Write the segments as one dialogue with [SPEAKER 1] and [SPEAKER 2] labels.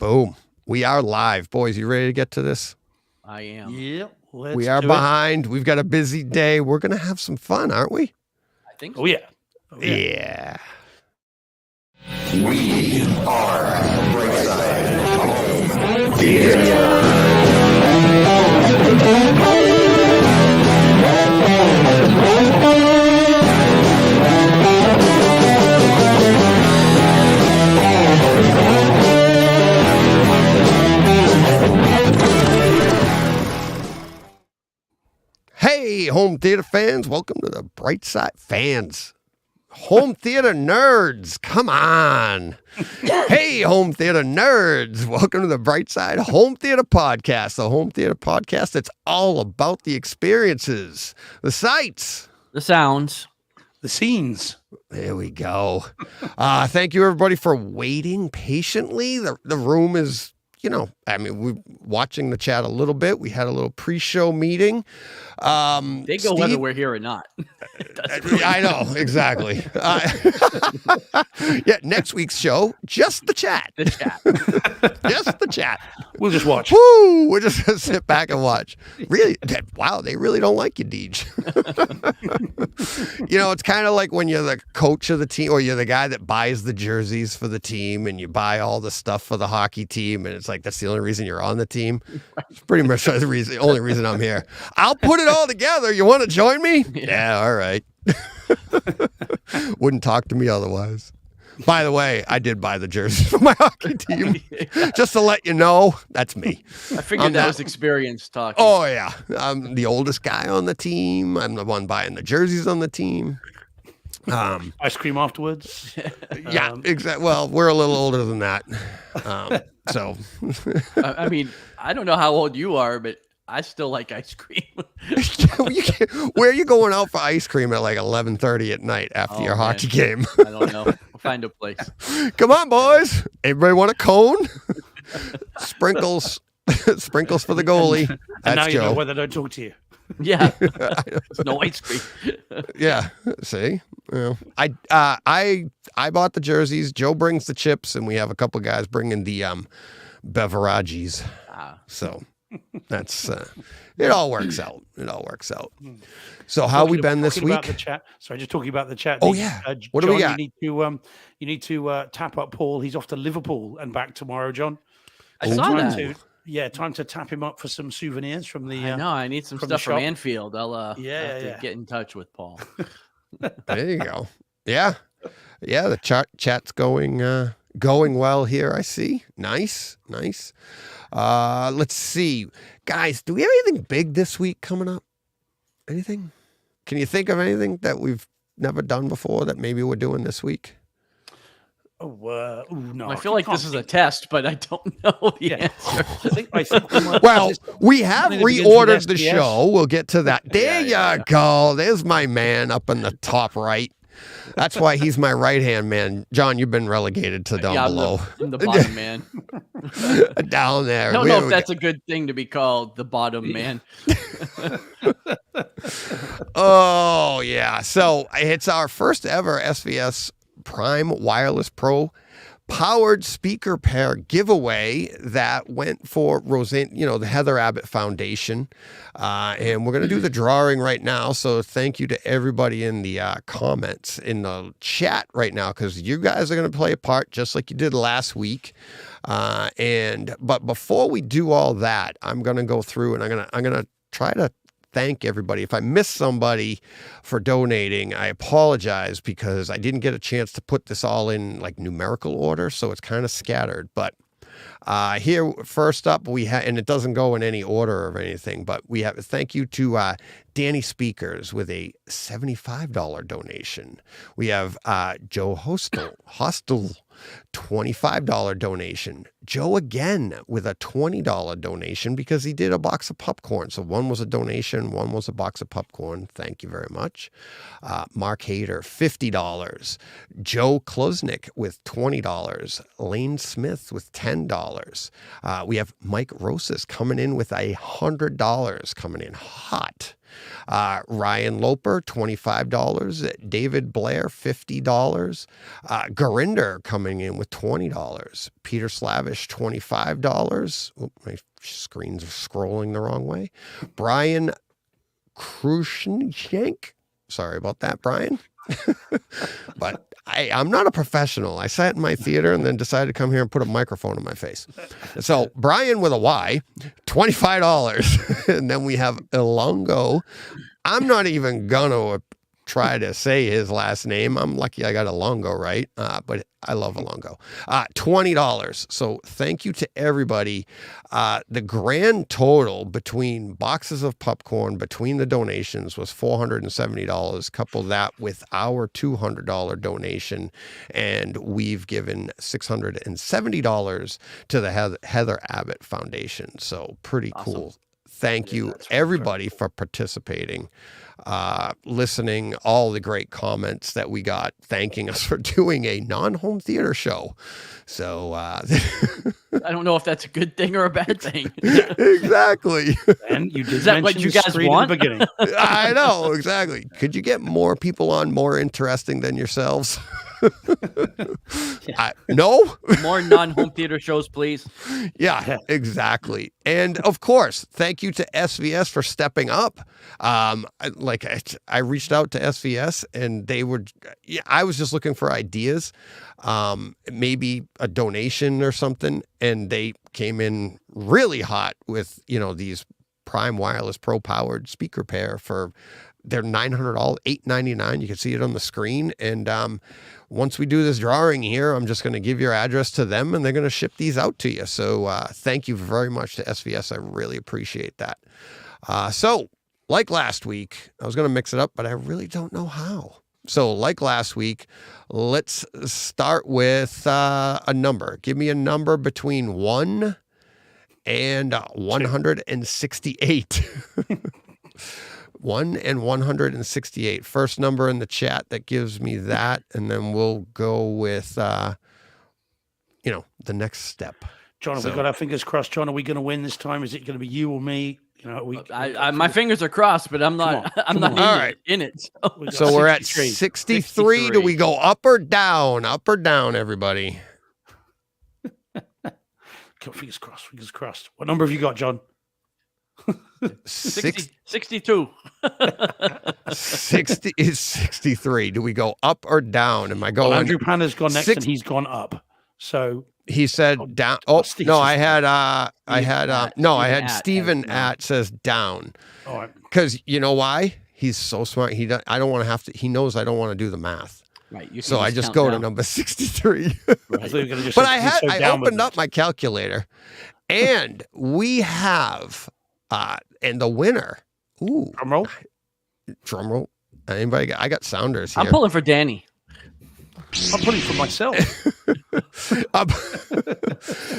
[SPEAKER 1] Boom. We are live. Boys, you ready to get to this?
[SPEAKER 2] I am.
[SPEAKER 3] Yep.
[SPEAKER 1] We are behind. We've got a busy day. We're going to have some fun, aren't we?
[SPEAKER 2] I think so.
[SPEAKER 3] Oh, yeah.
[SPEAKER 1] Yeah.
[SPEAKER 4] We are Brightside Home Theater.
[SPEAKER 1] Hey, home theater fans. Welcome to the Brightside fans. Home theater nerds, come on. Hey, home theater nerds. Welcome to the Brightside Home Theater Podcast, the home theater podcast that's all about the experiences, the sights,
[SPEAKER 2] The sounds.
[SPEAKER 3] The scenes.
[SPEAKER 1] There we go. Thank you, everybody, for waiting patiently. The room is, we're watching the chat a little bit. We had a little pre-show meeting.
[SPEAKER 2] They go whether we're here or not.
[SPEAKER 1] I know, exactly. Yeah, next week's show, just the chat.
[SPEAKER 2] The chat.
[SPEAKER 1] Just the chat.
[SPEAKER 3] We'll just watch.
[SPEAKER 1] Woo! We're just going to sit back and watch. Really? Wow, they really don't like you, Deej. It's kind of like when you're the coach of the team or you're the guy that buys the jerseys for the team and you buy all the stuff for the hockey team. And it's like, that's the only reason you're on the team. It's pretty much the only reason I'm here. I'll put it all together. You want to join me? Yeah, all right. Wouldn't talk to me otherwise. By the way, I did buy the jerseys for my hockey team. Just to let you know, that's me.
[SPEAKER 2] I figured that was experience talking.
[SPEAKER 1] Oh, yeah. I'm the oldest guy on the team. I'm the one buying the jerseys on the team.
[SPEAKER 3] Ice cream afterwards.
[SPEAKER 1] Yeah, exactly. Well, we're a little older than that. So.
[SPEAKER 2] I mean, I don't know how old you are, but I still like ice cream.
[SPEAKER 1] Where are you going out for ice cream at like 11:30 at night after your hockey game?
[SPEAKER 2] I don't know. We'll find a place.
[SPEAKER 1] Come on, boys. Everybody want a cone? Sprinkles. Sprinkles for the goalie. That's
[SPEAKER 3] and now
[SPEAKER 1] Joe.
[SPEAKER 3] you know whether they don't talk to you.
[SPEAKER 2] Yeah. There's no ice cream.
[SPEAKER 1] Yeah. See? Well, I bought the jerseys. Joe brings the chips, and we have a couple guys bringing the beverages. So that's it all works out. It all works out. So how we been this week?
[SPEAKER 3] About the chat. Sorry, just talking about the chat.
[SPEAKER 1] Oh yeah. What do we got?
[SPEAKER 3] You need to tap up Paul. He's off to Liverpool and back tomorrow, John.
[SPEAKER 2] I saw that.
[SPEAKER 3] Time to tap him up for some souvenirs from the.
[SPEAKER 2] I know. I need some stuff from Anfield. I'll have to get in touch with Paul.
[SPEAKER 1] There you go. Yeah. The chat's going well here. I see. Nice. Let's see, guys. Do we have anything big this week coming up? Anything? Can you think of anything that we've never done before that maybe we're doing this week?
[SPEAKER 3] No.
[SPEAKER 2] I feel like this is a test, but I don't know the answer.
[SPEAKER 1] Well, we have reordered the show. We'll get to that. There you go. There's my man up in the top right. That's why he's my right-hand man. John, you've been relegated to down below.
[SPEAKER 2] I'm the bottom man.
[SPEAKER 1] Down there.
[SPEAKER 2] I don't know if that's a good thing to be called, the bottom man.
[SPEAKER 1] Oh, yeah. So it's our first ever SVS Prime Wireless Pro powered speaker pair giveaway that went for Roseanne, the Heather Abbott Foundation. And we're going to do the drawing right now. So thank you to everybody in the comments in the chat right now, because you guys are going to play a part just like you did last week. But before we do all that, I'm going to go through and I'm going to try to thank everybody. If I missed somebody for donating, I apologize because I didn't get a chance to put this all in like numerical order, so it's kind of scattered. But here, first up, we have, and it doesn't go in any order of anything, but we have a thank you to Danny Speakers with a $75 donation. We have Joe Hostel, $25 donation. Joe again with a $20 donation because he did a box of popcorn. So one was a donation, one was a box of popcorn. Thank you very much. Mark Hader, $50. Joe Klosnick with $20. Lane Smith with $10. We have Mike Rosas coming in with $100 coming in hot. Ryan Loper, $25. David Blair, $50. Gurinder coming in with $20. Peter Slavish, $25. Oop, my screen's scrolling the wrong way. Brian Krushenk. Sorry about that, Brian. But I'm not a professional. I sat in my theater and then decided to come here and put a microphone in my face. So Brian with a Y, $25. And then we have Ilongo. I'm not even going to try to say his last name. I'm lucky I got Ilongo right, but I love Ilongo. $20. So thank you to everybody. The grand total between boxes of popcorn, between the donations, was $470. Couple that with our $200 donation, and we've given $670 to the Heather Abbott Foundation. So pretty cool. Thank you, everybody, for participating, listening, all the great comments that we got thanking us for doing a non-home theater show. So I
[SPEAKER 2] don't know if that's a good thing or a bad thing.
[SPEAKER 1] Exactly.
[SPEAKER 3] And you did
[SPEAKER 2] Is that what you guys want?
[SPEAKER 3] in the beginning.
[SPEAKER 1] I know, exactly. Could you get more people on more interesting than yourselves? No?
[SPEAKER 2] More non-home theater shows, please.
[SPEAKER 1] Yeah, exactly. And of course, thank you to SVS for stepping up. I reached out to SVS and I was just looking for ideas, maybe a donation or something. And they came in really hot with, these Prime Wireless Pro powered speaker pair for their $900, $899. You can see it on the screen. And once we do this drawing here, I'm just going to give your address to them and they're going to ship these out to you. So thank you very much to SVS. I really appreciate that. So like last week, I was going to mix it up, but I really don't know how. So like last week, let's start with a number. Give me a number between 1 and 168. 1 and 168. First number in the chat that gives me that, and then we'll go with, the next step.
[SPEAKER 3] John, have we got our fingers crossed? John, are we going to win this time? Is it going to be you or me?
[SPEAKER 2] My fingers are crossed, but I'm not. I'm not in it.
[SPEAKER 1] So we're at 63. Do we go up or down? Up or down, everybody?
[SPEAKER 3] Fingers crossed. Fingers crossed. What number have you got, John?
[SPEAKER 2] 62.
[SPEAKER 1] 60 is 63. Do we go up or down? Am I going?
[SPEAKER 3] Well, Andrew Panner's gone next, and he's gone up. So
[SPEAKER 1] he said down. Oh no, I had Stephen at says down. All right. Because you know why? He's so smart. He knows I don't want to do the math.
[SPEAKER 2] Right.
[SPEAKER 1] So I just go to number 63.
[SPEAKER 3] Right.
[SPEAKER 1] But I opened up my calculator, and we have. And the winner. Ooh. Drum roll. Anybody? I got sounders here.
[SPEAKER 2] I'm pulling for Danny.
[SPEAKER 3] I'm pulling for myself.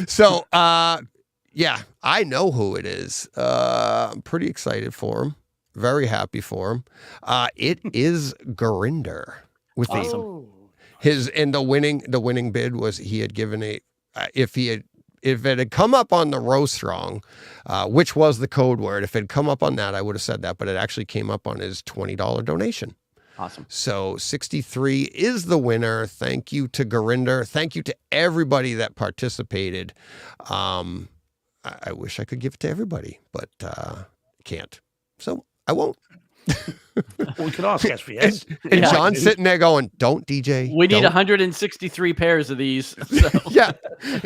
[SPEAKER 1] So, yeah, I know who it is. I'm pretty excited for him. Very happy for him. It is Gurinder with the winning bid was he had given if it had come up on the Row Strong, which was the code word, if it had come up on that, I would have said that, but it actually came up on his $20 donation.
[SPEAKER 2] Awesome.
[SPEAKER 1] So 63 is the winner. Thank you to Gurinder. Thank you to everybody that participated. I wish I could give it to everybody, but can't. So I won't.
[SPEAKER 3] We could ask SVS.
[SPEAKER 1] And John's sitting there going, don't DJ.
[SPEAKER 2] We need 163 pairs of these. So.
[SPEAKER 1] Yeah.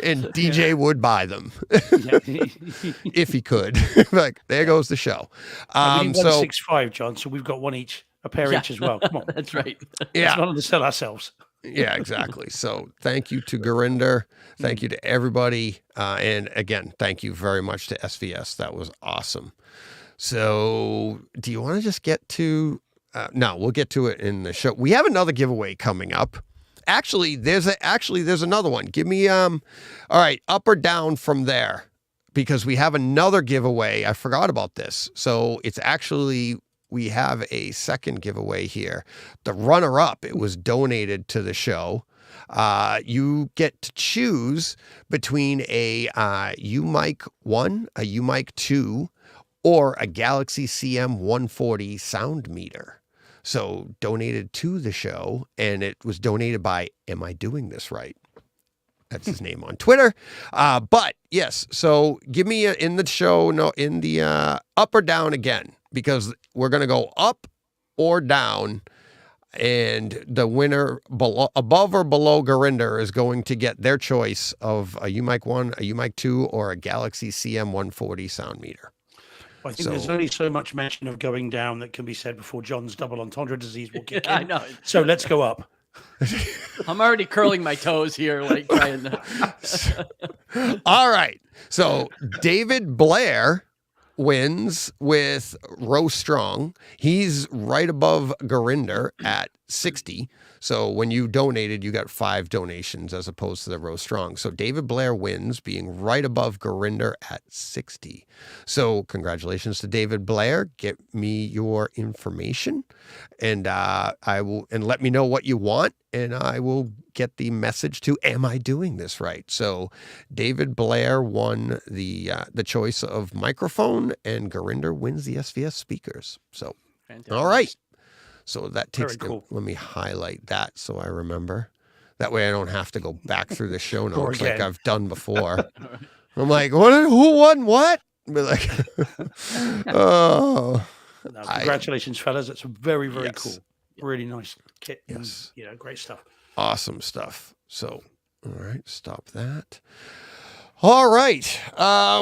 [SPEAKER 1] And DJ would buy them if he could. Like, there goes the show.
[SPEAKER 3] We need 165, John. So we've got one each, a pair each as well. Come on.
[SPEAKER 2] That's right.
[SPEAKER 1] Yeah.
[SPEAKER 3] Let's not undersell ourselves.
[SPEAKER 1] Yeah, exactly. So thank you to Gurinder. Thank you to everybody. And again, thank you very much to SVS. That was awesome. So do you want to just get to, no, we'll get to it in the show. We have another giveaway coming up. Actually, there's another one. Give me, all right, up or down from there, because we have another giveaway. I forgot about this. So it's actually, we have a second giveaway here. The runner-up, it was donated to the show. You get to choose between a UMic 1, a UMic 2, or a Galaxy CM140 sound meter. So donated to the show, and it was donated by Am I Doing This Right? That's his name on Twitter. But yes, so give me in the show, in the up or down again, because we're going to go up or down, and the winner above or below Gurinder is going to get their choice of a UMIC 1, a UMIC 2, or a Galaxy CM140 sound meter.
[SPEAKER 3] I think there's only so much mention of going down that can be said before John's double entendre disease will kick in.
[SPEAKER 2] I know.
[SPEAKER 3] So let's go up.
[SPEAKER 2] I'm already curling my toes here, like trying to.
[SPEAKER 1] All right. So David Blair wins with Row Strong. He's right above Gurinder at 60. So when you donated, you got 5 donations as opposed to the Row Strong. So David Blair wins, being right above Gurinder at 60. So congratulations to David Blair. Get me your information, and I will, and let me know what you want, and I will get the message to Am I Doing This Right? So David Blair won the choice of microphone, and Gurinder wins the SVS speakers. So
[SPEAKER 2] Fantastic.
[SPEAKER 1] all right. So that takes,
[SPEAKER 3] Very cool.
[SPEAKER 1] Let me highlight that so I remember. That way I don't have to go back through the show notes like I've done before. I'm like, who won what? Be like, oh.
[SPEAKER 3] No, congratulations, fellas. That's very, very
[SPEAKER 1] Yes.
[SPEAKER 3] cool. Really nice kit.
[SPEAKER 1] Yes.
[SPEAKER 3] And, great stuff.
[SPEAKER 1] Awesome stuff. So, all right, stop that. All right.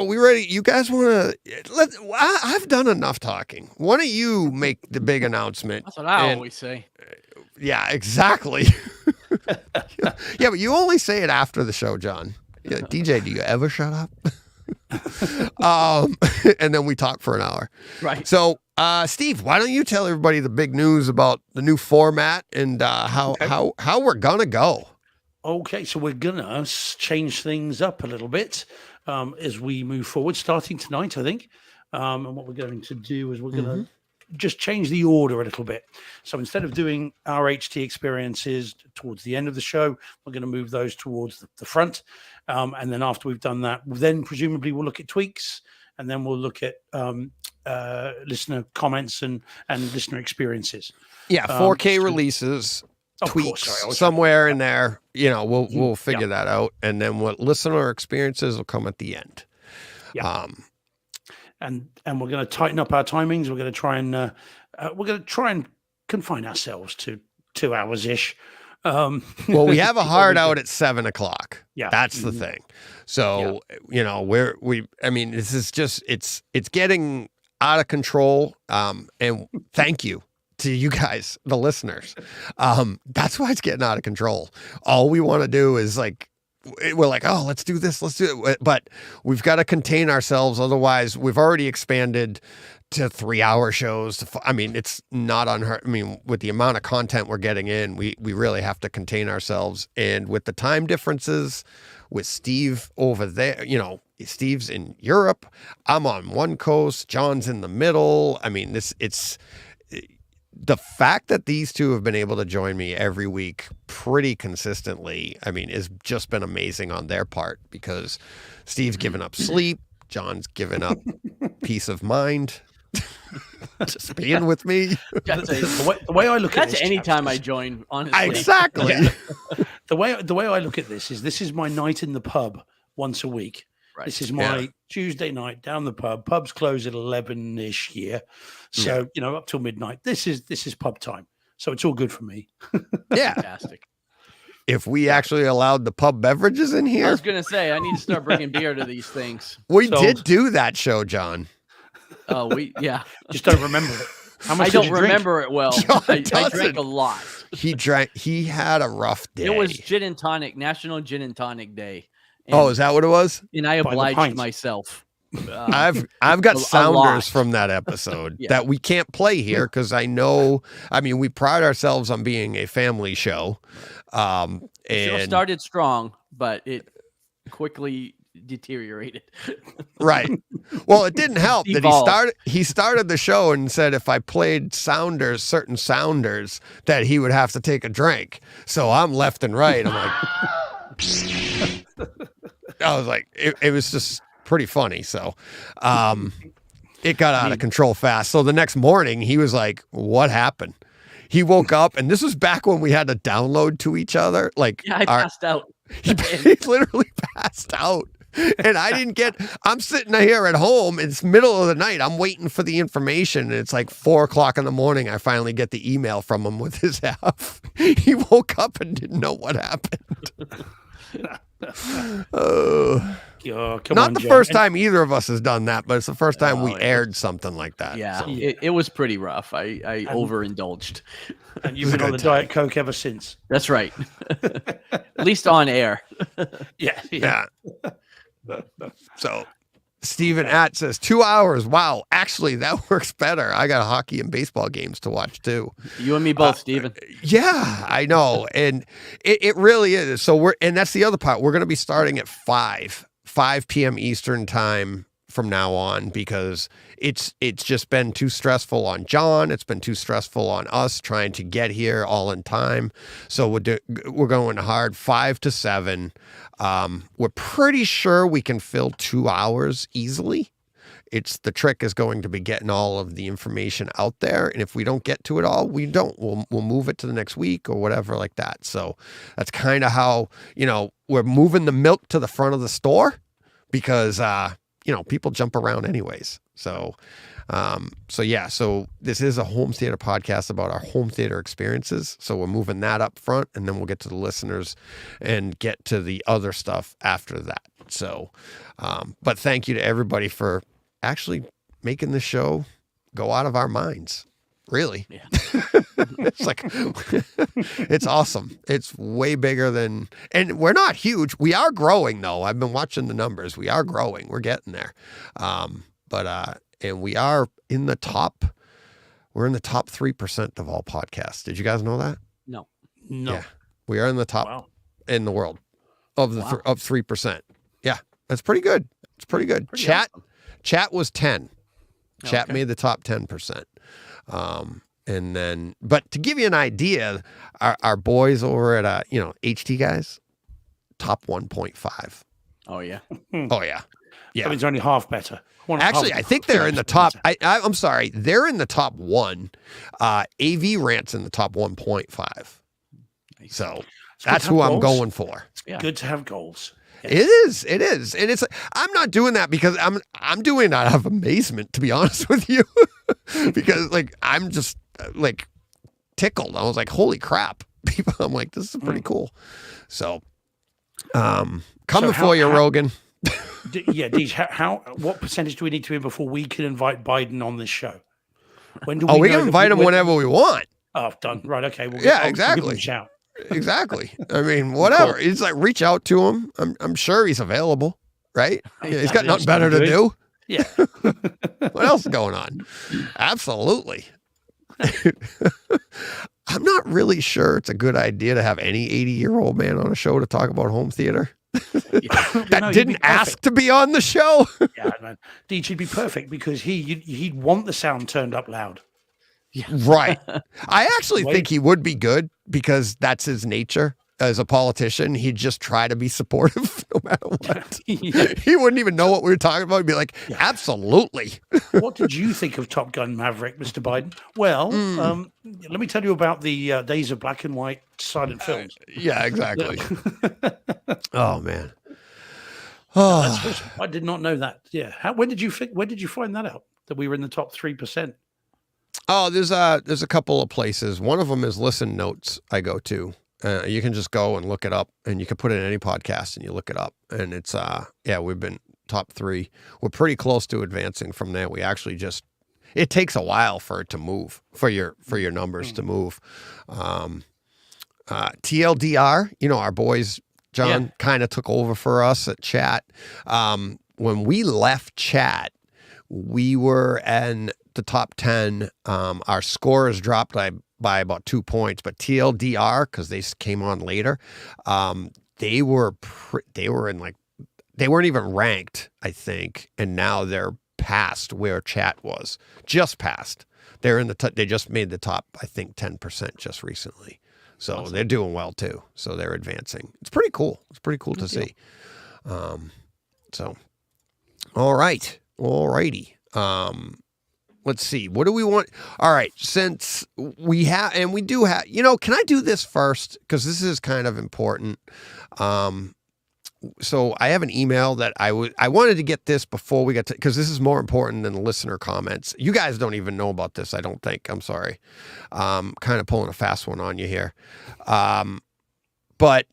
[SPEAKER 1] We ready? You guys want to I've done enough talking. Why don't you make the big announcement?
[SPEAKER 2] That's what I
[SPEAKER 1] And-
[SPEAKER 2] always say.
[SPEAKER 1] Yeah, exactly. Yeah, but you only say it after the show, John. Yeah, DJ, do you ever shut up? And then we talk for an hour.
[SPEAKER 2] Right.
[SPEAKER 1] So, Steve, why don't you tell everybody the big news about the new format and how we're gonna go?
[SPEAKER 3] Okay, so we're gonna change things up a little bit as we move forward, starting tonight, I think. And what we're going to do is we're gonna just change the order a little bit. So instead of doing our HT experiences towards the end of the show, we're going to move those towards the front. And then after we've done that, then presumably we'll look at tweaks, and then we'll look at listener comments and listener experiences.
[SPEAKER 1] Yeah, 4K releases.
[SPEAKER 3] Of
[SPEAKER 1] Tweaks
[SPEAKER 3] course, sorry,
[SPEAKER 1] somewhere in there, we'll figure that out, and then what listener experiences will come at the end.
[SPEAKER 3] Yeah. And we're going to tighten up our timings. We're going to try and confine ourselves to 2 hours ish.
[SPEAKER 1] Well, we have a hard out at 7:00.
[SPEAKER 3] Yeah,
[SPEAKER 1] that's the thing. So this is just it's getting out of control. And thank you to you guys, the listeners. That's why it's getting out of control. All we want to do is we're like, oh, let's do this, let's do it. But we've got to contain ourselves. Otherwise, we've already expanded to 3-hour shows. It's not unheard. With the amount of content we're getting in, we really have to contain ourselves. And with the time differences, with Steve over there, Steve's in Europe. I'm on one coast. John's in the middle. It's the fact that these two have been able to join me every week pretty consistently, has just been amazing on their part, because Steve's given up sleep. John's given up peace of mind. Just being with me.
[SPEAKER 3] The way I look at
[SPEAKER 2] That's
[SPEAKER 3] this,
[SPEAKER 2] anytime I join, honestly.
[SPEAKER 1] Exactly.
[SPEAKER 3] Yeah. The way I look at this is my night in the pub once a week.
[SPEAKER 2] Right.
[SPEAKER 3] This is my Tuesday night down the pub. Pubs close at 11-ish here. So, up till midnight. This is pub time. So it's all good for me.
[SPEAKER 1] Yeah.
[SPEAKER 2] Fantastic.
[SPEAKER 1] If we actually allowed the pub beverages in
[SPEAKER 2] I
[SPEAKER 1] here,
[SPEAKER 2] was gonna say I need to start bringing beer to these things.
[SPEAKER 1] we
[SPEAKER 3] So-
[SPEAKER 1] did do that show, John.
[SPEAKER 2] Oh,
[SPEAKER 3] Just don't remember it. How much
[SPEAKER 2] I
[SPEAKER 3] did
[SPEAKER 2] don't
[SPEAKER 3] you drink?
[SPEAKER 2] remember it well.
[SPEAKER 1] John
[SPEAKER 2] I
[SPEAKER 1] doesn't.
[SPEAKER 2] drank a lot.
[SPEAKER 1] He had a rough day.
[SPEAKER 2] It was gin and tonic, National Gin and Tonic Day.
[SPEAKER 1] Is that what it was?
[SPEAKER 2] And I
[SPEAKER 3] By the
[SPEAKER 2] obliged
[SPEAKER 3] pint.
[SPEAKER 2] myself.
[SPEAKER 1] I've got
[SPEAKER 2] a
[SPEAKER 1] sounders
[SPEAKER 2] lot.
[SPEAKER 1] from that episode
[SPEAKER 2] Yeah.
[SPEAKER 1] that we can't play here because I know. We pride ourselves on being a family show.
[SPEAKER 2] The show
[SPEAKER 1] And
[SPEAKER 2] started strong, but it quickly deteriorated.
[SPEAKER 1] right. Well, it didn't help that
[SPEAKER 2] Devolved.
[SPEAKER 1] he started the show and said if I played certain sounders, that he would have to take a drink. So I'm left and right. I'm like, I was like, it was just pretty funny. So, It got out of control fast. So the next morning, he was like, "What happened?" He woke up, and this was back when we had to download to each other. Like,
[SPEAKER 2] Yeah, I passed out.
[SPEAKER 1] he literally passed out. And I didn't get, I'm sitting here at home. It's middle of the night. I'm waiting for the information. And it's like 4:00 in the morning. I finally get the email from him with his half. He woke up and didn't know what happened.
[SPEAKER 3] Come
[SPEAKER 1] Not
[SPEAKER 3] on,
[SPEAKER 1] the
[SPEAKER 3] Joe.
[SPEAKER 1] first time either of us has done that, but it's the first time we aired something like that.
[SPEAKER 2] Yeah,
[SPEAKER 1] So.
[SPEAKER 2] it was pretty rough. I overindulged.
[SPEAKER 3] And you've been on the Diet Coke ever since.
[SPEAKER 2] That's right. At least on air.
[SPEAKER 3] Yeah.
[SPEAKER 1] So Stephen Att says 2 hours. Wow. Actually, that works better. I got hockey and baseball games to watch too.
[SPEAKER 2] You and me both, Steven.
[SPEAKER 1] Yeah, I know. And it really is. So and that's the other part. We're going to be starting at 5 p.m. Eastern time from now on, because it's just been too stressful on John. It's been too stressful on us trying to get here all in time. So we're going hard 5 to 7. We're pretty sure we can fill 2 hours easily. The trick is going to be getting all of the information out there. And if we don't get to it all, we'll move it to the next week or whatever like that. So that's kind of how, we're moving the milk to the front of the store, because, people jump around anyways. So this is a home theater podcast about our home theater experiences. So we're moving that up front, and then we'll get to the listeners and get to the other stuff after that. So, but thank you to everybody for actually making the show go out of our minds. Really.
[SPEAKER 2] Yeah.
[SPEAKER 1] It's like, it's awesome. It's way bigger than, and we're not huge. We are growing though. I've been watching the numbers. We are growing. We're getting there. And we are in the top, we're in the top 3% of all podcasts. Did you guys know that?
[SPEAKER 2] No.
[SPEAKER 1] Yeah. We are in the top in the world of the of 3%. Yeah. That's pretty good. It's pretty good.
[SPEAKER 2] Pretty awesome.
[SPEAKER 1] Chat was 10. Chat made the top 10%. And then, but to give you an idea, our boys over at, HT guys, top 1.5.
[SPEAKER 2] Oh, yeah.
[SPEAKER 1] Oh, yeah. Yeah.
[SPEAKER 3] That means only half better.
[SPEAKER 1] Actually, I think they're in the top. I'm sorry. They're in the top 1. AV Rant's in the top 1.5. So that's who I'm going for.
[SPEAKER 3] It's good to have goals.
[SPEAKER 1] Yes. It is. And it's, I'm not doing that because I'm doing it out of amazement, to be honest with you, because I'm just tickled. I was like, holy crap. People, I'm like, this is pretty cool. So, coming for you, Rogan.
[SPEAKER 3] Deej, what percentage do we need to be in before we can invite Biden on this show? When do
[SPEAKER 1] we can invite him whenever we want.
[SPEAKER 3] Oh, done. Right. Okay.
[SPEAKER 1] Exactly.
[SPEAKER 3] We'll give him a shout.
[SPEAKER 1] Exactly. I mean, whatever. It's like, reach out to him. I'm sure he's available, right? Yeah, he's got nothing better to do.
[SPEAKER 3] Yeah.
[SPEAKER 1] What else is going on? Absolutely. I'm not really sure it's a good idea to have any 80-year-old man on a show to talk about home theater. That didn't ask to be on the show.
[SPEAKER 3] Yeah, man. Deej, he'd be perfect because he'd want the sound turned up loud.
[SPEAKER 1] Yeah. Right. I actually think he would be good because that's his nature as a politician. He'd just try to be supportive no matter what. He wouldn't even know what we were talking about. He'd be like, absolutely.
[SPEAKER 3] What did you think of Top Gun Maverick, Mr. Biden? Well, let me tell you about the days of black and white silent films.
[SPEAKER 1] Yeah, exactly. Oh, man.
[SPEAKER 3] Oh, that's awesome. I did not know that. Yeah. When did you find that out, that we were in the top 3%?
[SPEAKER 1] Oh, there's a couple of places. One of them is Listen Notes I go to. You can just go and look it up, and you can put it in any podcast and you look it up. And it's, we've been top 3. We're pretty close to advancing from there. We actually it takes a while for it to move, for your numbers to move. TLDR, our boys, John kind of took over for us at Chat. When we left Chat, we were in the top 10. Our score is dropped by about 2 points, but TLDR, because they came on later, they weren't even ranked, I think, and now they're past where Chat was, just past. They're in they just made the top, I think, 10% just recently. So awesome. They're doing well too. So they're advancing. It's pretty cool. It's pretty cool to see. So, all right. All righty. Let's see. What do we want? All right. Since we have, and we do have, can I do this first? Because this is kind of important. So I have an email that I wanted to get this before we get to, because this is more important than the listener comments. You guys don't even know about this, I don't think. I'm sorry. Kind of pulling a fast one on you here. But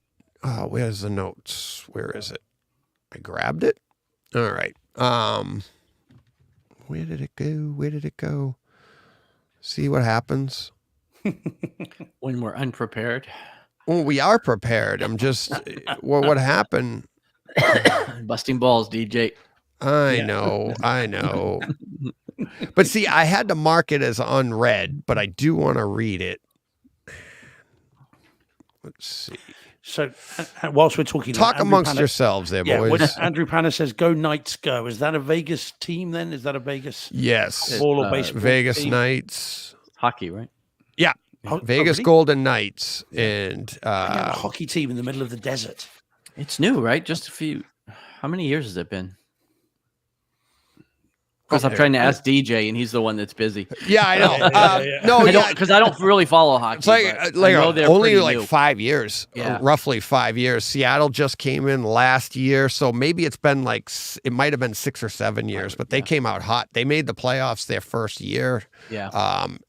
[SPEAKER 1] where's the notes? Where is it? I grabbed it. All right. Where did it go? Where did it go? See what happens
[SPEAKER 2] when we're unprepared.
[SPEAKER 1] Well, we are prepared. I'm just, what happened?
[SPEAKER 2] Busting balls, DJ.
[SPEAKER 1] I know. But see, I had to mark it as unread, but I do want to read it. Let's see.
[SPEAKER 3] So, whilst we're talking,
[SPEAKER 1] talk amongst yourselves there, boys.
[SPEAKER 3] Andrew Panner says, "Go Knights, go!" Is that a Vegas team? Then is that a Vegas?
[SPEAKER 1] Yes,
[SPEAKER 3] ball or baseball.
[SPEAKER 1] Vegas
[SPEAKER 3] team?
[SPEAKER 1] Knights.
[SPEAKER 2] Hockey, right?
[SPEAKER 1] Yeah, Vegas
[SPEAKER 3] really?
[SPEAKER 1] Golden Knights, and
[SPEAKER 3] a hockey team in the middle of the desert.
[SPEAKER 2] It's new, right? Just a few. How many years has it been? Because I'm trying to ask DJ, and he's the one that's busy.
[SPEAKER 1] Yeah, I know. No,
[SPEAKER 2] because I don't really follow hockey.
[SPEAKER 1] It's like only like 5 years, roughly 5 years. Seattle just came in last year, so maybe it's been it might have been 6 or 7 years, but they came out hot. They made the playoffs their first year.
[SPEAKER 2] Yeah.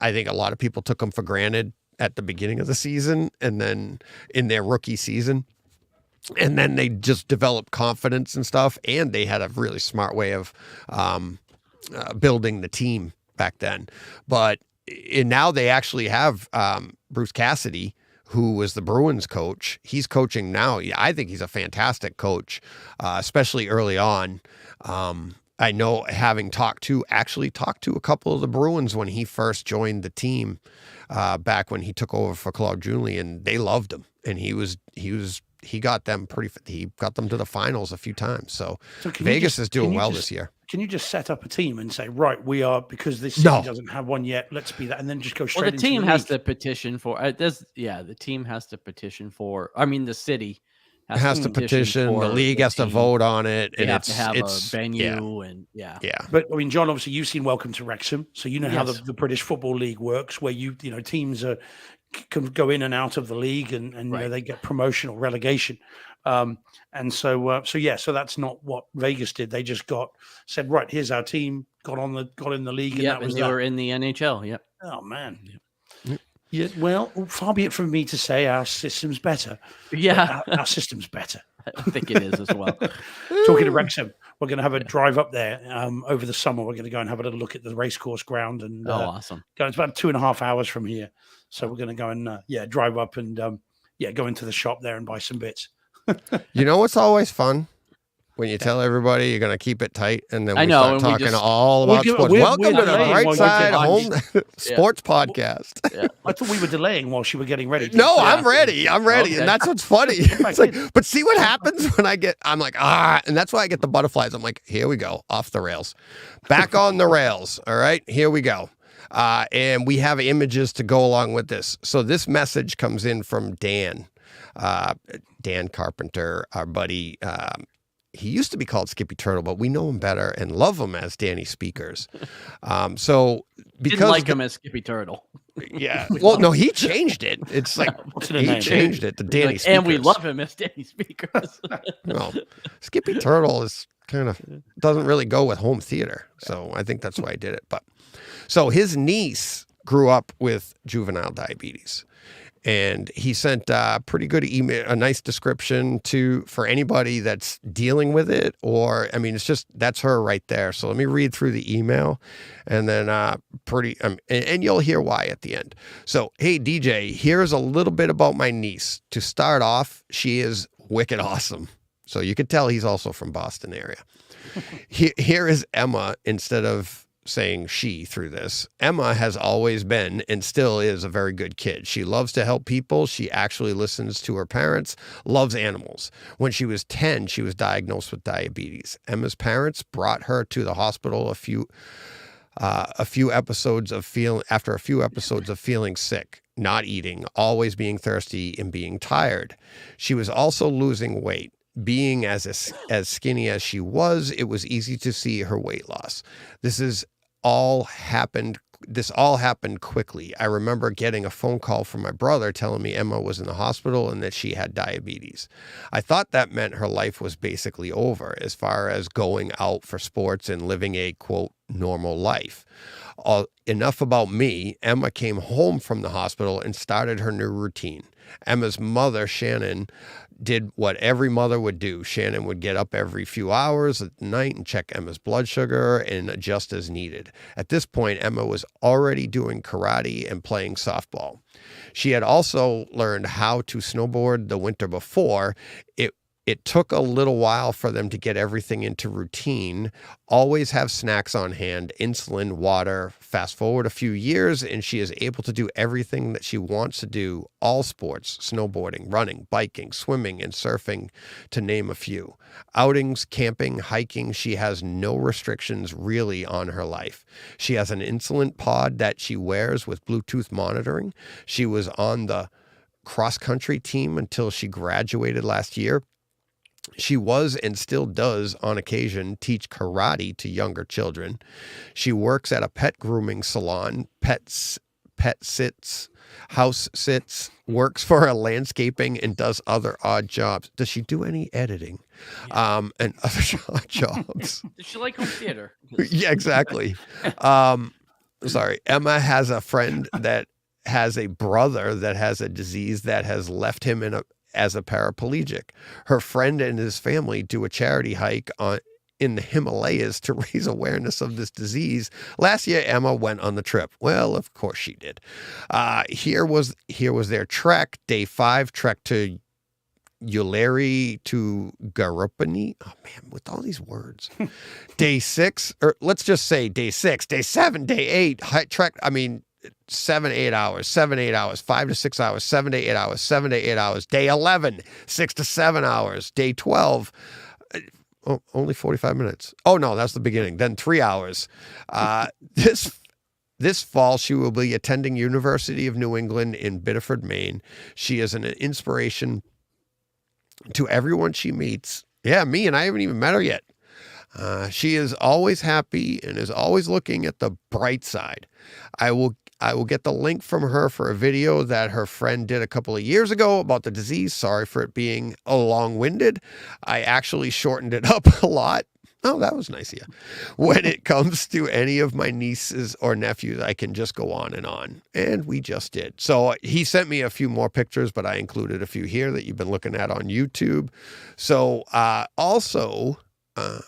[SPEAKER 1] I think a lot of people took them for granted at the beginning of the season, and then in their rookie season. And then they just developed confidence and stuff, and they had a really smart way of building the team back then. But now they actually have Bruce Cassidy, who was the Bruins coach. He's coaching now. I think he's a fantastic coach, especially early on. I know, having talked to a couple of the Bruins when he first joined the team back when he took over for Claude Julien, they loved him, and he got them to the finals a few times. So Vegas is doing well this year.
[SPEAKER 3] Can you just set up a team and say, right, we are, because this city doesn't have one yet, let's be that, and then just go straight into the league?
[SPEAKER 2] Well, the team has to petition for the team has to petition for, the city has to petition,
[SPEAKER 1] the league has to vote on it, and
[SPEAKER 2] it's to have a venue, and
[SPEAKER 3] But John, obviously you've seen Welcome to Wrexham, so you know how the British Football League works, where teams can go in and out of the league, and they get promotion or relegation. So that's not what Vegas did. They just said, right, here's our team, got in the league, and that was
[SPEAKER 2] they were in the NHL. Yep.
[SPEAKER 3] Oh man. Yep. Yeah. Well, far be it from me to say our system's better.
[SPEAKER 2] Yeah,
[SPEAKER 3] our system's better.
[SPEAKER 2] I think it is as well.
[SPEAKER 3] Talking to Wrexham, we're going to have a drive up there over the summer. We're going to go and have a little look at the racecourse ground, and
[SPEAKER 2] awesome.
[SPEAKER 3] It's about 2.5 hours from here, so we're going to go and drive up and go into the shop there and buy some bits.
[SPEAKER 1] You know what's always fun? When you tell everybody you're going to keep it tight, and then we start talking all about sports. Welcome to the Bright Side Home Sports Podcast.
[SPEAKER 3] Yeah. I thought we were delaying while she was getting ready.
[SPEAKER 1] No, I'm ready. Okay. And that's what's funny. It's like, but see what happens when I'm like, and that's why I get the butterflies. I'm like, here we go, off the rails. Back on the rails. All right, here we go. And we have images to go along with this. So this message comes in from Dan Carpenter, our buddy. He used to be called Skippy Turtle, but we know him better and love him as Danny Speakers. So because
[SPEAKER 2] didn't like him as Skippy Turtle.
[SPEAKER 1] Yeah. Well, no, he changed it. It's like he changed it to Danny Speakers.
[SPEAKER 2] And we love him as Danny Speakers.
[SPEAKER 1] No, Skippy Turtle is kind of doesn't really go with home theater. So I think that's why I did it. But so his niece grew up with juvenile diabetes. And he sent a pretty good email, a nice description for anybody that's dealing with it, that's her right there. So let me read through the email, and then and you'll hear why at the end. So, hey DJ, here's a little bit about my niece. To start off, she is wicked awesome. So you could tell he's also from Boston area. Here is Emma instead of saying she through this. Emma has always been and still is a very good kid. She loves to help people. She actually listens to her parents, loves animals. When she was 10, she was diagnosed with diabetes. Emma's parents brought her to the hospital after a few episodes of feeling sick, not eating, always being thirsty, and being tired. She was also losing weight. being as skinny as she was, it was easy to see her weight loss. This all happened quickly. I remember getting a phone call from my brother telling me Emma was in the hospital and that she had diabetes. I thought that meant her life was basically over as far as going out for sports and living a, quote, normal life. Enough about me. Emma came home from the hospital and started her new routine. Emma's mother, Shannon, did what every mother would do. Shannon would get up every few hours at night and check Emma's blood sugar and adjust as needed. At this point, Emma was already doing karate and playing softball. She had also learned how to snowboard the winter before. It took a little while for them to get everything into routine. Always have snacks on hand, insulin, water. Fast forward a few years, and she is able to do everything that she wants to do, all sports, snowboarding, running, biking, swimming, and surfing, to name a few. Outings, camping, hiking, she has no restrictions really on her life. She has an insulin pod that she wears with Bluetooth monitoring. She was on the cross-country team until she graduated last year. She was and still does on occasion teach karate to younger children. She works at a pet grooming salon, house sits, works for a landscaping, and does other odd jobs. Does she do any editing? And other odd jobs?
[SPEAKER 2] Does she like home theater?
[SPEAKER 1] Yeah, exactly. Sorry. Emma has a friend that has a brother that has a disease that has left him as a paraplegic. Her friend and his family do a charity hike in the Himalayas to raise awareness of this disease. Last year, Emma went on the trip. Well, of course she did. Here was their trek. Day 5, trek to Ulari to Garupani. Oh man, with all these words. Day 6, or let's just say day 6, day 7, day 8, trek. 7 to 8 hours, 7 to 8 hours, 5 to 6 hours, 7 to 8 hours, 7 to 8 hours. Day 11, 6 to 7 hours. Day 12, only 45 minutes. Oh no, that's the beginning. Then 3 hours. This fall, she will be attending University of New England in Biddeford, Maine. She is an inspiration to everyone she meets. Yeah, me, and I haven't even met her yet. She is always happy and is always looking at the bright side. I will get the link from her for a video that her friend did a couple of years ago about the disease. Sorry for it being long-winded. I actually shortened it up a lot. Oh, that was nice of you. When it comes to any of my nieces or nephews, I can just go on. And we just did. So he sent me a few more pictures, but I included a few here that you've been looking at on YouTube. So also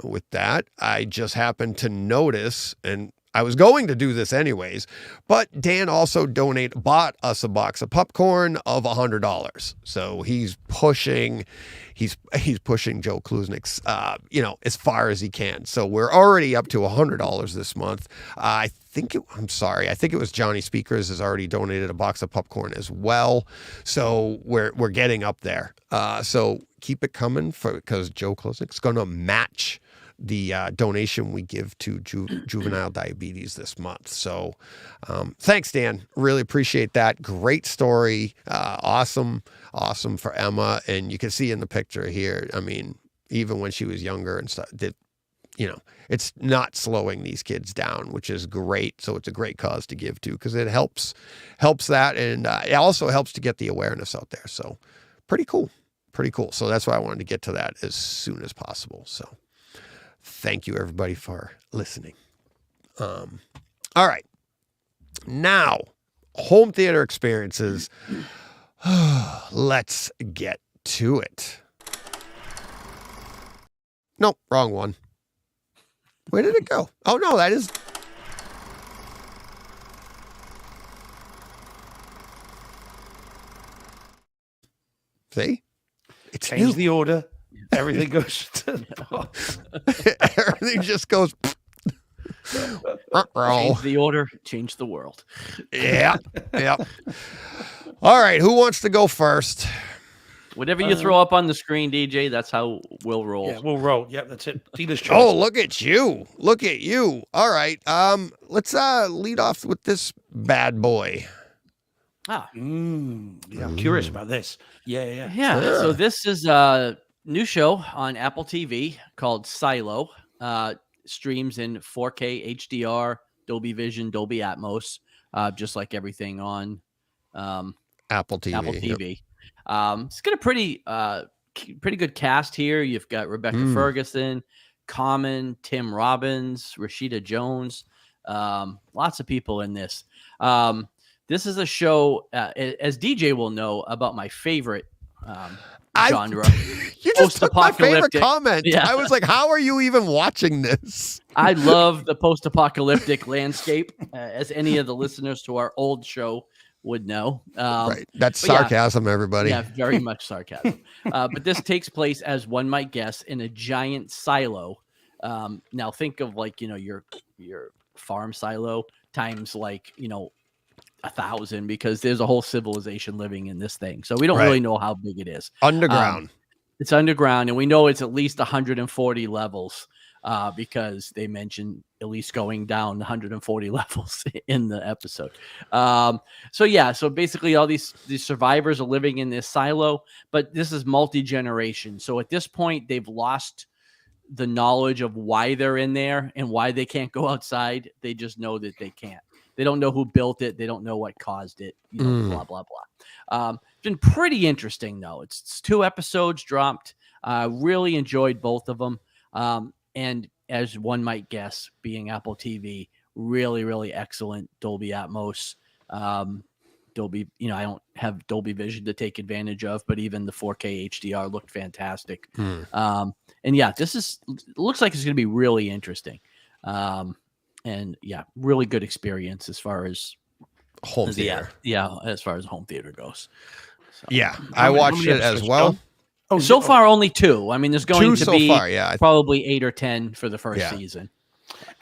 [SPEAKER 1] with that, I just happened to notice, and I was going to do this anyways, but Dan also bought us a box of popcorn of $100. So he's pushing Joe Kluznik's, as far as he can. So we're already up to $100 this month. I think it was Johnny Speakers has already donated a box of popcorn as well. So we're getting up there. So keep it coming because Joe Kluznik's going to match the donation we give to juvenile diabetes this month. So thanks, Dan. Really appreciate that. Great story. Awesome for Emma. And you can see in the picture here, even when she was younger and stuff, it's not slowing these kids down, which is great. So it's a great cause to give to because it helps that. And it also helps to get the awareness out there. So pretty cool. So that's why I wanted to get to that as soon as possible. So thank you, everybody, for listening. All right. Now, home theater experiences. Let's get to it. Nope, wrong one. Where did it go? Oh, no, that is... See? It's
[SPEAKER 3] Change
[SPEAKER 1] new.
[SPEAKER 3] the order. Everything goes to the box.
[SPEAKER 1] Everything just goes.
[SPEAKER 2] Change the order, change the world.
[SPEAKER 1] Yeah. All right. Who wants to go first?
[SPEAKER 2] Whatever you throw up on the screen, DJ, that's how we'll roll.
[SPEAKER 3] Yeah, we'll roll. Yep, that's it. Dealer's choice.
[SPEAKER 1] Oh, look at you. All right. Let's lead off with this bad boy.
[SPEAKER 3] Yeah, I'm curious about this. Yeah.
[SPEAKER 2] So this is new show on Apple TV called Silo. Streams in 4K HDR, Dolby Vision, Dolby Atmos, just like everything on
[SPEAKER 1] Apple TV.
[SPEAKER 2] Apple
[SPEAKER 1] Yep.
[SPEAKER 2] TV. It's got a pretty good cast here. You've got Rebecca Ferguson, Common, Tim Robbins, Rashida Jones. Lots of people in this. This is a show, as DJ will know, about my favorite genre.
[SPEAKER 1] You just took my favorite comment.
[SPEAKER 2] Yeah.
[SPEAKER 1] I was like, how are you even watching this?
[SPEAKER 2] I love the post-apocalyptic landscape, as any of the listeners to our old show would know.
[SPEAKER 1] Right. That's sarcasm, everybody.
[SPEAKER 2] Yeah, very much sarcasm. But this takes place, as one might guess, in a giant silo. Now think of like, your farm silo times like, 1,000, because there's a whole civilization living in this thing. So we don't really know how big it is.
[SPEAKER 1] Underground.
[SPEAKER 2] It's underground, and we know it's at least 140 levels because they mentioned at least going down 140 levels in the episode. So basically all these survivors are living in this silo, but this is multi-generation. So at this point, they've lost the knowledge of why they're in there and why they can't go outside. They just know that they can't. They don't know who built it. They don't know what caused it. Blah, blah, blah. It's been pretty interesting, though. It's 2 episodes dropped. Really enjoyed both of them. And as one might guess, being Apple TV, really, really excellent Dolby Atmos. Dolby, I don't have Dolby Vision to take advantage of, but even the 4K HDR looked fantastic. And yeah, looks like it's going to be really interesting. And yeah, really good experience as far as
[SPEAKER 1] home theater.
[SPEAKER 2] Yeah, as far as home theater goes. So,
[SPEAKER 1] yeah, I watched it as well.
[SPEAKER 2] So far, only 2. I mean, there's going to be probably 8 or 10 for the first season.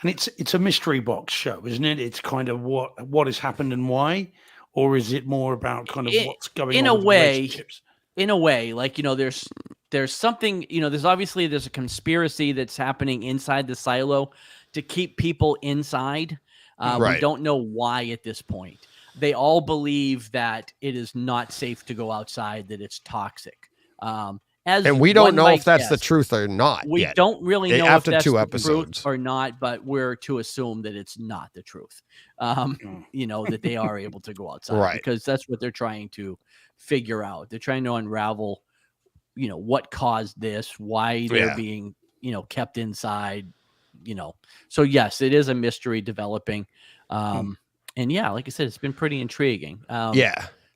[SPEAKER 3] And it's a mystery box show, isn't it? It's kind of what has happened and why, or is it more about kind of what's going on in relationships?
[SPEAKER 2] In a way, like, there's something, there's a conspiracy that's happening inside the silo to keep people inside. We don't know why at this point. They all believe that it is not safe to go outside, that it's toxic. And
[SPEAKER 1] we don't know if that's the truth or not.
[SPEAKER 2] We don't really know if that's
[SPEAKER 1] 2
[SPEAKER 2] the
[SPEAKER 1] episodes
[SPEAKER 2] truth or not, but we're to assume that it's not the truth. That they are able to go outside, because that's what they're trying to figure out. They're trying to unravel, what caused this, why they're being, kept inside. So yes, it is a mystery developing. And yeah, like I said, it's been pretty intriguing.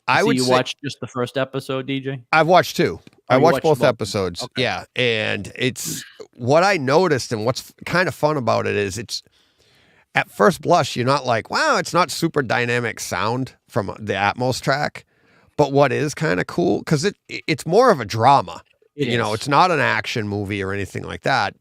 [SPEAKER 2] I would say you watched just the first episode, DJ?
[SPEAKER 1] I've watched 2. I watched both episodes. Okay. Yeah. And it's what I noticed, and what's kind of fun about it is it's at first blush, you're not like, wow, it's not super dynamic sound from the Atmos track. But what is kind of cool, because it's more of a drama. It's not an action movie or anything like that,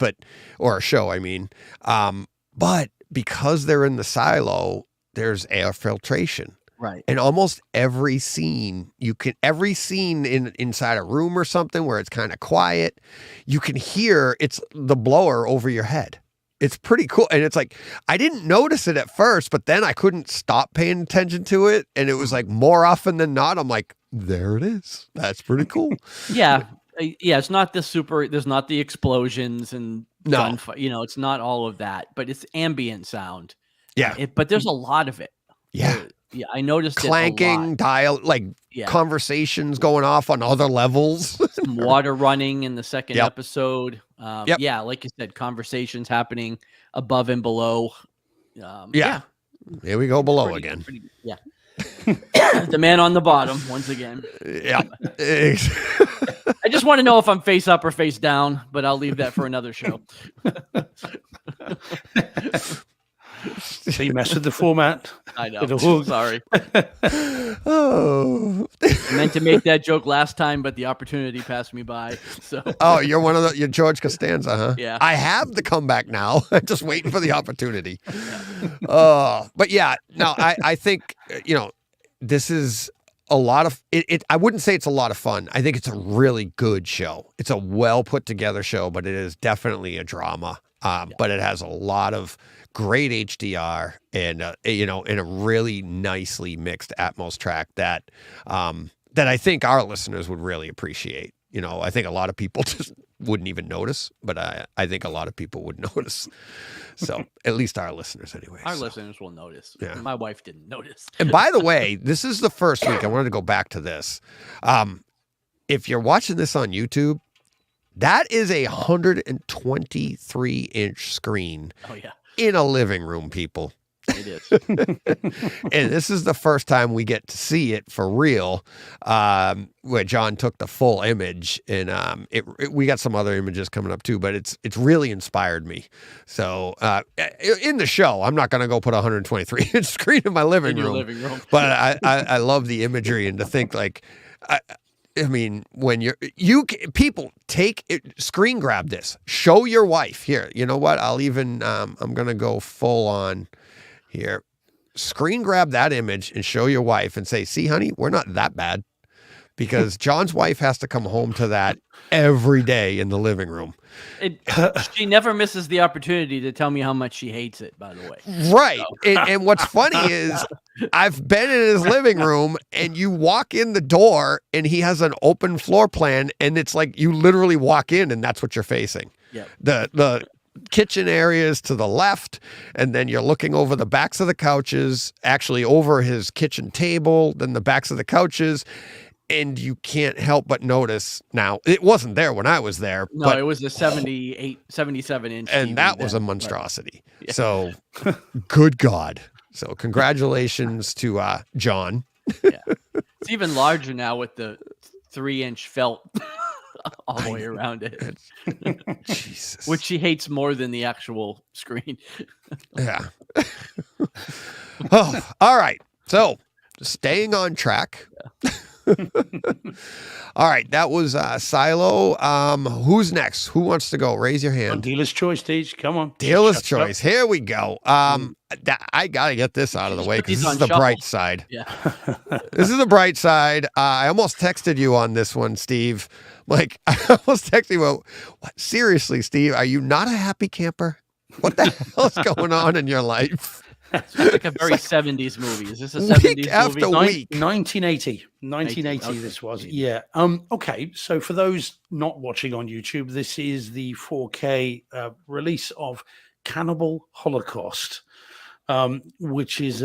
[SPEAKER 1] or a show, I mean. But because they're in the silo, there's air filtration.
[SPEAKER 2] Right.
[SPEAKER 1] And almost every scene, inside a room or something where it's kind of quiet, you can hear it's the blower over your head. It's pretty cool. And it's like, I didn't notice it at first, but then I couldn't stop paying attention to it. And it was like more often than not, I'm like, there it is. That's pretty cool.
[SPEAKER 2] Yeah. Yeah. It's not there's not the explosions and gunfire, it's not all of that, but it's ambient sound.
[SPEAKER 1] Yeah.
[SPEAKER 2] But there's a lot of it.
[SPEAKER 1] Yeah.
[SPEAKER 2] Yeah, I noticed
[SPEAKER 1] clanking, conversations going off on other levels.
[SPEAKER 2] Some water running in the second episode. Yeah, like you said, conversations happening above and below.
[SPEAKER 1] Here we go below again.
[SPEAKER 2] Yeah. The man on the bottom once again.
[SPEAKER 1] Yeah.
[SPEAKER 2] I just want to know if I'm face up or face down, but I'll leave that for another show.
[SPEAKER 3] So you mess with the format.
[SPEAKER 2] I know. Sorry.
[SPEAKER 1] Oh.
[SPEAKER 2] I meant to make that joke last time, but the opportunity passed me by. So.
[SPEAKER 1] Oh, you're George Costanza, huh?
[SPEAKER 2] Yeah.
[SPEAKER 1] I have the comeback now. I'm just waiting for the opportunity. But yeah, no, I think, this is a lot of it. I wouldn't say it's a lot of fun. I think it's a really good show. It's a well put together show, but it is definitely a drama. But it has a lot of great HDR and in a really nicely mixed Atmos track that I think our listeners would really appreciate. I think a lot of people just wouldn't even notice, but I think a lot of people would notice. So at least our listeners anyway.
[SPEAKER 2] Our listeners will notice.
[SPEAKER 1] Yeah.
[SPEAKER 2] My wife didn't notice.
[SPEAKER 1] And by the way, this is the first week. I wanted to go back to this. If you're watching this on YouTube, that is a 123-inch screen
[SPEAKER 2] Oh, yeah.
[SPEAKER 1] in a living room, people.
[SPEAKER 2] It is.
[SPEAKER 1] And this is the first time we get to see it for real, where John took the full image, and we got some other images coming up too, but it's really inspired me. So in the show, I'm not going to go put a 123-inch screen in my living
[SPEAKER 2] In your
[SPEAKER 1] room,
[SPEAKER 2] living room.
[SPEAKER 1] but I love the imagery, and to think like, I mean, when people take it, screen grab this, show your wife here. You know what? I'll even, I'm going to go full on here. Screen grab that image and show your wife and say, see, honey, we're not that bad, because John's wife has to come home to that every day in the living room.
[SPEAKER 2] She never misses the opportunity to tell me how much she hates it, by the way.
[SPEAKER 1] Right. And what's funny is I've been in his living room, and you walk in the door and he has an open floor plan, and it's like you literally walk in and that's what you're facing.
[SPEAKER 2] Yeah.
[SPEAKER 1] The kitchen area is to the left, and then you're looking over the backs of the couches, actually over his kitchen table, then the backs of the couches. And you can't help but notice, now it wasn't there when I was there.
[SPEAKER 2] No,
[SPEAKER 1] but
[SPEAKER 2] it was a 77-inch.
[SPEAKER 1] and
[SPEAKER 2] TV
[SPEAKER 1] that was a
[SPEAKER 2] then,
[SPEAKER 1] monstrosity.
[SPEAKER 2] Right. Yeah.
[SPEAKER 1] So good God. So congratulations to John.
[SPEAKER 2] Yeah. It's even larger now with the 3-inch felt all the way around it.
[SPEAKER 1] Jesus.
[SPEAKER 2] Which she hates more than the actual screen.
[SPEAKER 1] Yeah. Oh, all right. So staying on track. All right, that was Silo. Who's next? Who wants to go? Raise your hand.
[SPEAKER 3] Dealer's choice, Deej. Come on.
[SPEAKER 1] Dealer's
[SPEAKER 3] Shut up.
[SPEAKER 1] choice. Here we go. I gotta get this out of the way, because
[SPEAKER 2] He's
[SPEAKER 1] this
[SPEAKER 2] on
[SPEAKER 1] is the
[SPEAKER 2] shuffle.
[SPEAKER 1] bright side.
[SPEAKER 2] Yeah.
[SPEAKER 1] This is the bright side. I almost texted you on this one, Steve. Like, I almost texted you. Well, what? Seriously, Steve, are you not a happy camper? What the hell is going on in your life?
[SPEAKER 2] It's like a very 70s movie. Is this a
[SPEAKER 1] Week
[SPEAKER 2] 70s
[SPEAKER 1] after
[SPEAKER 2] movie?
[SPEAKER 1] week.
[SPEAKER 3] 1980.
[SPEAKER 2] Okay.
[SPEAKER 3] This was. Yeah. Okay. So for those not watching on YouTube, this is the 4K release of Cannibal Holocaust, which is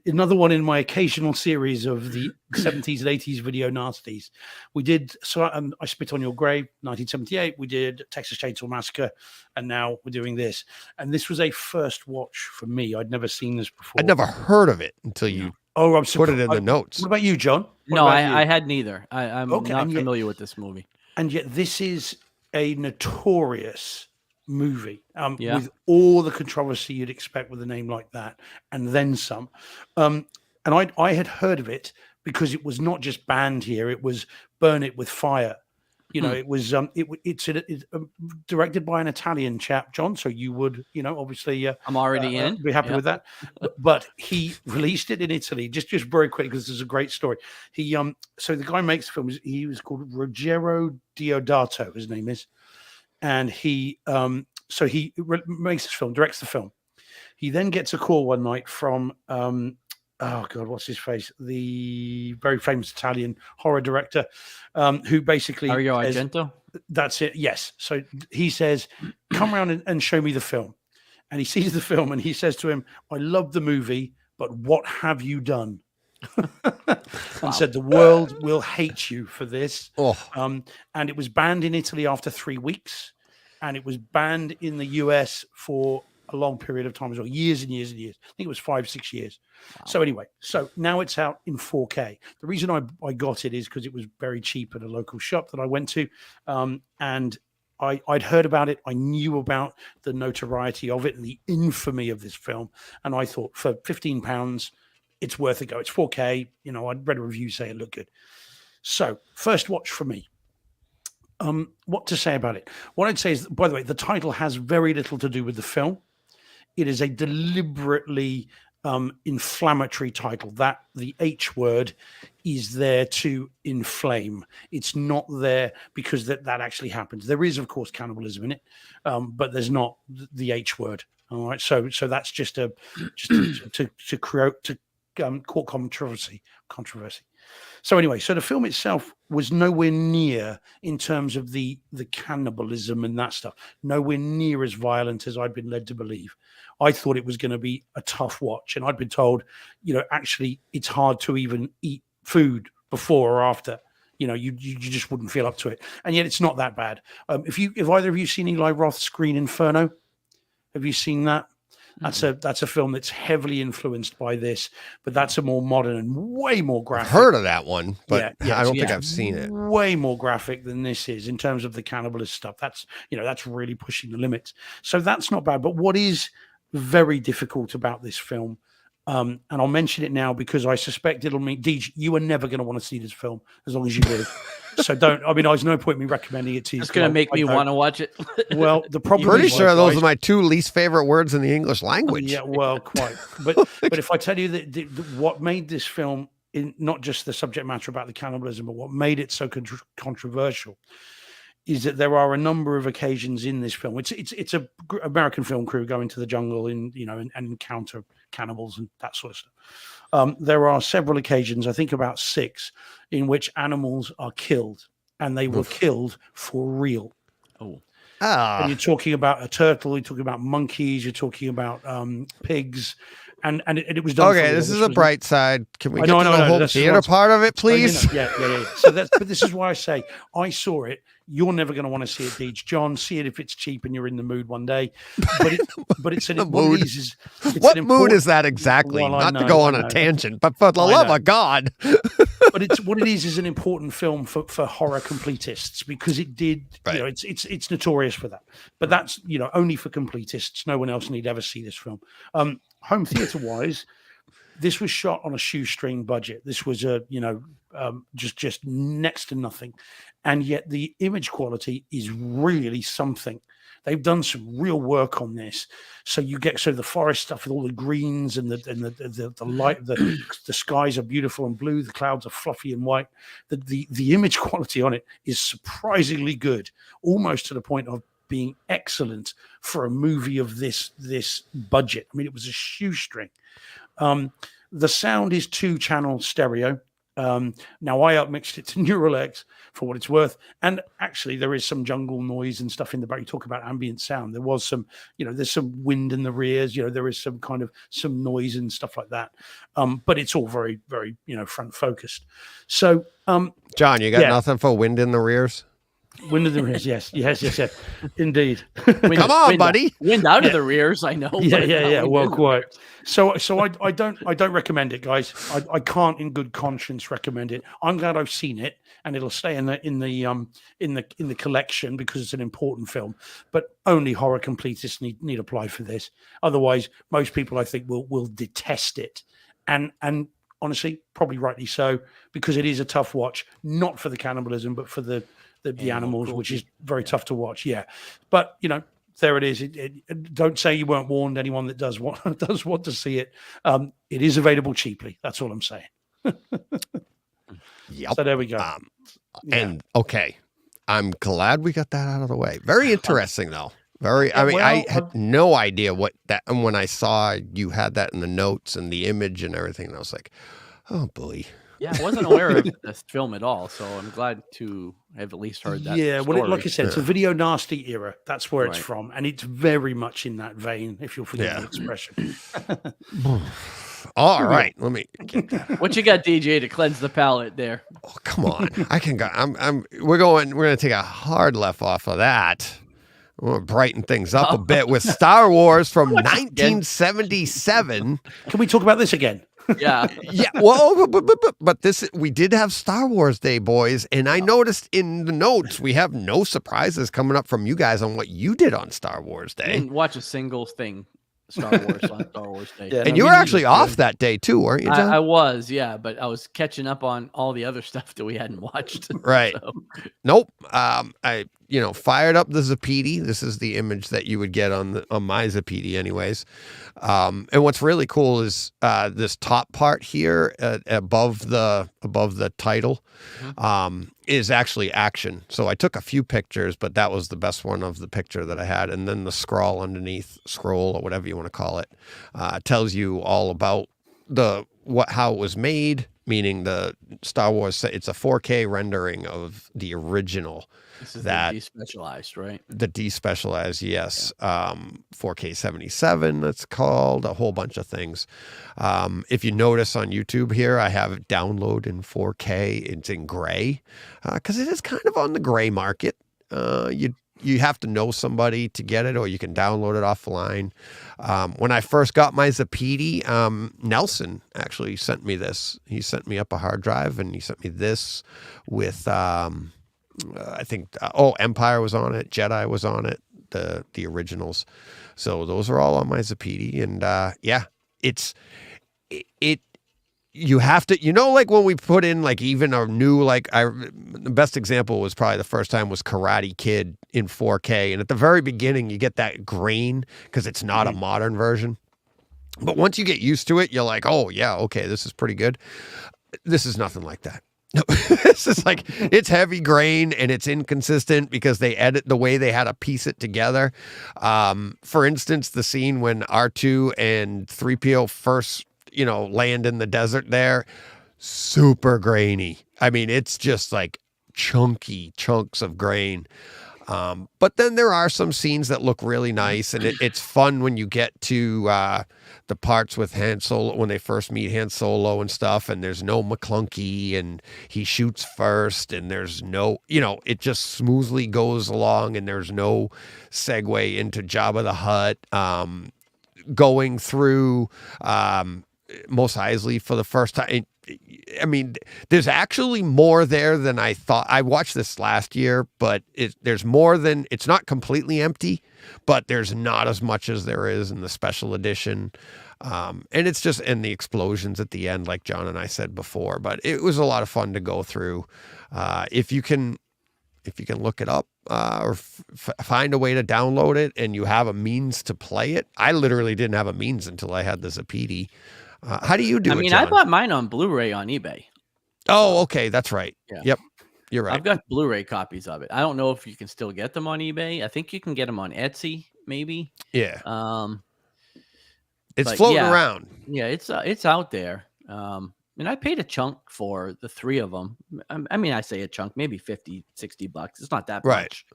[SPEAKER 3] another one in my occasional series of the 70s and 80s video nasties. We did I Spit on Your Grave, 1978. We did Texas Chainsaw Massacre, and now we're doing this. And this was a first watch for me. I'd never seen this before.
[SPEAKER 1] I'd never heard of it until you
[SPEAKER 3] I'm
[SPEAKER 1] put
[SPEAKER 3] surprised.
[SPEAKER 1] it in the notes.
[SPEAKER 3] What about you, John? What
[SPEAKER 2] No,
[SPEAKER 3] about you?
[SPEAKER 2] I had neither. I'm
[SPEAKER 3] Okay,
[SPEAKER 2] not
[SPEAKER 3] and yet-
[SPEAKER 2] familiar with this movie.
[SPEAKER 3] And yet this is a notorious movie
[SPEAKER 2] Yeah.
[SPEAKER 3] with all the controversy you'd expect with a name like that, and then some. And I had heard of it because it was not just banned here; it was burn it with fire. It was it's directed by an Italian chap, John. So you would obviously
[SPEAKER 2] I'm already in.
[SPEAKER 3] be happy
[SPEAKER 2] Yeah.
[SPEAKER 3] with that. But he released it in Italy. Just very quick, because this is a great story. He so the guy makes films. He was called Ruggero Deodato. His name is, and he makes this film, directs the film. He then gets a call one night from oh God, what's his face? The very famous Italian horror director, who basically
[SPEAKER 2] Dario
[SPEAKER 3] says,
[SPEAKER 2] Argento?
[SPEAKER 3] that's it. Yes. So he says, come around and show me the film. And he sees the film and he says to him, I love the movie, but what have you done? And said, the world will hate you for this.
[SPEAKER 1] Oh,
[SPEAKER 3] And it was banned in Italy after 3 weeks. And it was banned in the US for a long period of time as well, years and years and years. I think it was 5-6 years.
[SPEAKER 2] Wow.
[SPEAKER 3] So anyway, so now it's out in 4K. The reason I got it is because it was very cheap at a local shop that I went to. And I'd heard about it. I knew about the notoriety of it and the infamy of this film. And I thought for £15, it's worth a go. It's 4K. I'd read a review say it looked good. So first watch for me. What to say about it? What I'd say is, by the way, the title has very little to do with the film. It is a deliberately inflammatory title. That the H word is there to inflame. It's not there because that actually happens. There is, of course, cannibalism in it, but there's not the H word. All right, so that's just to create court controversy. So anyway, so the film itself was nowhere near, in terms of the cannibalism and that stuff, nowhere near as violent as I'd been led to believe. I thought it was going to be a tough watch, and I'd been told, actually it's hard to even eat food before or after. You just wouldn't feel up to it, and yet it's not that bad. If either of you seen Eli Roth's Green Inferno, have you seen that? That's a film that's heavily influenced by this, but that's a more modern and way more graphic.
[SPEAKER 1] I've heard of that one, but
[SPEAKER 3] Yeah,
[SPEAKER 1] I don't think I've seen it.
[SPEAKER 3] Way more graphic than this is in terms of the cannibalist stuff. That's really pushing the limits. So that's not bad. But what is very difficult about this film, and I'll mention it now because I suspect it'll mean, Deej, you are never going to want to see this film as long as you live. So don't. I mean, there's no point in me recommending it to you.
[SPEAKER 2] It's going to make me want to watch it.
[SPEAKER 3] Well, the problem.
[SPEAKER 1] Pretty
[SPEAKER 3] is,
[SPEAKER 1] sure those
[SPEAKER 3] guys,
[SPEAKER 1] are my two least favorite words in the English language.
[SPEAKER 3] Yeah, well, quite. But if I tell you that what made this film, in not just the subject matter about the cannibalism, but what made it so controversial, is that there are a number of occasions in this film. It's a American film crew going to the jungle and encounter cannibals and that sort of stuff. There are several occasions, I think about 6, in which animals are killed, and they were killed for real.
[SPEAKER 2] Oh.
[SPEAKER 3] And you're talking about a turtle, you're talking about monkeys, you're talking about pigs, and it was done.
[SPEAKER 1] Okay, this is a bright side. Can we get to the home theater part of it, please?
[SPEAKER 3] Yeah. So but this is why I say I saw it. You're never going to want to see it, Deej. John, see it if it's cheap and you're in the mood one day. But it's an
[SPEAKER 1] mood. What mood is that exactly?
[SPEAKER 3] Well,
[SPEAKER 1] Not to go on a tangent, but for the love of God.
[SPEAKER 3] But it's what it is an important film for horror completists, because it did.
[SPEAKER 1] Right.
[SPEAKER 3] It's notorious for that. But that's only for completists. No one else need ever see this film. Home theater wise, this was shot on a shoestring budget. This was just next to nothing, and yet the image quality is really something. They've done some real work on this. So you get the forest stuff with all the greens and the light. The skies are beautiful and blue. The clouds are fluffy and white. The image quality on it is surprisingly good, almost to the point of being excellent for a movie of this budget. I mean, it was a shoestring. The sound is 2-channel stereo. Now I upmixed it to Neural X for what it's worth, and actually there is some jungle noise and stuff in the back. You talk about ambient sound. There was some, there's some wind in the rears. There is some kind of some noise and stuff like that. But it's all very, very, front focused. So,
[SPEAKER 1] John, you got nothing for wind in the rears?
[SPEAKER 3] Wind in the rears, yes, indeed.
[SPEAKER 1] Come on, buddy.
[SPEAKER 2] Wind out of the rears, I know.
[SPEAKER 3] Yeah. Well, quite. So I don't recommend it, guys. I can't, in good conscience, recommend it. I'm glad I've seen it, and it'll stay in the collection because it's an important film. But only horror completists need apply for this. Otherwise, most people, I think, will detest it, and honestly, probably rightly so, because it is a tough watch, not for the cannibalism, but for the animals, which is very tough to watch. Yeah, but there it is. Don't say you weren't warned. Anyone that does want to see it, it is available cheaply. That's all I'm saying.
[SPEAKER 1] Yep.
[SPEAKER 3] So there we go.
[SPEAKER 1] And okay, I'm glad we got that out of the way. Very interesting, though. I had no idea what that. And when I saw you had that in the notes and the image and everything, I was like, oh boy.
[SPEAKER 2] Yeah, I wasn't aware of this film at all, so I'm glad to have at least heard that.
[SPEAKER 3] Yeah,
[SPEAKER 2] story.
[SPEAKER 3] well, like I said, it's a video nasty era. That's where it's from, and it's very much in that vein, if you'll forgive the expression.
[SPEAKER 1] All right, let me get that.
[SPEAKER 2] What you got, DJ, to cleanse the palate there?
[SPEAKER 1] Oh, come on, I can go. We're going to take a hard left off of that. We're going to brighten things up a bit with Star Wars from 1977.
[SPEAKER 3] Can we talk about this again?
[SPEAKER 2] Yeah.
[SPEAKER 1] Yeah. Well, but this, we did have Star Wars Day, boys. And I noticed in the notes, we have no surprises coming up from you guys on what you did on Star Wars
[SPEAKER 2] I
[SPEAKER 1] Day.
[SPEAKER 2] didn't watch a single thing Star Wars on Star Wars Day.
[SPEAKER 3] Yeah,
[SPEAKER 1] And you were actually off that day too, weren't you, John?
[SPEAKER 2] I was, yeah, but I was catching up on all the other stuff that we hadn't watched.
[SPEAKER 1] Right.
[SPEAKER 2] So.
[SPEAKER 1] Nope. I fired up the Zapedi. This is the image that you would get on my Zapedi anyways. And what's really cool is this top part here above the title is actually action. So I took a few pictures, but that was the best one of the picture that I had. And then the scroll or whatever you want to call it, tells you all about how it was made, meaning the Star Wars. It's a 4K rendering of the original.
[SPEAKER 2] This is
[SPEAKER 1] that
[SPEAKER 2] the despecialized, right?
[SPEAKER 1] the despecialized, yes. 4K 77, that's called, a whole bunch of things. If you notice on YouTube here, I have it download in 4K. It's in gray because it is kind of on the gray market. You have to know somebody to get it, or you can download it offline. When I first got my Zapiti, Nelson actually sent me this. He sent me up a hard drive, and he sent me this with, I think, Empire was on it, Jedi was on it, the originals. So those are all on my Zapiti, and yeah, you have to, like when we put in like even a new, the best example was probably the first time was Karate Kid in 4K. And at the very beginning, you get that grain because it's not a modern version. But once you get used to it, you're like, oh yeah, okay, this is pretty good. This is nothing like that. No, this is like, it's heavy grain and it's inconsistent because they edit the way they had to piece it together. For instance, the scene when R2 and 3PO first, land in the desert there, super grainy. I mean, it's just like chunky chunks of grain. But then there are some scenes that look really nice, and it's fun when you get to the parts with Han Solo, when they first meet Han Solo and stuff, and there's no McClunky, and he shoots first, and there's no, it just smoothly goes along, and there's no segue into Jabba the Hutt. Going through Mos Eisley for the first time. I mean, there's actually more there than I thought. I watched this last year, but there's more than, it's not completely empty, but there's not as much as there is in the special edition. And it's just, and the explosions at the end, like John and I said before, but it was a lot of fun to go through. If you can look it up, or find a way to download it, and you have a means to play it. I literally didn't have a means until I had the Zapiti. How do you do it,
[SPEAKER 2] I mean,
[SPEAKER 1] John?
[SPEAKER 2] I bought mine on Blu-ray on eBay.
[SPEAKER 1] Oh, okay. That's right.
[SPEAKER 2] Yeah.
[SPEAKER 1] Yep. You're right.
[SPEAKER 2] I've got Blu-ray copies of it. I don't know if you can still get them on eBay. I think you can get them on Etsy, maybe.
[SPEAKER 1] Yeah. It's
[SPEAKER 2] but
[SPEAKER 1] floating
[SPEAKER 2] yeah,
[SPEAKER 1] around.
[SPEAKER 2] Yeah, it's out there. And I paid a chunk for the three of them. I mean, I say a chunk, maybe $50, $60. It's not that much.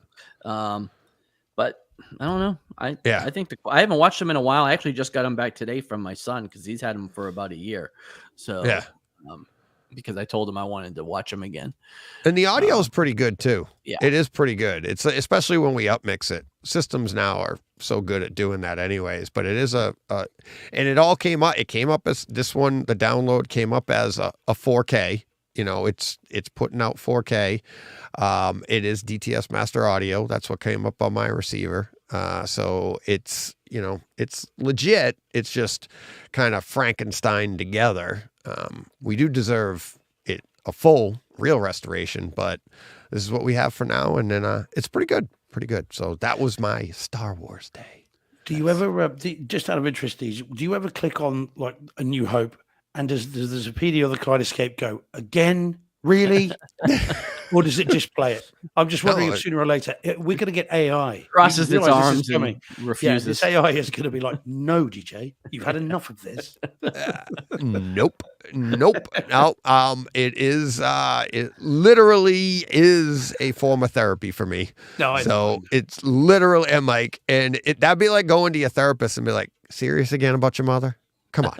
[SPEAKER 2] But I don't know. I think I haven't watched them in a while. I actually just got them back today from my son because he's had them for about a year. So
[SPEAKER 1] yeah,
[SPEAKER 2] because I told him I wanted to watch them again.
[SPEAKER 1] And the audio is pretty good too.
[SPEAKER 2] Yeah,
[SPEAKER 1] it is pretty good. It's especially when we upmix it. Systems now are so good at doing that, anyways. But it is and it all came up. It came up as this one. The download came up as a 4K. It's putting out 4K. It is DTS Master Audio. That's what came up on my receiver. So it's legit. It's just kind of Frankenstein together. We do deserve it a full real restoration, but this is what we have for now. And then it's pretty good. Pretty good. So that was my Star Wars day.
[SPEAKER 3] Do you ever, just out of interest, do you ever click on like A New Hope? And does the Zapiti or the Kaleidoscope go again? Really? Or does it just play it? I'm just wondering if sooner or later we're going to get AI.
[SPEAKER 2] Crosses its arms and refuses.
[SPEAKER 3] Yeah, this AI is going to be like, no, DJ, you've had enough of this.
[SPEAKER 1] Nope. No. It is. It literally is a form of therapy for me.
[SPEAKER 3] No,
[SPEAKER 1] so it's literally. I'm like, and that'd be like going to your therapist and be like, serious again about your mother? Come on.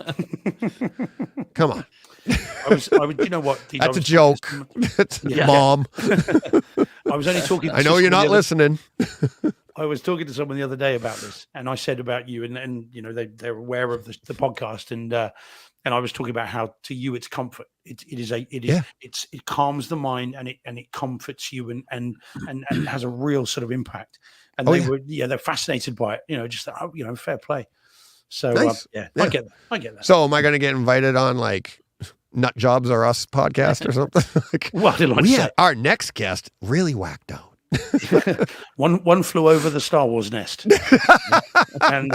[SPEAKER 1] Come on.
[SPEAKER 3] I was, you know what?
[SPEAKER 1] That's a joke. Mom.
[SPEAKER 3] I was only talking.
[SPEAKER 1] I know you're not listening.
[SPEAKER 3] I was talking to someone the other day about this, and I said about you, and they're aware of the podcast, and I was talking about how to you it's comfort. It calms the mind, and it comforts you, and has a real sort of impact. And they're fascinated by it. Just fair play. So
[SPEAKER 1] nice.
[SPEAKER 3] I get that.
[SPEAKER 1] So am I going to get invited on like Nut Jobs or Us podcast or something?
[SPEAKER 3] Well, I didn't like to say.
[SPEAKER 1] Our next guest really whacked out.
[SPEAKER 3] one flew over the Star Wars nest. And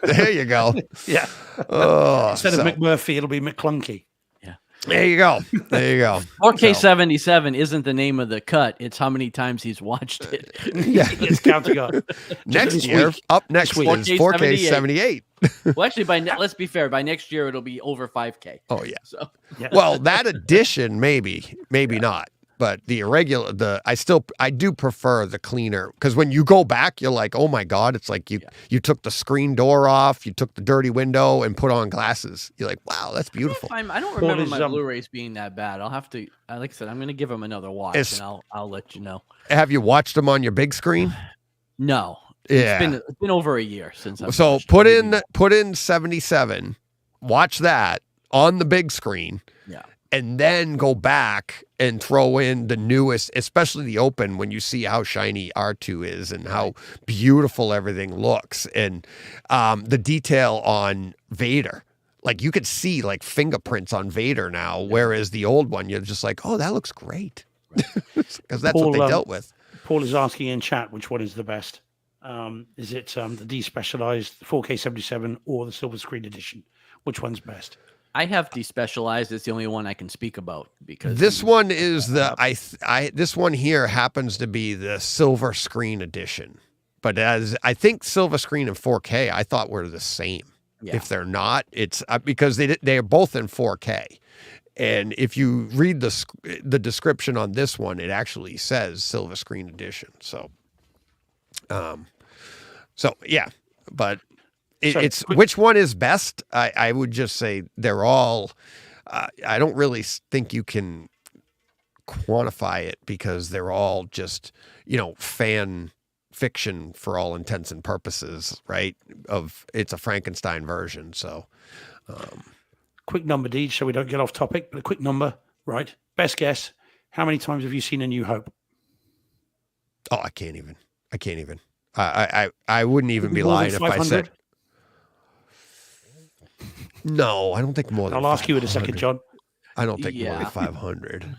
[SPEAKER 1] there you go.
[SPEAKER 3] Yeah.
[SPEAKER 1] Oh,
[SPEAKER 3] Instead of McMurphy, it'll be McClunky.
[SPEAKER 2] Yeah.
[SPEAKER 1] There you go. There you go.
[SPEAKER 2] 4K77 isn't the name of the cut. It's how many times he's watched it.
[SPEAKER 1] Yeah.
[SPEAKER 3] It's counting up.
[SPEAKER 1] Next
[SPEAKER 3] this
[SPEAKER 1] year,
[SPEAKER 3] week.
[SPEAKER 1] up next
[SPEAKER 3] This
[SPEAKER 1] week
[SPEAKER 3] week.
[SPEAKER 1] is 4K78.
[SPEAKER 2] Well, actually, let's be fair. By next year, it'll be over 5K.
[SPEAKER 1] Oh yeah.
[SPEAKER 2] So
[SPEAKER 3] Yeah.
[SPEAKER 1] Well, that edition maybe not. But the irregular, I do prefer the cleaner, because when you go back, you're like, oh my God, it's like you took the screen door off, you took the dirty window and put on glasses. You're like, wow, that's beautiful.
[SPEAKER 2] I don't remember my Blu-rays being that bad. I'll have to, like I said, I'm going to give them another watch, and I'll let you know.
[SPEAKER 1] Have you watched them on your big screen?
[SPEAKER 2] No.
[SPEAKER 1] Yeah.
[SPEAKER 2] It's been over a year since I've
[SPEAKER 1] So
[SPEAKER 2] watched
[SPEAKER 1] put
[SPEAKER 2] it.
[SPEAKER 1] in 77, watch that on the big screen.
[SPEAKER 2] Yeah.
[SPEAKER 1] And then go back and throw in the newest, especially the open, when you see how shiny R2 is and how beautiful everything looks. And the detail on Vader. Like, you could see like fingerprints on Vader now, whereas the old one, you're just like, oh, that looks great. Because that's what they dealt with.
[SPEAKER 3] Paul is asking in chat which one is the best. Is it the despecialized 4K77 or the silver screen edition? Which one's best?
[SPEAKER 2] I have despecialized. It's the only one I can speak about because
[SPEAKER 1] This one is this one here happens to be the silver screen edition. But as I think silver screen and 4K, I thought were the same.
[SPEAKER 2] Yeah.
[SPEAKER 1] If they're not, it's because they are both in 4K. And if you read the description on this one, it actually says silver screen edition. So yeah, but it's which one is best? I would just say they're all. I don't really think you can quantify it because they're all just fan fiction for all intents and purposes, right? It's a Frankenstein version, so.
[SPEAKER 3] Quick number, Deej, so we don't get off topic, but a quick number, right? Best guess. How many times have you seen A New Hope?
[SPEAKER 1] Oh, I can't even. I wouldn't even be lying if I said. No, I don't think more than.
[SPEAKER 3] I'll ask you in a second, John.
[SPEAKER 1] I don't think more than 500.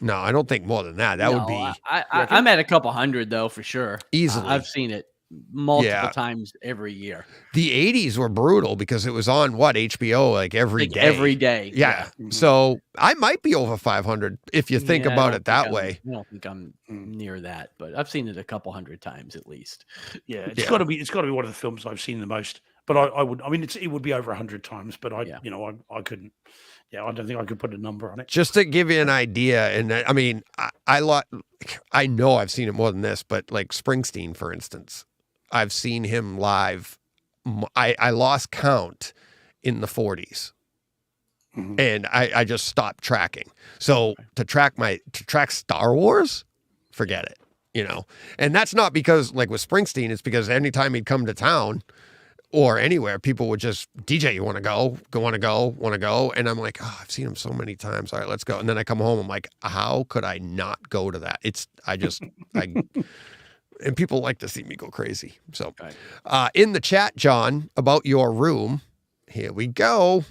[SPEAKER 1] No, I don't think more than that. That would be.
[SPEAKER 2] I'm at a couple hundred though, for sure.
[SPEAKER 1] Easily.
[SPEAKER 2] I've seen it multiple times every year.
[SPEAKER 1] The 80s were brutal because it was on HBO like every day.
[SPEAKER 2] Every day.
[SPEAKER 1] Yeah. Mm-hmm. So I might be over 500 if you think about it that way.
[SPEAKER 2] I don't think I'm near that, but I've seen it a couple hundred times at least.
[SPEAKER 3] Yeah, it's got to be one of the films I've seen the most. But it would be over 100 times, but I couldn't. Yeah, I don't think I could put a number on it. Just
[SPEAKER 1] to give you an idea, and I mean, I know I've seen it more than this, but like Springsteen, for instance, I've seen him live. I lost count in the 40s, and I just stopped tracking. So to track Star Wars, forget it. And that's not because like with Springsteen, it's because anytime he'd come to town or anywhere, people would just, DJ, you want to go? Want to go? And I'm like, oh, I've seen him so many times. All right, let's go. And then I come home, I'm like, how could I not go to that? And people like to see me go crazy. So in the chat, John, about your room, here we go.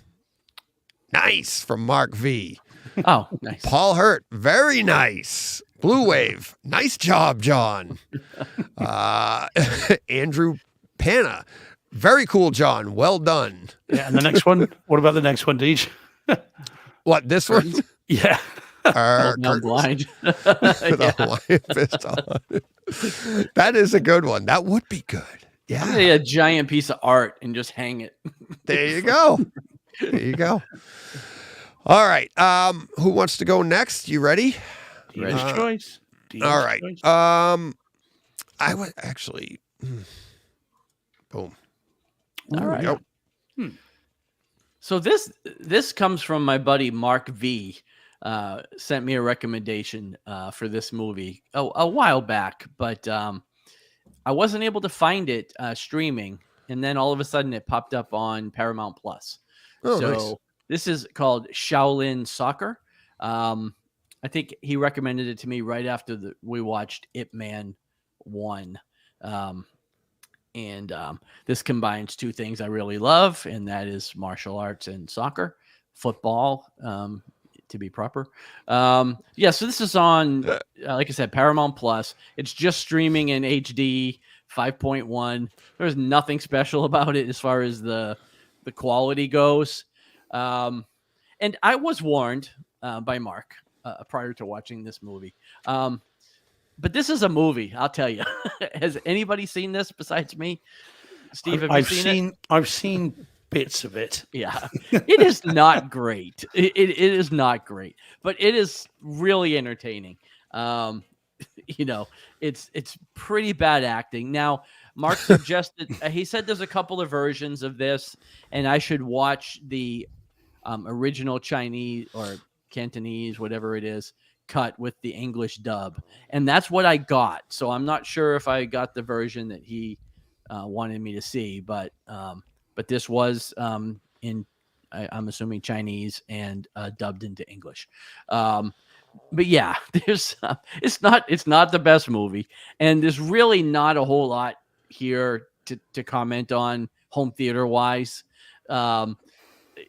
[SPEAKER 1] Nice, from Mark V.
[SPEAKER 2] Oh, nice.
[SPEAKER 1] Paul Hurt, very nice. Blue Wave, nice job, John. Andrew Panna, very cool, John. Well done.
[SPEAKER 3] Yeah, and the next one? What about the next one, Deej?
[SPEAKER 1] What, this one?
[SPEAKER 3] Yeah.
[SPEAKER 2] I'm blind.
[SPEAKER 1] That is a good one. That would be good. Yeah.
[SPEAKER 2] I'm gonna get a giant piece of art and just hang it.
[SPEAKER 1] There you go. All right. Who wants to go next? You ready?
[SPEAKER 3] Deej's choice.
[SPEAKER 1] All right. I would actually. Boom.
[SPEAKER 2] All right. So this comes from my buddy Mark V. Sent me a recommendation for this movie a while back, but I wasn't able to find it streaming, and then all of a sudden it popped up on Paramount Plus. Nice. This is called Shaolin Soccer. I think he recommended it to me right after we watched Ip Man 1. And this combines two things I really love, and that is martial arts and soccer, football, to be proper. So this is on, like I said, Paramount Plus. It's just streaming in HD 5.1. There's nothing special about it as far as the quality goes. And I was warned by Mark prior to watching this movie. But this is a movie, I'll tell you. Has anybody seen this besides me? Steve, have you seen it?
[SPEAKER 3] I've seen bits of it.
[SPEAKER 2] Yeah, it is not great. It is not great, but it is really entertaining. It's pretty bad acting. Now, Mark suggested he said there's a couple of versions of this, and I should watch the original Chinese or Cantonese, whatever it is, cut with the English dub, and that's what I got. So I'm not sure if I got the version that he wanted me to see, but this was I'm assuming Chinese and dubbed into English. But yeah, there's it's not the best movie, and there's really not a whole lot here to comment on home theater wise.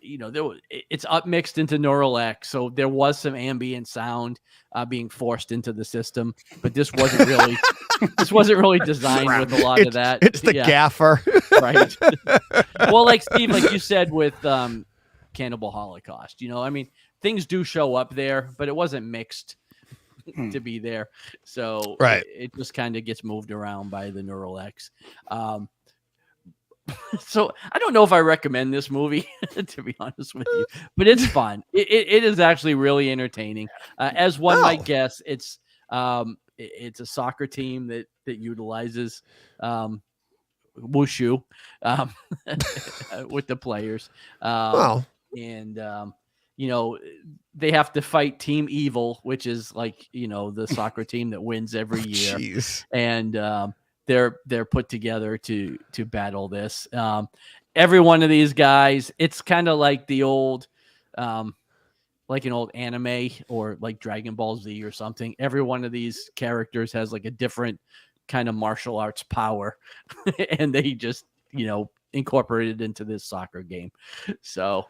[SPEAKER 2] It's upmixed into Neural X, so there was some ambient sound being forced into the system, but this wasn't really designed with a lot of that.
[SPEAKER 1] It's the gaffer,
[SPEAKER 2] right? Well, like Steve, like you said with Cannibal Holocaust, things do show up there, but it wasn't mixed to be there, so
[SPEAKER 1] right.
[SPEAKER 2] It just kind of gets moved around by the Neural X. So I don't know if I recommend this movie, to be honest with you, but it's fun. It is actually really entertaining. As one might guess, it's a soccer team that utilizes wushu with the players. And they have to fight Team Evil, which is like the soccer team that wins every year.
[SPEAKER 1] Jeez.
[SPEAKER 2] And they're put together to battle this. Every one of these guys, it's kind of like the old, like an old anime or like Dragon Ball Z or something. Every one of these characters has like a different kind of martial arts power, and they just incorporated into this soccer game. So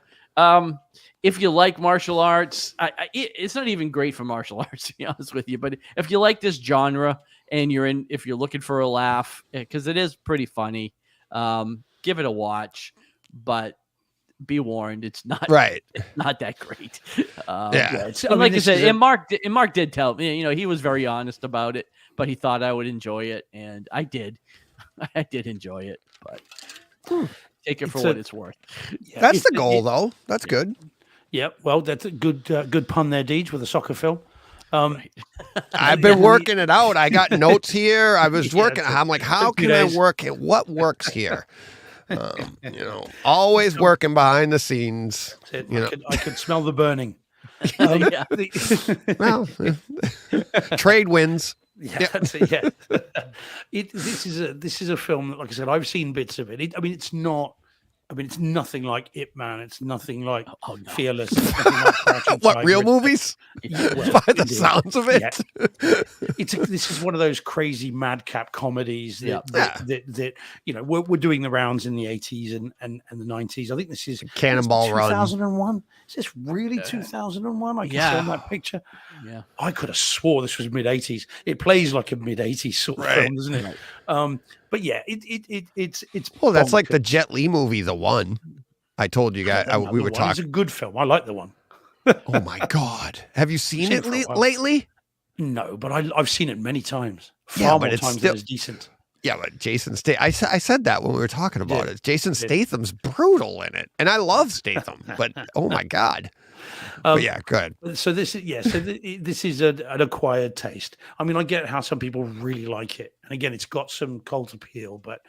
[SPEAKER 2] if you like martial arts, it's not even great for martial arts, to be honest with you, but if you like this genre and if you're looking for a laugh, because it is pretty funny, give it a watch, but be warned, it's not right. It's not that great. Like I said, and Mark did tell me, he was very honest about it, but he thought I would enjoy it, and I did. I did enjoy it, but take it for what it's worth.
[SPEAKER 1] Yeah, that's the goal, though. That's good.
[SPEAKER 3] Yeah, well, that's a good pun there, Deej, with a soccer film.
[SPEAKER 1] I've been working it out. I got notes here. I was working. I'm like, how can I work it? What works here? Always working behind the scenes.
[SPEAKER 3] I could smell the burning.
[SPEAKER 1] Trade wins.
[SPEAKER 3] Yeah. This is a film that, like I said, I've seen bits of it. It's nothing like Ip Man. It's nothing like Fearless. It's nothing like Crouching
[SPEAKER 1] what,
[SPEAKER 3] Tiger.
[SPEAKER 1] real movies?
[SPEAKER 3] Yeah, well,
[SPEAKER 1] by the sounds of it.
[SPEAKER 3] Yeah. This is one of those crazy madcap comedies that we're doing the rounds in the 80s and the 90s. I think this is
[SPEAKER 1] Cannonball Run.
[SPEAKER 3] 2001. Is this really 2001? I can see on that picture. Yeah. I could have swore this was mid-80s. It plays like a mid-80s sort of film, doesn't it? Right. But yeah, it's
[SPEAKER 1] well, that's like the Jet Li movie, The One. I told you guys we were talking.
[SPEAKER 3] It's a good film. I like The One.
[SPEAKER 1] Oh my God! Have you seen it lately?
[SPEAKER 3] No, but I've seen it many times. Far more times than it's decent.
[SPEAKER 1] Yeah, but Jason Statham. I said that when we were talking about it. Jason Statham's brutal in it, and I love Statham, but oh my God. But yeah, good.
[SPEAKER 3] So this is an acquired taste. I mean, I get how some people really like it, and again, it's got some cult appeal. But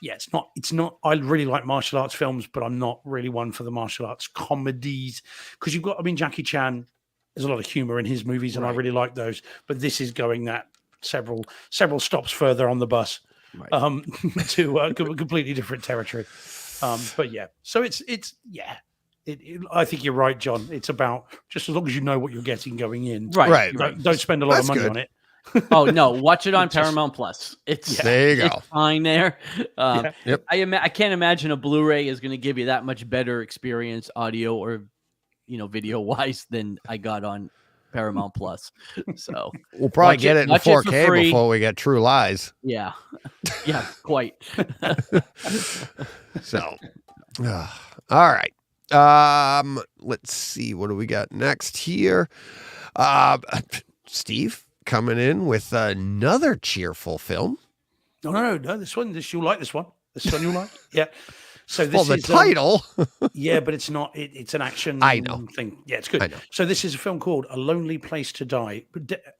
[SPEAKER 3] yeah, it's not. I really like martial arts films, but I'm not really one for the martial arts comedies because Jackie Chan. There's a lot of humor in his movies, and I really like those. But this is going that several stops further on the bus to a completely different territory. But yeah, so it's. I think you're right, John. It's about just as long as you know what you're getting going in.
[SPEAKER 1] Right.
[SPEAKER 3] Don't spend a lot of money on it.
[SPEAKER 2] Oh no, watch it on Paramount Plus.
[SPEAKER 1] There you go.
[SPEAKER 2] It's fine there. I can't imagine a Blu-ray is going to give you that much better experience, audio or video wise, than I got on Paramount Plus. So
[SPEAKER 1] we'll probably get it in 4K before we get True Lies.
[SPEAKER 2] Yeah, quite.
[SPEAKER 1] So, all right. Let's see. What do we got next here? Steve coming in with another cheerful film.
[SPEAKER 3] No. This you'll like this one. This one you'll like. Yeah. So this
[SPEAKER 1] Well, the
[SPEAKER 3] is
[SPEAKER 1] title.
[SPEAKER 3] yeah, but it's not. It's an action.
[SPEAKER 1] I know.
[SPEAKER 3] Thing. Yeah, it's good.
[SPEAKER 1] I know.
[SPEAKER 3] So this is a film called A Lonely Place to Die.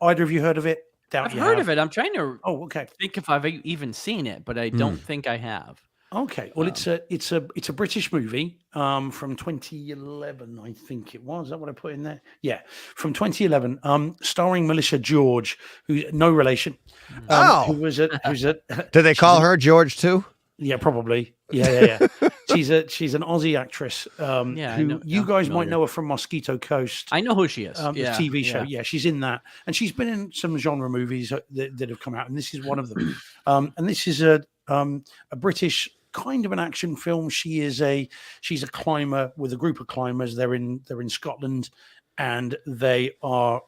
[SPEAKER 3] Either of you heard of it? Doubt
[SPEAKER 2] I've
[SPEAKER 3] you
[SPEAKER 2] heard
[SPEAKER 3] have.
[SPEAKER 2] of it. I'm trying to
[SPEAKER 3] Oh, okay.
[SPEAKER 2] think if I've even seen it, but I don't think I have.
[SPEAKER 3] Okay. Well, it's a British movie from 2011, I think it was. Is that what I put in there? Yeah, from 2011, starring Melissa George, who's no relation. Who was a
[SPEAKER 1] Did they call her George too?
[SPEAKER 3] yeah, probably. Yeah. she's an Aussie actress. You guys might know her from Mosquito Coast.
[SPEAKER 2] I know who she is.
[SPEAKER 3] The TV show. Yeah, she's in that, and she's been in some genre movies that have come out, and this is one of them. And this is a British kind of an action film. She's a climber with a group of climbers. They're in Scotland, and they are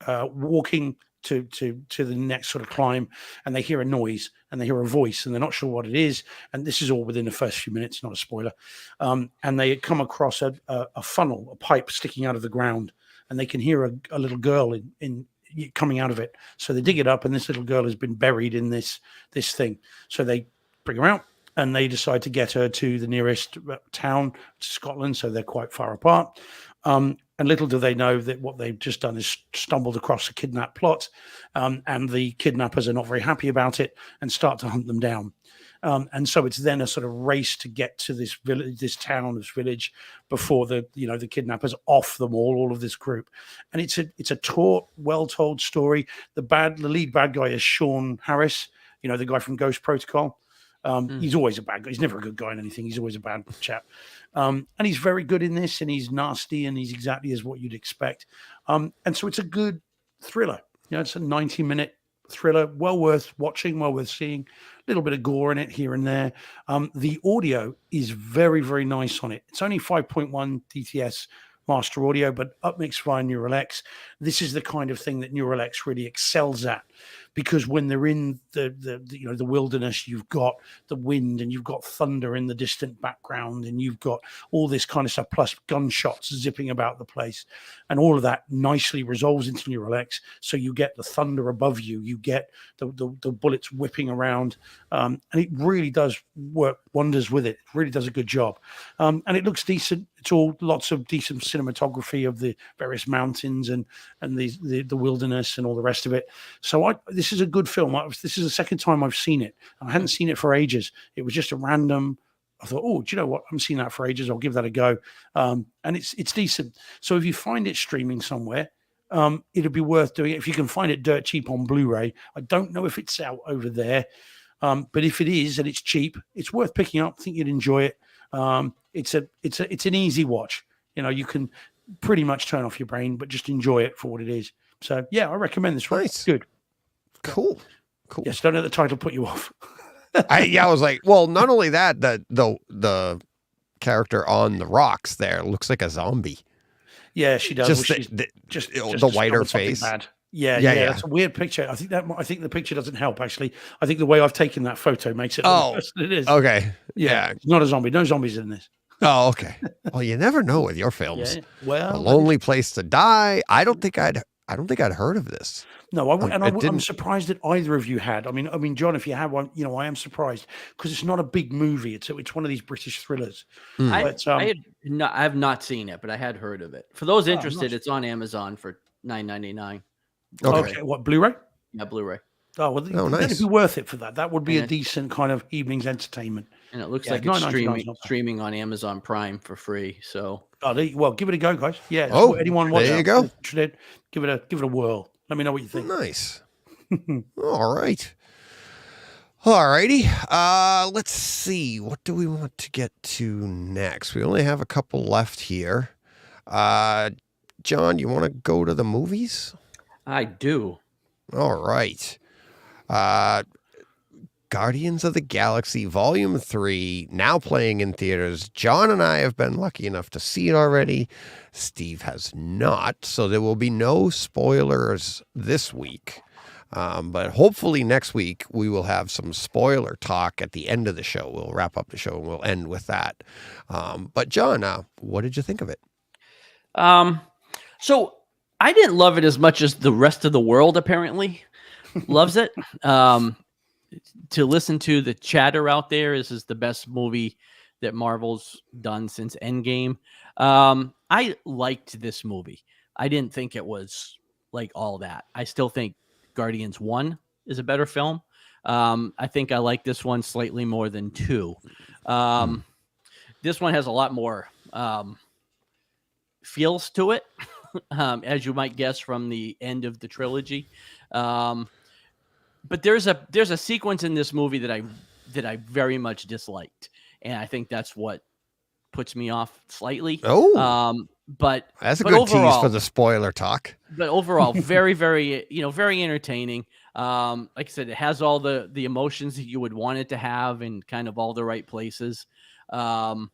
[SPEAKER 3] walking to the next sort of climb, and they hear a noise and they hear a voice, and they're not sure what it is. And this is all within the first few minutes, not a spoiler. And they come across a funnel, a pipe sticking out of the ground, and they can hear a little girl in coming out of it. So they dig it up, and this little girl has been buried in this thing. So they bring her out, and they decide to get her to the nearest town, to Scotland. So they're quite far apart. And little do they know that what they've just done is stumbled across a kidnap plot, and the kidnappers are not very happy about it and start to hunt them down. And so it's then a sort of race to get to this village, this village, before the kidnappers off them all of this group. And it's a taut, well told story. The lead bad guy is Sean Harris, the guy from Ghost Protocol. He's always a bad guy. He's never a good guy in anything. He's always a bad chap. And he's very good in this, and he's nasty, and he's exactly as what you'd expect. And so it's a good thriller. It's a 90-minute thriller, well worth watching, well worth seeing. A little bit of gore in it here and there. The audio is very, very nice on it. It's only 5.1 DTS master audio, but upmixed via Neural X. This is the kind of thing that Neural X really excels at, because when they're in the wilderness, you've got the wind and you've got thunder in the distant background, and you've got all this kind of stuff, plus gunshots zipping about the place, and all of that nicely resolves into Neural X. So you get the thunder above you, you get the bullets whipping around, and it really does work wonders with it. It really does a good job, and it looks decent. It's all lots of decent cinematography of the various mountains and the wilderness and all the rest of it. So this is a good film. This is the second time I've seen it. I hadn't seen it for ages. It was just a random. I thought, oh, do you know what? I haven't seen that for ages. I'll give that a go. And it's decent. So if you find it streaming somewhere, it'll be worth doing it. If you can find it dirt cheap on Blu-ray, I don't know if it's out over there, but if it is and it's cheap, it's worth picking up. I think you'd enjoy it. It's an easy watch. You can pretty much turn off your brain, but just enjoy it for what it is. So yeah, I recommend this one.
[SPEAKER 1] Nice.
[SPEAKER 3] Good.
[SPEAKER 1] Cool.
[SPEAKER 3] Yes, don't let the title put you off.
[SPEAKER 1] I was like, well, not only that, the character on the rocks there looks like a zombie.
[SPEAKER 3] Yeah, she does.
[SPEAKER 1] Just
[SPEAKER 3] just
[SPEAKER 1] the whiter face.
[SPEAKER 3] Bad. Yeah. That's a weird picture. I think the picture doesn't help, actually. I think the way I've taken that photo makes it look worse than it is.
[SPEAKER 1] Okay.
[SPEAKER 3] Yeah. It's not a zombie. No zombies in this.
[SPEAKER 1] Oh, okay. Well, you never know with your films.
[SPEAKER 3] Yeah. Well,
[SPEAKER 1] A Lonely Place to Die. I don't think I'd heard of this.
[SPEAKER 3] No, I'm surprised that either of you had. I mean, John, if you had one, I am surprised, because it's not a big movie. It's one of these British thrillers. But,
[SPEAKER 2] I have not seen it, but I had heard of it. For those interested, it's on Amazon for $9.99.
[SPEAKER 3] Okay. What, Blu-ray?
[SPEAKER 2] Yeah, Blu-ray.
[SPEAKER 3] Oh, well,
[SPEAKER 1] nice.
[SPEAKER 3] It'd be worth it for that. That would be a decent kind of evening's entertainment.
[SPEAKER 2] And it looks like it's streaming on Amazon Prime for free. So,
[SPEAKER 3] well, give it a go, guys. Yeah. Anyone
[SPEAKER 1] there you go.
[SPEAKER 3] Give it a whirl. Let me know what you think.
[SPEAKER 1] Nice. All right. All righty. Let's see. What do we want to get to next? We only have a couple left here. John, you want to go to the movies?
[SPEAKER 2] I do.
[SPEAKER 1] All right. Guardians of the Galaxy Volume 3, now playing in theaters. John and I have been lucky enough to see it already. Steve has not, so there will be no spoilers this week. But hopefully next week we will have some spoiler talk at the end of the show. We'll wrap up the show and we'll end with that. But John, what did you think of it?
[SPEAKER 2] So I didn't love it as much as the rest of the world apparently loves it. To listen to the chatter out there, this is the best movie that Marvel's done since Endgame. I liked this movie. I didn't think it was like all that. I still think Guardians 1 is a better film. I think I like this one slightly more than 2. This one has a lot more feels to it, as you might guess from the end of the trilogy. But there's a sequence in this movie that I very much disliked, and I think that's what puts me off slightly. But
[SPEAKER 1] that's a
[SPEAKER 2] but
[SPEAKER 1] good
[SPEAKER 2] overall,
[SPEAKER 1] tease for the spoiler talk.
[SPEAKER 2] But overall, very, very, very entertaining. Like I said, it has all the emotions that you would want it to have in kind of all the right places. And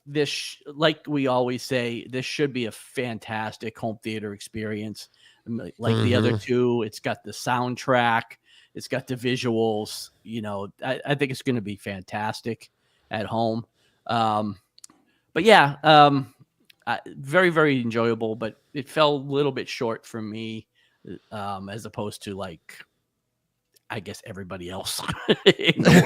[SPEAKER 2] this, like we always say, this should be a fantastic home theater experience. Like the other two, it's got the soundtrack, it's got the visuals. I think it's going to be fantastic at home. But yeah, very, very enjoyable, but it fell a little bit short for me, as opposed to I guess everybody else in the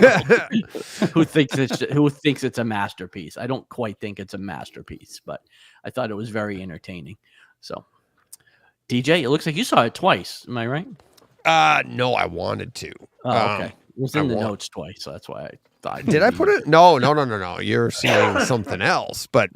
[SPEAKER 2] world who thinks it's a masterpiece. I don't quite think it's a masterpiece, but I thought it was very entertaining. So, DJ, it looks like you saw it twice. Am I right?
[SPEAKER 1] No, I wanted to.
[SPEAKER 2] Oh, okay. It was in the notes twice, so that's why I thought.
[SPEAKER 1] Did I put it? No. You're seeing something else. But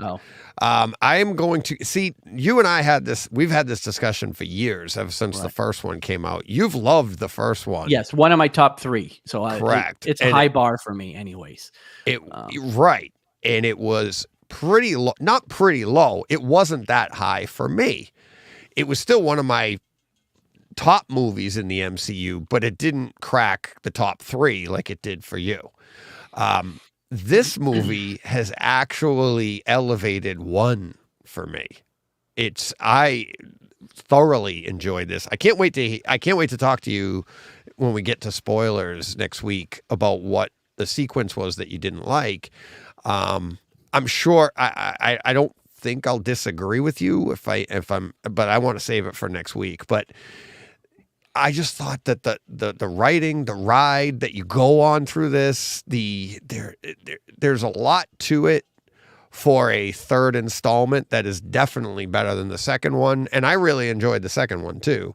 [SPEAKER 1] I'm going to see. You and I had this. We've had this discussion for years, ever since the first one came out. You've loved the first one.
[SPEAKER 2] Yes, one of my top 3. So
[SPEAKER 1] correct.
[SPEAKER 2] It's a high bar for me, anyways.
[SPEAKER 1] Right, and it was pretty low. Not pretty low. It wasn't that high for me. It was still one of my top movies in the MCU, but it didn't crack the top 3 like it did for you. This movie has actually elevated 1 for me. I thoroughly enjoyed this. I can't wait to talk to you when we get to spoilers next week about what the sequence was that you didn't like. I'm sure I don't think I'll disagree with you but I want to save it for next week. But I just thought that the writing, the ride that you go on through this, there's a lot to it for a third installment that is definitely better than the second one. And I really enjoyed the second one too.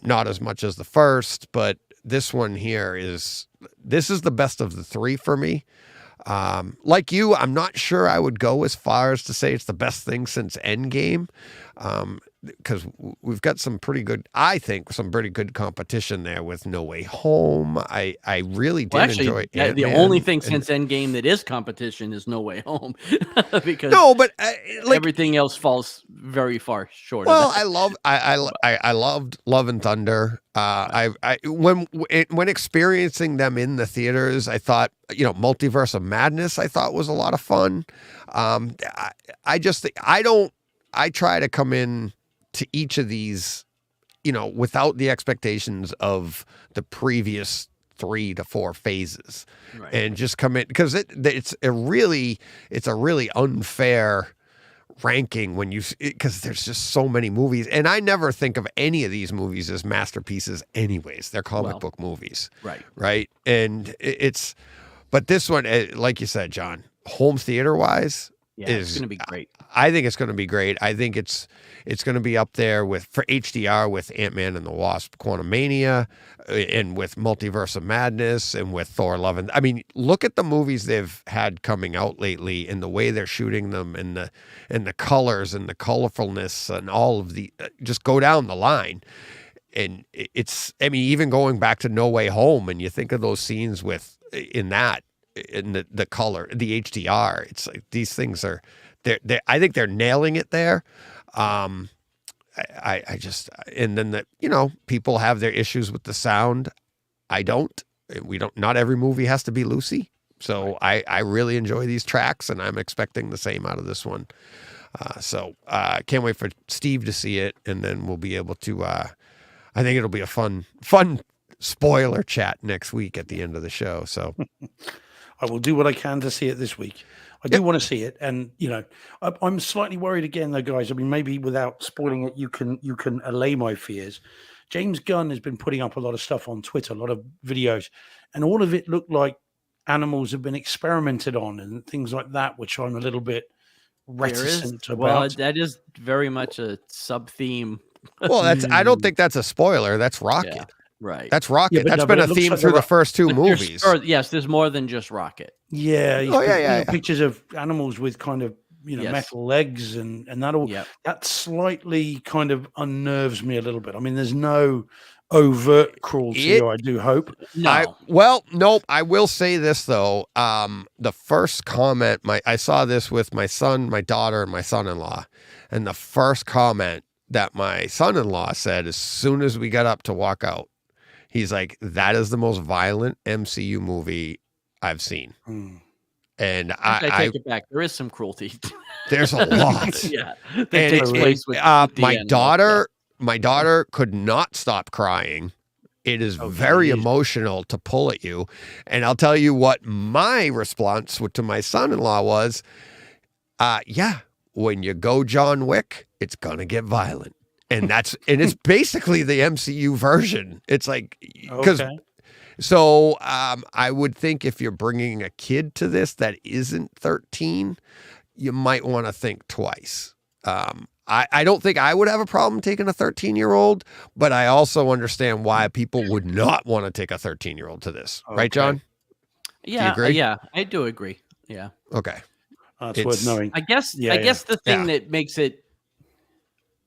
[SPEAKER 1] Not as much as the first, but this one here is the best of the 3 for me. Like you, I'm not sure I would go as far as to say it's the best thing since Endgame. Because we've got some pretty good competition there with No Way Home. I really did enjoy Ant-Man.
[SPEAKER 2] The only thing since Endgame that is competition is No Way Home, because everything else falls very far short.
[SPEAKER 1] Well,
[SPEAKER 2] of that.
[SPEAKER 1] I loved Love and Thunder. When experiencing them in the theaters, I thought Multiverse of Madness I thought was a lot of fun. I try to come in to each of these, without the expectations of the previous 3 to 4 phases, and just come in because it's a really unfair ranking because there's just so many movies, and I never think of any of these movies as masterpieces anyways. They're comic book movies, right? And but this one, like you said, John, home theater wise,
[SPEAKER 2] it's going to be great.
[SPEAKER 1] I think it's going to be great. I think it's going to be up there for HDR with Ant-Man and the Wasp: Quantumania, and with Multiverse of Madness, and with Thor: Love and. I mean, look at the movies they've had coming out lately, and the way they're shooting them, and the colors and the colorfulness, and all of the. Just go down the line, and even going back to No Way Home, and you think of those scenes in the color, the HDR. It's like these things are. I think they're nailing it there. And then people have their issues with the sound. I don't. Not every movie has to be Lucy. So I really enjoy these tracks, and I'm expecting the same out of this one. So can't wait for Steve to see it, and then we'll be able to I think it'll be a fun spoiler chat next week at the end of the show. So
[SPEAKER 3] I will do what I can to see it this week. I do want to see it, and I'm slightly worried again, though, guys. I mean, maybe without spoiling it, you can allay my fears. James Gunn has been putting up a lot of stuff on Twitter, a lot of videos, and all of it looked like animals have been experimented on and things like that, which I'm a little bit reticent about.
[SPEAKER 2] Well, that is very much a sub theme.
[SPEAKER 1] well, I don't think that's a spoiler. That's Rocket.
[SPEAKER 2] Yeah, right.
[SPEAKER 1] That's Rocket.
[SPEAKER 3] Yeah, but
[SPEAKER 1] that's
[SPEAKER 3] no,
[SPEAKER 1] been
[SPEAKER 3] but
[SPEAKER 1] a
[SPEAKER 3] it looks
[SPEAKER 1] theme
[SPEAKER 3] like
[SPEAKER 1] through
[SPEAKER 3] they're
[SPEAKER 1] the first two
[SPEAKER 2] But
[SPEAKER 1] movies.
[SPEAKER 2] yes, there's more than just Rocket.
[SPEAKER 3] Yeah,
[SPEAKER 1] Oh, yeah.
[SPEAKER 3] pictures of animals with kind of
[SPEAKER 2] Yes.
[SPEAKER 3] metal legs and that all.
[SPEAKER 2] Yep.
[SPEAKER 3] That slightly kind of unnerves me a little bit. I mean, there's no overt cruelty, or I do hope.
[SPEAKER 2] No.
[SPEAKER 1] Nope. I will say this though. The first comment, I saw this with my son, my daughter, and my son-in-law, and the first comment that my son-in-law said as soon as we got up to walk out, he's like, "That is the most violent MCU movie I've seen." And
[SPEAKER 2] I take it back. There is some cruelty.
[SPEAKER 1] there's a lot.
[SPEAKER 2] Yeah,
[SPEAKER 1] And
[SPEAKER 2] that takes place with the
[SPEAKER 1] my
[SPEAKER 2] animals.
[SPEAKER 1] daughter. My daughter could not stop crying. It is very
[SPEAKER 3] geez.
[SPEAKER 1] emotional to pull at you. And I'll tell you what my response to my son-in-law was, yeah, when you go John Wick, it's going to get violent. And it's basically the MCU version. It's like, because
[SPEAKER 3] Okay.
[SPEAKER 1] so I would think if you're bringing a kid to this that isn't 13, you might want to think twice. I don't think I would have a problem taking a 13-year-old, but I also understand why people would not want to take a 13-year-old to this. Right, John?
[SPEAKER 2] Yeah,
[SPEAKER 1] agree?
[SPEAKER 2] yeah, I do agree. Yeah,
[SPEAKER 1] Okay.
[SPEAKER 3] That's
[SPEAKER 1] It's-
[SPEAKER 3] worth knowing.
[SPEAKER 2] I guess the thing that makes it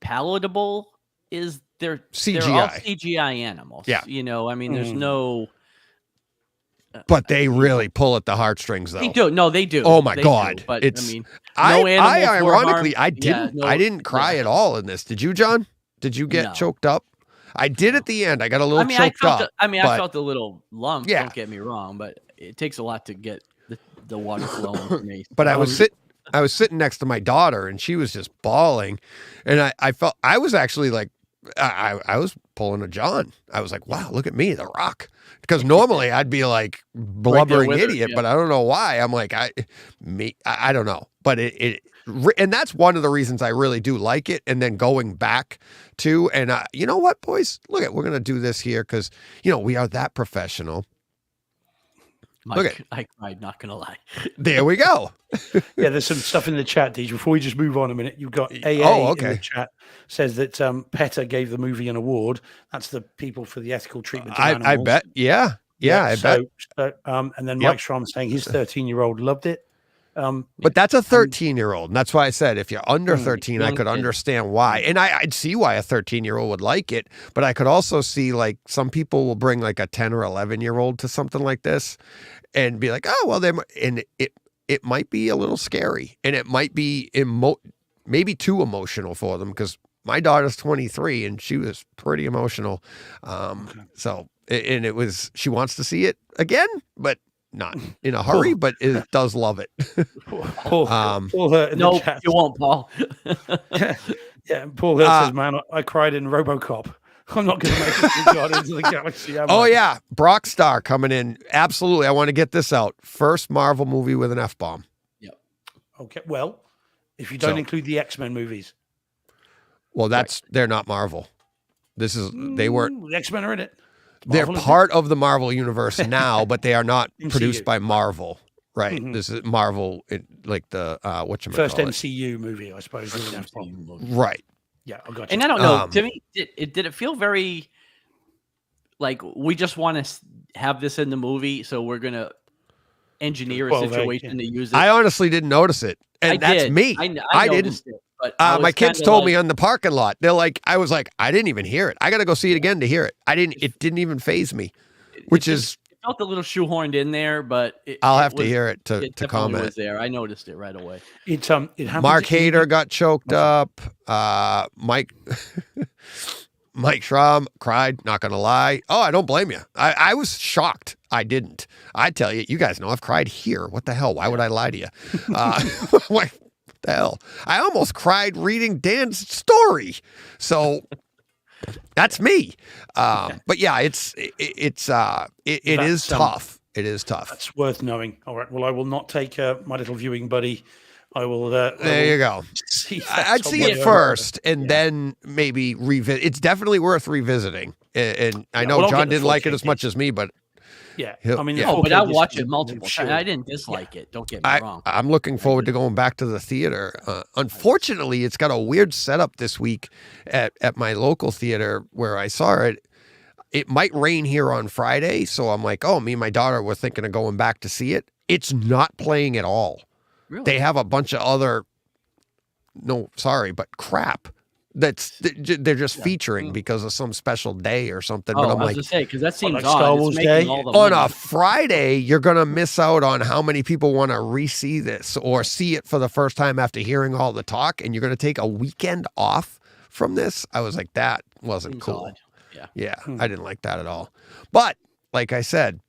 [SPEAKER 2] palatable is they're all
[SPEAKER 1] CGI.
[SPEAKER 2] CGI animals.
[SPEAKER 1] Yeah.
[SPEAKER 2] I mean, there's no.
[SPEAKER 1] But they really pull at the heartstrings, though.
[SPEAKER 2] They do. No, they do.
[SPEAKER 1] Oh my
[SPEAKER 2] They
[SPEAKER 1] God.
[SPEAKER 2] do. But
[SPEAKER 1] It's-
[SPEAKER 2] I mean,
[SPEAKER 1] I
[SPEAKER 2] no animal form
[SPEAKER 1] ironically,
[SPEAKER 2] harm.
[SPEAKER 1] I didn't cry at all in this. Did you, John? Did you get
[SPEAKER 2] No.
[SPEAKER 1] choked up? I did at the end. I got a little choked up.
[SPEAKER 2] I
[SPEAKER 1] but-
[SPEAKER 2] felt a little lump.
[SPEAKER 1] Yeah.
[SPEAKER 2] Don't get me wrong, but it takes a lot to get the water flowing for me.
[SPEAKER 1] But I was sitting next to my daughter, and she was just bawling, and I felt I was actually like I was pulling a John. I was like, wow, look at me, The Rock. Because normally I'd be like blubbering
[SPEAKER 2] with her,
[SPEAKER 1] idiot,
[SPEAKER 2] yeah.
[SPEAKER 1] but I don't know why. I'm like I don't know, but and that's one of the reasons I really do like it. And then going back to, and you know what, boys, we're gonna do this here because we are that professional.
[SPEAKER 2] Mike, I cried, not gonna lie.
[SPEAKER 1] There we go.
[SPEAKER 3] Yeah, there's some stuff in the chat, Deej. Before we just move on a minute, you've got AA
[SPEAKER 1] Oh,
[SPEAKER 3] in
[SPEAKER 1] okay.
[SPEAKER 3] the chat says that PETA gave the movie an award. That's the people for the ethical treatment of
[SPEAKER 1] I
[SPEAKER 3] animals.
[SPEAKER 1] bet. Yeah. I bet.
[SPEAKER 3] So, and then
[SPEAKER 1] Yep.
[SPEAKER 3] Mike Schramm saying his 13-year-old loved it.
[SPEAKER 1] But that's a 13-year-old. And that's why I said if you're under 13, I
[SPEAKER 2] young
[SPEAKER 1] could
[SPEAKER 2] kid.
[SPEAKER 1] understand why. And I'd see why a 13-year-old would like it. But I could also see like some people will bring like a 10 or 11-year-old to something like this and be like, oh, well, and it might be a little scary. And it might be maybe too emotional for them because my daughter's 23 and she was pretty emotional. So, and she wants to see it again, but not in a hurry, but it does love it.
[SPEAKER 3] Paul Hurt in
[SPEAKER 2] No,
[SPEAKER 3] the chat.
[SPEAKER 2] you won't, Paul.
[SPEAKER 3] Yeah, and Paul Hurt says, man, I cried in RoboCop. I'm not going to make it to Guardians of the Galaxy. am
[SPEAKER 1] Oh
[SPEAKER 3] I?
[SPEAKER 1] yeah, Brock Star coming in. Absolutely, I want to get this out. First Marvel movie with an F-bomb.
[SPEAKER 3] Okay, well, if you don't
[SPEAKER 1] So-
[SPEAKER 3] include the X-Men movies.
[SPEAKER 1] Well, they're not Marvel. They weren't.
[SPEAKER 3] The X-Men are in it.
[SPEAKER 1] They're
[SPEAKER 3] Marvel is
[SPEAKER 1] part of the Marvel universe now, but they are not
[SPEAKER 3] MCU.
[SPEAKER 1] produced by Marvel. Right.
[SPEAKER 3] Mhm.
[SPEAKER 1] This is Marvel, like the
[SPEAKER 3] First MCU movie, I suppose. with an F-bomb.
[SPEAKER 1] Right.
[SPEAKER 3] Yeah, I got you.
[SPEAKER 2] And I don't know.
[SPEAKER 1] Um,
[SPEAKER 2] To me, did it feel very like we just want to have this in the movie, so we're gonna engineer a
[SPEAKER 3] 12,
[SPEAKER 2] situation to use it?
[SPEAKER 1] I honestly didn't notice it, and
[SPEAKER 2] I
[SPEAKER 1] that's
[SPEAKER 2] did.
[SPEAKER 1] me.
[SPEAKER 2] I
[SPEAKER 1] didn't.
[SPEAKER 2] noticed it, but I was
[SPEAKER 1] My kids
[SPEAKER 2] kinda
[SPEAKER 1] told
[SPEAKER 2] like,
[SPEAKER 1] me on the parking lot. They're like, I was like, I didn't even hear it. I got to go see it again to hear it. It didn't even faze me, which is
[SPEAKER 2] it felt a little shooned in there, but
[SPEAKER 1] I'll
[SPEAKER 2] it
[SPEAKER 1] have to
[SPEAKER 2] was-
[SPEAKER 1] to
[SPEAKER 2] it definitely
[SPEAKER 1] comment.
[SPEAKER 2] was there. I noticed it right away.
[SPEAKER 3] It happens
[SPEAKER 1] Mark
[SPEAKER 3] in-
[SPEAKER 1] Hader got choked up. Mike Schramm cried, not gonna lie. Oh, I don't blame you. I was shocked. I didn't. I tell you, you guys know I've cried here. What the hell? Why would I lie to you? What the hell? I almost cried reading Dan's story. So That's me. But yeah, it is tough. It is tough.
[SPEAKER 3] That's worth knowing. All right. Well, I will not take my little viewing buddy. I will.
[SPEAKER 1] There you go.
[SPEAKER 3] See
[SPEAKER 1] I'd see it first and then maybe revisit. It's definitely worth revisiting. And I know
[SPEAKER 3] well,
[SPEAKER 1] John didn't like it as much as me, but
[SPEAKER 3] yeah,
[SPEAKER 1] he'll-
[SPEAKER 3] I mean,
[SPEAKER 1] yeah.
[SPEAKER 2] Oh, but I watched it
[SPEAKER 3] disc-
[SPEAKER 2] multiple
[SPEAKER 3] sure.
[SPEAKER 2] times. I didn't dislike it. Don't get me wrong.
[SPEAKER 1] I'm looking forward to going back to the theater. Unfortunately, it's got a weird setup this week at my local theater where I saw it. It might rain here on Friday, so I'm like, oh, me and my daughter were thinking of going back to see it. It's not playing at all.
[SPEAKER 2] Really?
[SPEAKER 1] They have a bunch of other, no, sorry, but crap they're just featuring because of some special day or something.
[SPEAKER 2] Oh,
[SPEAKER 1] But I'm
[SPEAKER 2] I was
[SPEAKER 1] like,
[SPEAKER 2] gonna say because that seems
[SPEAKER 3] like
[SPEAKER 2] odd.
[SPEAKER 3] Star
[SPEAKER 2] It's
[SPEAKER 3] Wars
[SPEAKER 2] making
[SPEAKER 3] Day?
[SPEAKER 2] all the
[SPEAKER 1] on
[SPEAKER 2] money.
[SPEAKER 1] a Friday, you're going to miss out on how many people want to re-see this or see it for the first time after hearing all the talk, and you're going to take a weekend off from this. I was like, that wasn't
[SPEAKER 2] Seems
[SPEAKER 1] cool.
[SPEAKER 2] odd. Yeah.
[SPEAKER 1] Yeah, I didn't like that at all. But like I said,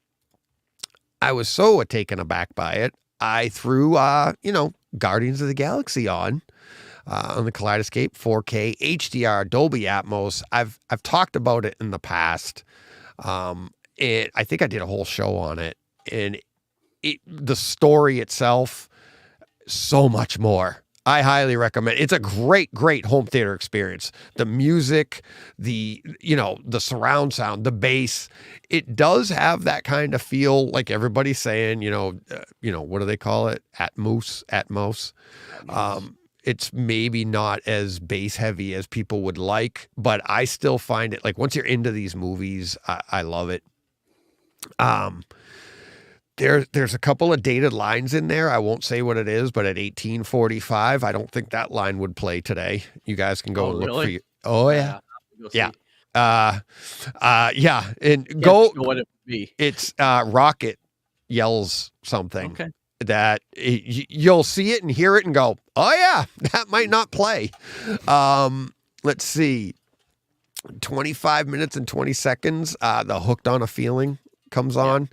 [SPEAKER 1] I was so taken aback by it. I threw, Guardians of the Galaxy on the Kaleidoscape 4K HDR Dolby Atmos. I've talked about it in the past. I think I did a whole show on it, and the story itself, so much more. I highly recommend. It's a great home theater experience. The music, the surround sound, the bass, it does have that kind of feel like everybody's saying, what do they call it? Atmos. It's maybe not as bass heavy as people would like, but I still find it like once you're into these movies, I love it. There's a couple of dated lines in there. I won't say what it is, but at 1845, I don't think that line would play today. You guys can go and look for you. Oh yeah.
[SPEAKER 2] We'll see.
[SPEAKER 1] Yeah. Yeah. And
[SPEAKER 2] Can't
[SPEAKER 1] go,
[SPEAKER 2] think of what it would be.
[SPEAKER 1] it's Rocket yells something
[SPEAKER 2] Okay.
[SPEAKER 1] that you'll see it and hear it and go, oh yeah, that might not play. Let's see. 25 minutes and 20 seconds. The Hooked on a Feeling comes on.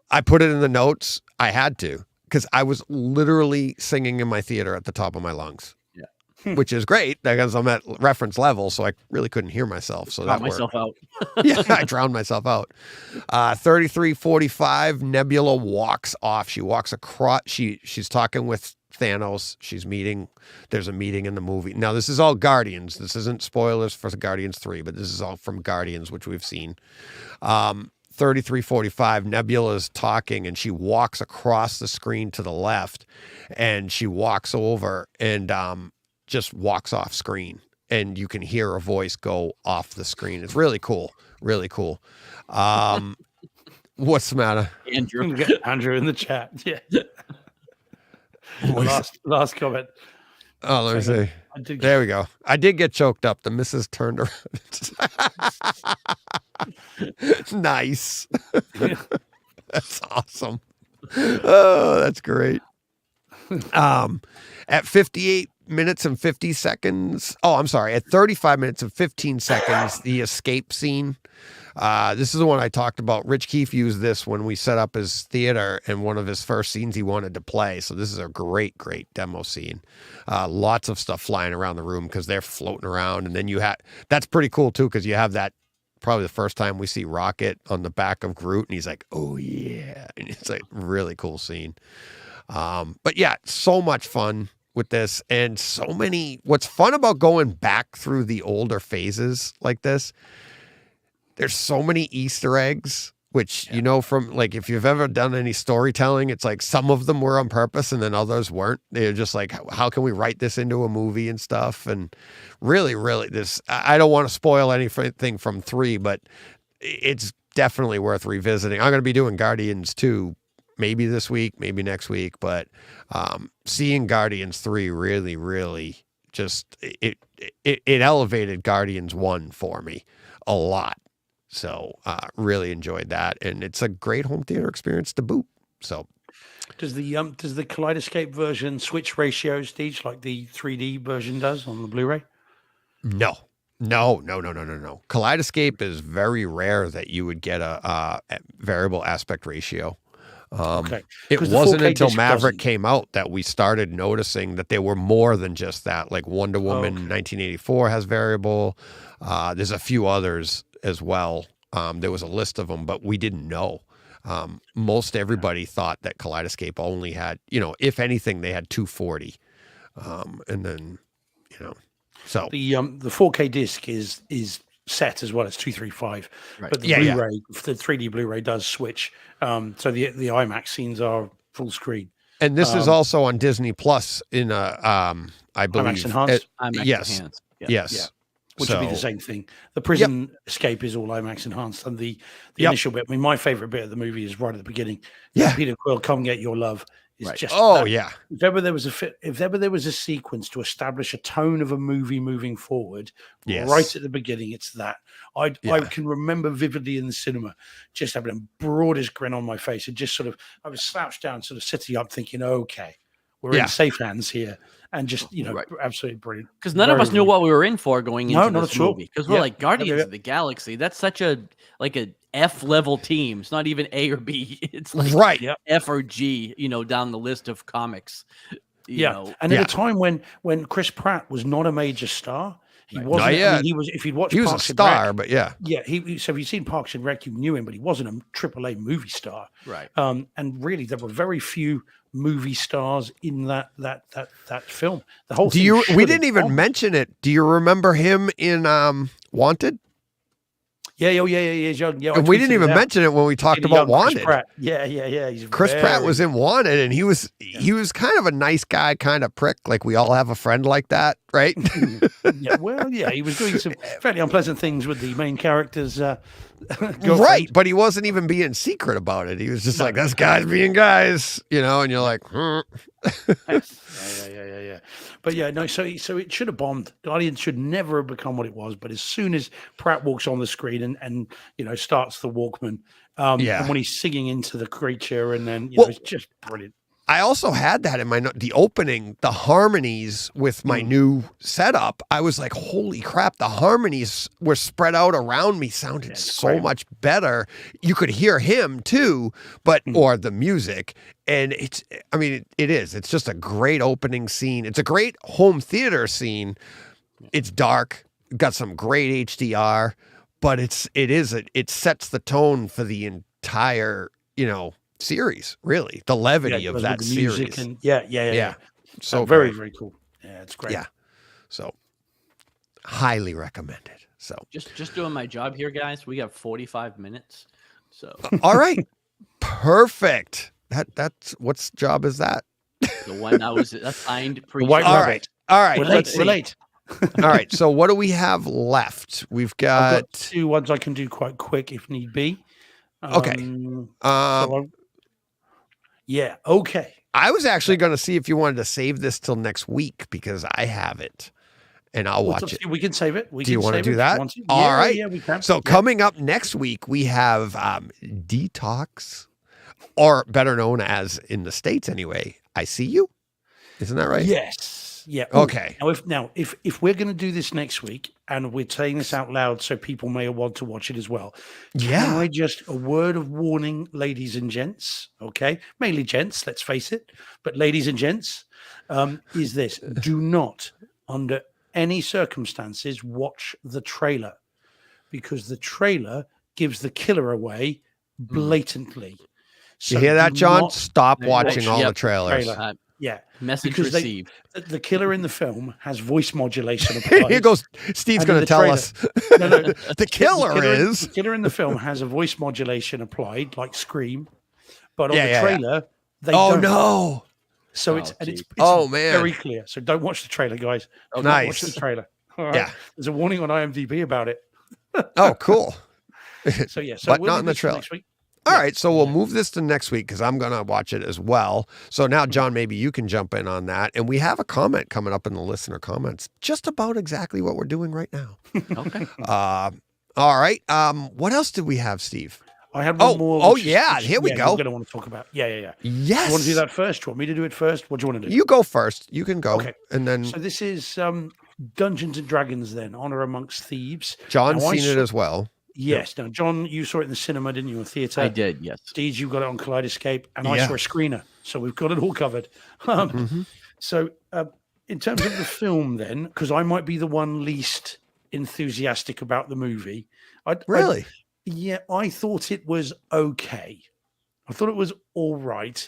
[SPEAKER 1] I put it in the notes. I had to because I was literally singing in my theater at the top of my lungs. Yeah, which is great because I'm at reference level, so I really couldn't hear myself. So that
[SPEAKER 2] myself out.
[SPEAKER 1] yeah, I drowned myself out. 33:45. Nebula walks off. She walks across. She's talking with Thanos. There's a meeting in the movie. Now this is all Guardians. This isn't spoilers for Guardians 3, but this is all from Guardians, which we've seen. 33:45, Nebula's talking and she walks across the screen to the left and she walks over and just walks off screen and you can hear a voice go off the screen. It's really cool. Really cool. What's the matter?
[SPEAKER 3] Andrew in the chat. Yeah. Last comment.
[SPEAKER 1] Oh, let me see. There we go. I did get choked up. The missus turned around. Nice. That's awesome. Oh, that's great. At 58 minutes and 50 seconds. Oh, I'm sorry. At 35 minutes and 15 seconds, the escape scene. This is the one I talked about. Rich Keefe used this when we set up his theater and one of his first scenes he wanted to play. So this is a great demo scene. Lots of stuff flying around the room because they're floating around. And then that's pretty cool too because you have that probably the first time we see Rocket on the back of Groot and he's like, oh yeah. And it's like really cool scene. But yeah, so much fun with this and what's fun about going back through the older phases like this, there's so many Easter eggs, which, from like, if you've ever done any storytelling, it's like some of them were on purpose and then others weren't. They're just like, how can we write this into a movie and stuff? And really, I don't want to spoil anything from 3, but it's definitely worth revisiting. I'm going to be doing Guardians 2, maybe this week, maybe next week, but seeing Guardians 3 really, really just, it elevated Guardians 1 for me a lot. So really enjoyed that, and it's a great home theater experience to boot. So
[SPEAKER 3] does the Kaleidoscape version switch ratios, Deej, like the 3D version does on the Blu-ray?
[SPEAKER 1] No. Kaleidoscape is very rare that you would get a variable aspect ratio.
[SPEAKER 3] Okay.
[SPEAKER 1] It
[SPEAKER 3] 'Cause the
[SPEAKER 1] wasn't
[SPEAKER 3] 4K
[SPEAKER 1] until
[SPEAKER 3] disc
[SPEAKER 1] Maverick
[SPEAKER 3] doesn't.
[SPEAKER 1] came out that we started noticing that there were more than just that. Like Wonder Woman
[SPEAKER 3] Okay.
[SPEAKER 1] 1984 has variable. There's a few others as well. There was a list of them, but we didn't know. Most everybody thought that Kaleidoscape only had, if anything, they had 240. And then, so
[SPEAKER 3] The 4K disc is set as well as 235,
[SPEAKER 2] Right.
[SPEAKER 3] but the
[SPEAKER 1] Yeah, yeah.
[SPEAKER 3] Blu-ray, the 3D Blu-ray does switch. So the IMAX scenes are full screen.
[SPEAKER 1] and this is also on Disney Plus in I believe.
[SPEAKER 3] IMAX enhanced,
[SPEAKER 2] IMAX
[SPEAKER 1] yes.
[SPEAKER 2] enhanced. Yeah.
[SPEAKER 1] Yes.
[SPEAKER 3] which would be the
[SPEAKER 1] So-
[SPEAKER 3] same thing. The prison escape is all IMAX enhanced, and the
[SPEAKER 1] Yep.
[SPEAKER 3] initial bit. I mean, my favorite bit of the movie is right at the beginning.
[SPEAKER 1] Yeah.
[SPEAKER 3] Peter Quill, come get your love. Is
[SPEAKER 2] Right.
[SPEAKER 3] just
[SPEAKER 1] Oh
[SPEAKER 3] that.
[SPEAKER 1] yeah.
[SPEAKER 3] If ever there was a sequence to establish a tone of a movie moving forward,
[SPEAKER 1] Yes.
[SPEAKER 3] right at the beginning, it's that. I
[SPEAKER 1] Yeah.
[SPEAKER 3] can remember vividly in the cinema just having a broadest grin on my face, and just sort of I was slouched down, sort of sitting up, thinking, "Okay, we're
[SPEAKER 1] Yeah.
[SPEAKER 3] in safe hands here," and just
[SPEAKER 2] Right.
[SPEAKER 3] absolutely brilliant.
[SPEAKER 2] Because none of
[SPEAKER 3] Very,
[SPEAKER 2] us knew
[SPEAKER 3] very
[SPEAKER 2] what we were in for going
[SPEAKER 3] No,
[SPEAKER 2] into
[SPEAKER 3] not
[SPEAKER 2] this
[SPEAKER 3] at all.
[SPEAKER 2] movie. Because we're
[SPEAKER 3] Yeah.
[SPEAKER 2] like Guardians
[SPEAKER 3] Yeah.
[SPEAKER 2] of the Galaxy. That's such a F level team. It's not even A or B. It's like
[SPEAKER 1] Right.
[SPEAKER 3] Yeah.
[SPEAKER 2] F or G. Down the list of comics. You know.
[SPEAKER 3] And
[SPEAKER 1] Yeah.
[SPEAKER 3] at a time when Chris Pratt was not a major star, he wasn't.
[SPEAKER 1] Not
[SPEAKER 3] I
[SPEAKER 1] yet.
[SPEAKER 3] mean, he was. If you'd watched,
[SPEAKER 1] He was a
[SPEAKER 3] Parks and
[SPEAKER 1] star,
[SPEAKER 3] Rec,
[SPEAKER 1] but yeah.
[SPEAKER 3] yeah. So if you've seen Parks and Rec, you knew him, but he wasn't a AAA movie star.
[SPEAKER 2] Right.
[SPEAKER 3] And really, there were very few movie stars in that film. The whole
[SPEAKER 1] Do
[SPEAKER 3] thing
[SPEAKER 1] you?
[SPEAKER 3] should
[SPEAKER 1] We
[SPEAKER 3] have
[SPEAKER 1] didn't even
[SPEAKER 3] bombed.
[SPEAKER 1] mention it. Do you remember him in Wanted?
[SPEAKER 3] Yeah. He's young. Yeah, I
[SPEAKER 1] And we
[SPEAKER 3] tweeted
[SPEAKER 1] didn't
[SPEAKER 3] it
[SPEAKER 1] even
[SPEAKER 3] out.
[SPEAKER 1] mention it when we talked
[SPEAKER 3] Really
[SPEAKER 1] about
[SPEAKER 3] young Chris
[SPEAKER 1] Wanted.
[SPEAKER 3] Pratt. Yeah. He's
[SPEAKER 1] Chris Pratt was
[SPEAKER 3] very-
[SPEAKER 1] in Wanted, and he was kind of a nice guy, kind of prick. Like we all have a friend like that, right?
[SPEAKER 3] Yeah. He was doing some fairly unpleasant things with the main character's girlfriend.
[SPEAKER 1] Right, but he wasn't even being secret about it. He was just like, "This guy's being guys," and you're like,
[SPEAKER 3] Yeah. But yeah, no. So it should have bombed. Guardians should never have become what it was. But as soon as Pratt walks on the screen and starts the Walkman, and when he's singing into the creature, and then it's just brilliant.
[SPEAKER 1] I also had that in my the opening, the harmonies with my new setup. I was like, holy crap, the harmonies were spread out around me, sounded so
[SPEAKER 3] great.
[SPEAKER 1] much better. You could hear him too, or the music. And it is. It's just a great opening scene. It's a great home theater scene. It's dark, got some great HDR, but it sets the tone for the entire, series, really, the levity of
[SPEAKER 3] with
[SPEAKER 1] that
[SPEAKER 3] the music
[SPEAKER 1] series.
[SPEAKER 3] and yeah.
[SPEAKER 1] So
[SPEAKER 3] very,
[SPEAKER 1] great.
[SPEAKER 3] very cool. Yeah, it's great.
[SPEAKER 1] Yeah. So highly recommended. So
[SPEAKER 2] Just doing my job here, guys. We have 45 minutes. So
[SPEAKER 1] all right. Perfect. That's what's job is that?
[SPEAKER 2] the one I was assigned pre.
[SPEAKER 3] White
[SPEAKER 1] All
[SPEAKER 3] Rabbit.
[SPEAKER 1] right. All right.
[SPEAKER 3] Relate,
[SPEAKER 1] Let's see.
[SPEAKER 3] relate.
[SPEAKER 1] All right. So what do we have left? We've
[SPEAKER 3] I've got
[SPEAKER 1] got
[SPEAKER 3] 2 ones I can do quite quick if need be.
[SPEAKER 1] Okay.
[SPEAKER 3] Okay.
[SPEAKER 1] I was actually going to see if you wanted to save this till next week because I have it and I'll watch it.
[SPEAKER 3] We can save it.
[SPEAKER 1] Do you want to do that? All right.
[SPEAKER 3] Yeah, we can.
[SPEAKER 1] So coming up next week, we have Detox, or better known as in the States anyway, I See You. Isn't that right?
[SPEAKER 3] Yes. Yeah. Ooh,
[SPEAKER 1] Okay.
[SPEAKER 3] Now, if we're going to do this next week, and we're saying this out loud, so people may want to watch it as well.
[SPEAKER 1] Yeah.
[SPEAKER 3] Can I just a word of warning, ladies and gents? Okay, mainly gents. Let's face it, but ladies and gents, is this: do not, under any circumstances, watch the trailer, because the trailer gives the killer away blatantly.
[SPEAKER 1] You hear that,
[SPEAKER 3] do
[SPEAKER 1] John?
[SPEAKER 3] not
[SPEAKER 1] Stop
[SPEAKER 2] Hey,
[SPEAKER 1] watching
[SPEAKER 2] watch-
[SPEAKER 1] all the
[SPEAKER 2] yep,
[SPEAKER 1] trailers.
[SPEAKER 3] trailer. Yeah,
[SPEAKER 2] Message
[SPEAKER 3] because they-
[SPEAKER 2] received.
[SPEAKER 3] the killer in the film has voice modulation
[SPEAKER 1] Here
[SPEAKER 3] applied.
[SPEAKER 1] goes. Steve's
[SPEAKER 3] And in
[SPEAKER 1] going to
[SPEAKER 3] the
[SPEAKER 1] tell
[SPEAKER 3] trailer-
[SPEAKER 1] us.
[SPEAKER 3] No,
[SPEAKER 1] The killer is.
[SPEAKER 3] the killer in the film has a voice modulation applied, like Scream, but on
[SPEAKER 1] Yeah,
[SPEAKER 3] the
[SPEAKER 1] yeah, yeah.
[SPEAKER 3] trailer, they
[SPEAKER 1] Oh
[SPEAKER 3] don't.
[SPEAKER 1] no!
[SPEAKER 3] So
[SPEAKER 2] Oh,
[SPEAKER 3] it's
[SPEAKER 2] geez.
[SPEAKER 1] Oh, man.
[SPEAKER 3] very clear. So don't watch the trailer, guys. Do not watch
[SPEAKER 1] Nice.
[SPEAKER 3] the trailer. All right.
[SPEAKER 1] Yeah.
[SPEAKER 3] There's a warning on IMDb about it.
[SPEAKER 1] Oh, cool.
[SPEAKER 3] So yeah, so
[SPEAKER 1] But
[SPEAKER 3] we'll
[SPEAKER 1] not
[SPEAKER 3] do
[SPEAKER 1] in the
[SPEAKER 3] this for
[SPEAKER 1] trailer.
[SPEAKER 3] next week.
[SPEAKER 1] All right, so we'll move this to next week because I'm going to watch it as well. So now, John, maybe you can jump in on that. And we have a comment coming up in the listener comments just about exactly what we're doing right now.
[SPEAKER 2] Okay.
[SPEAKER 1] All right. What else did we have, Steve?
[SPEAKER 3] I had one
[SPEAKER 1] Oh,
[SPEAKER 3] more.
[SPEAKER 1] oh,
[SPEAKER 3] which is-
[SPEAKER 1] yeah,
[SPEAKER 3] which-
[SPEAKER 1] here we
[SPEAKER 3] yeah,
[SPEAKER 1] go.
[SPEAKER 3] You're going to want to talk about. Yeah.
[SPEAKER 1] Yes.
[SPEAKER 3] You want to do that first? Do you want me to do it first? What do you want to do?
[SPEAKER 1] You go first. You can go.
[SPEAKER 3] Okay.
[SPEAKER 1] And then
[SPEAKER 3] So this is Dungeons and Dragons. Then Honor Amongst Thieves.
[SPEAKER 1] John's
[SPEAKER 3] Now, I
[SPEAKER 1] seen it
[SPEAKER 3] saw-
[SPEAKER 1] as well.
[SPEAKER 3] Yes. Now, John, you saw it in the cinema, didn't you, in theatre?
[SPEAKER 2] I did, yes.
[SPEAKER 3] Steed, you got it on Kaleidoscape, and I
[SPEAKER 1] Yeah.
[SPEAKER 3] saw a screener. So we've got it all covered. So in terms of the film then, because I might be the one least enthusiastic about the movie.
[SPEAKER 1] Really?
[SPEAKER 3] I thought it was okay. I thought it was all right.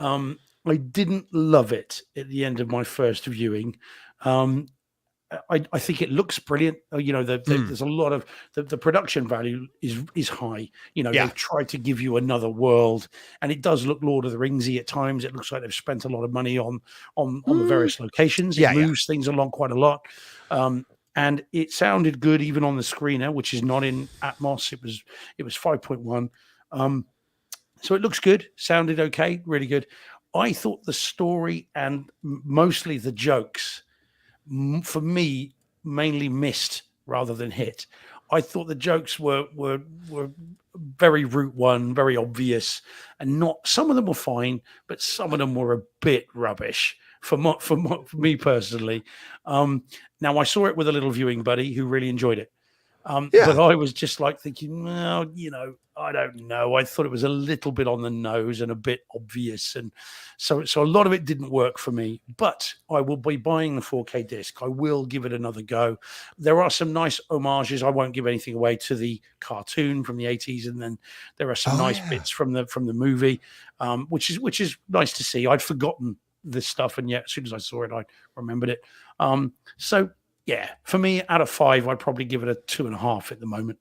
[SPEAKER 3] I didn't love it at the end of my first viewing. I think it looks brilliant. There's a lot of the production value is high. They've tried to give you another world, and it does look Lord of the Ringsy at times. It looks like they've spent a lot of money on the various locations. It moves things along quite a lot, and it sounded good even on the screener, which is not in Atmos. It was 5.1. So it looks good. Sounded okay. Really good. I thought the story and mostly the jokes, for me, mainly missed rather than hit. I thought the jokes were very route one, very obvious, and some of them were fine, but some of them were a bit rubbish for me personally. Now I saw it with a little viewing buddy who really enjoyed it. But I was just like thinking, well, I don't know. I thought it was a little bit on the nose and a bit obvious. And so a lot of it didn't work for me, but I will be buying the 4K disc. I will give it another go. There are some nice homages. I won't give anything away to the cartoon from the 80s. And then there are some nice bits from the movie, which is nice to see. I'd forgotten this stuff. And yet as soon as I saw it, I remembered it. Yeah, for me, out of 5, I'd probably give it a 2.5 at the moment.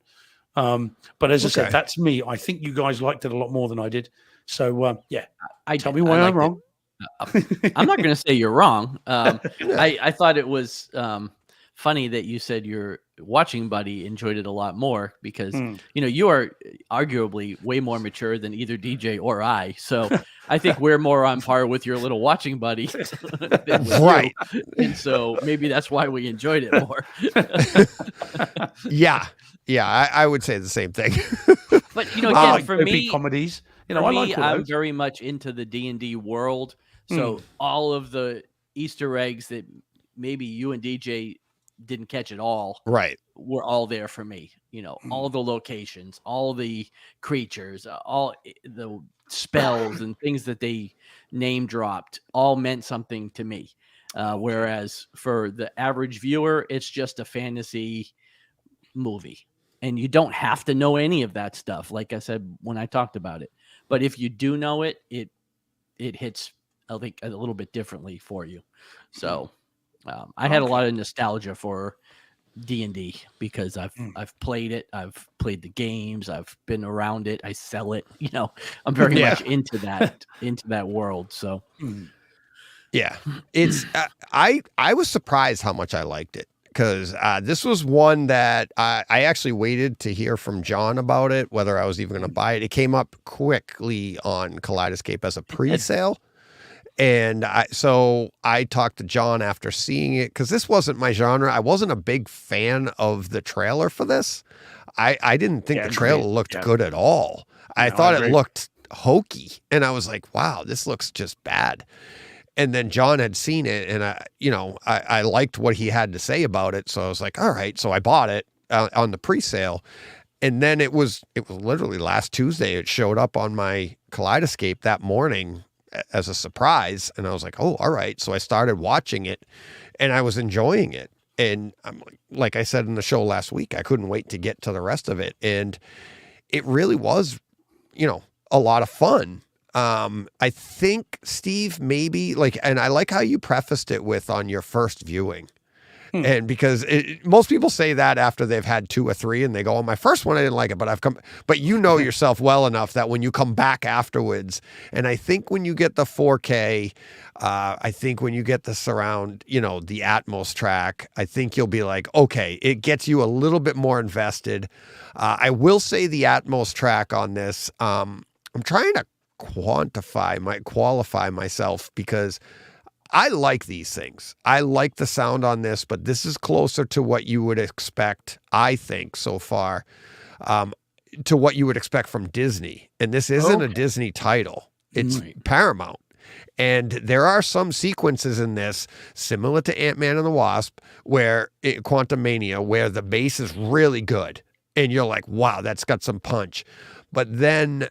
[SPEAKER 3] But as I said, that's me. I think you guys liked it a lot more than I did. So, tell me why I'm wrong.
[SPEAKER 2] I'm not going to say you're wrong. I thought it was funny that you said your watching buddy enjoyed it a lot more because, you are arguably way more mature than either DJ or I. So I think we're more on par with your little watching buddy. Right. And so maybe that's why we enjoyed it more.
[SPEAKER 1] Yeah, I would say the same thing.
[SPEAKER 2] But, again, for me,
[SPEAKER 3] comedies,
[SPEAKER 2] I'm very much into the D&D world. So all of the Easter eggs that maybe you and DJ didn't catch at all,
[SPEAKER 1] right,
[SPEAKER 2] were all there for me. All the locations, all the creatures, all the spells and things that they name dropped all meant something to me. Whereas for the average viewer, it's just a fantasy movie. And you don't have to know any of that stuff, like I said when I talked about it. But if you do know it, it hits, I think, a little bit differently for you. So I had a lot of nostalgia for D&D because I've played it. I've played the games. I've been around it. I sell it. I'm very much into that world. So
[SPEAKER 1] yeah, it's I was surprised how much I liked it. Because this was one that I actually waited to hear from John about it, whether I was even going to buy it. It came up quickly on Kaleidoscape as a pre-sale. And so I talked to John after seeing it, because this wasn't my genre. I wasn't a big fan of the trailer for this. I didn't think the trailer looked good at all. I thought it looked hokey. And I was like, wow, this looks just bad. And then John had seen it, and I liked what he had to say about it. So I was like, all right. So I bought it on the pre-sale, and then it was literally last Tuesday. It showed up on my Kaleidoscape that morning as a surprise, and I was like, oh, all right. So I started watching it, and I was enjoying it. And I'm like I said in the show last week, I couldn't wait to get to the rest of it, and it really was, a lot of fun. I think, Steve, maybe and I like how you prefaced it with on your first viewing. And because most people say that after they've had 2 or 3 and they go, oh, my first one, I didn't like it, but you know yourself well enough that when you come back afterwards, and I think when you get the 4K, I think when you get the surround, the Atmos track, I think you'll be like, okay, it gets you a little bit more invested. I will say the Atmos track on this, I'm trying to qualify myself because I like these things. I like the sound on this, but this is closer to what you would expect, I think, so far, to what you would expect from Disney. And this isn't a Disney title. It's Paramount. And there are some sequences in this similar to Ant-Man and the Wasp, where Quantumania, where the bass is really good. and you're like, wow, that's got some punch. But then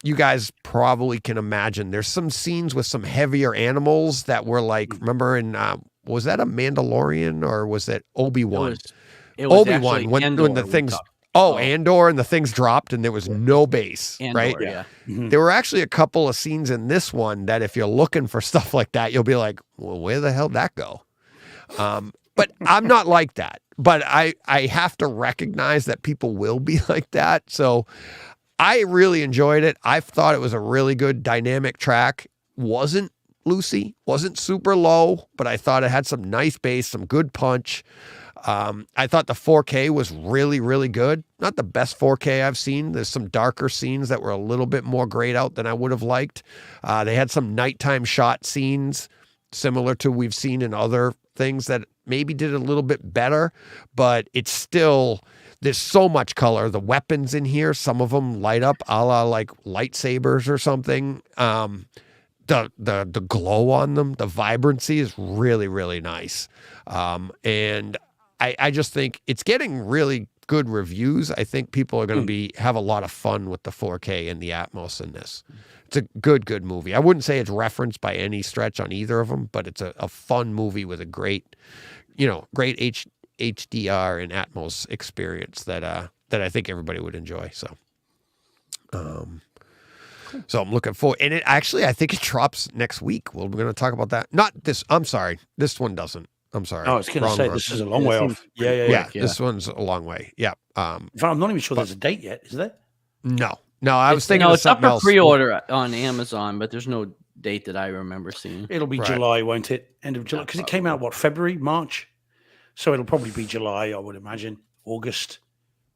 [SPEAKER 1] you guys probably can imagine there's some scenes with some heavier animals that were like, remember in, was that a Mandalorian or was it Obi-Wan?
[SPEAKER 2] It was
[SPEAKER 1] Obi-Wan,
[SPEAKER 2] actually
[SPEAKER 1] when
[SPEAKER 2] Andor
[SPEAKER 1] the
[SPEAKER 2] we
[SPEAKER 1] things,
[SPEAKER 2] talked.
[SPEAKER 1] Andor, and the things dropped and there was no base,
[SPEAKER 2] Andor,
[SPEAKER 1] right?
[SPEAKER 2] yeah.
[SPEAKER 1] There were actually a couple of scenes in this one that if you're looking for stuff like that, you'll be like, well, where the hell did that go? But I'm not like that. But I have to recognize that people will be like that. So I really enjoyed it. I thought it was a really good dynamic track. Wasn't Lucy, wasn't super low, but I thought it had some nice bass, some good punch. I thought the 4K was really, really good. Not the best 4K I've seen. There's some darker scenes that were a little bit more grayed out than I would have liked. They had some nighttime shot scenes similar to we've seen in other things that maybe did a little bit better, but it's still, there's so much color. The weapons in here, some of them light up a la like lightsabers or something. The glow on them, the vibrancy is really, really nice. And I just think it's getting really good reviews. I think people are going to have a lot of fun with the 4K and the Atmos in this. It's a good movie. I wouldn't say it's referenced by any stretch on either of them, but it's a fun movie with a great, great HDR and Atmos experience that I think everybody would enjoy. So, so I'm looking forward. And I think it drops next week. We're going to talk about that. Not this. I'm sorry. This one doesn't. I'm sorry.
[SPEAKER 3] I was going to say this is a long way off.
[SPEAKER 1] Yeah. This one's a long way. Yeah.
[SPEAKER 3] In fact, I'm not even sure there's a date yet. Is there?
[SPEAKER 1] No. I was thinking of
[SPEAKER 2] it's up
[SPEAKER 1] something
[SPEAKER 2] for
[SPEAKER 1] else.
[SPEAKER 2] pre-order on Amazon, but there's no date that I remember seeing.
[SPEAKER 3] It'll be July, won't it? End of July, because it came out February, March. So it'll probably be July, I would imagine. August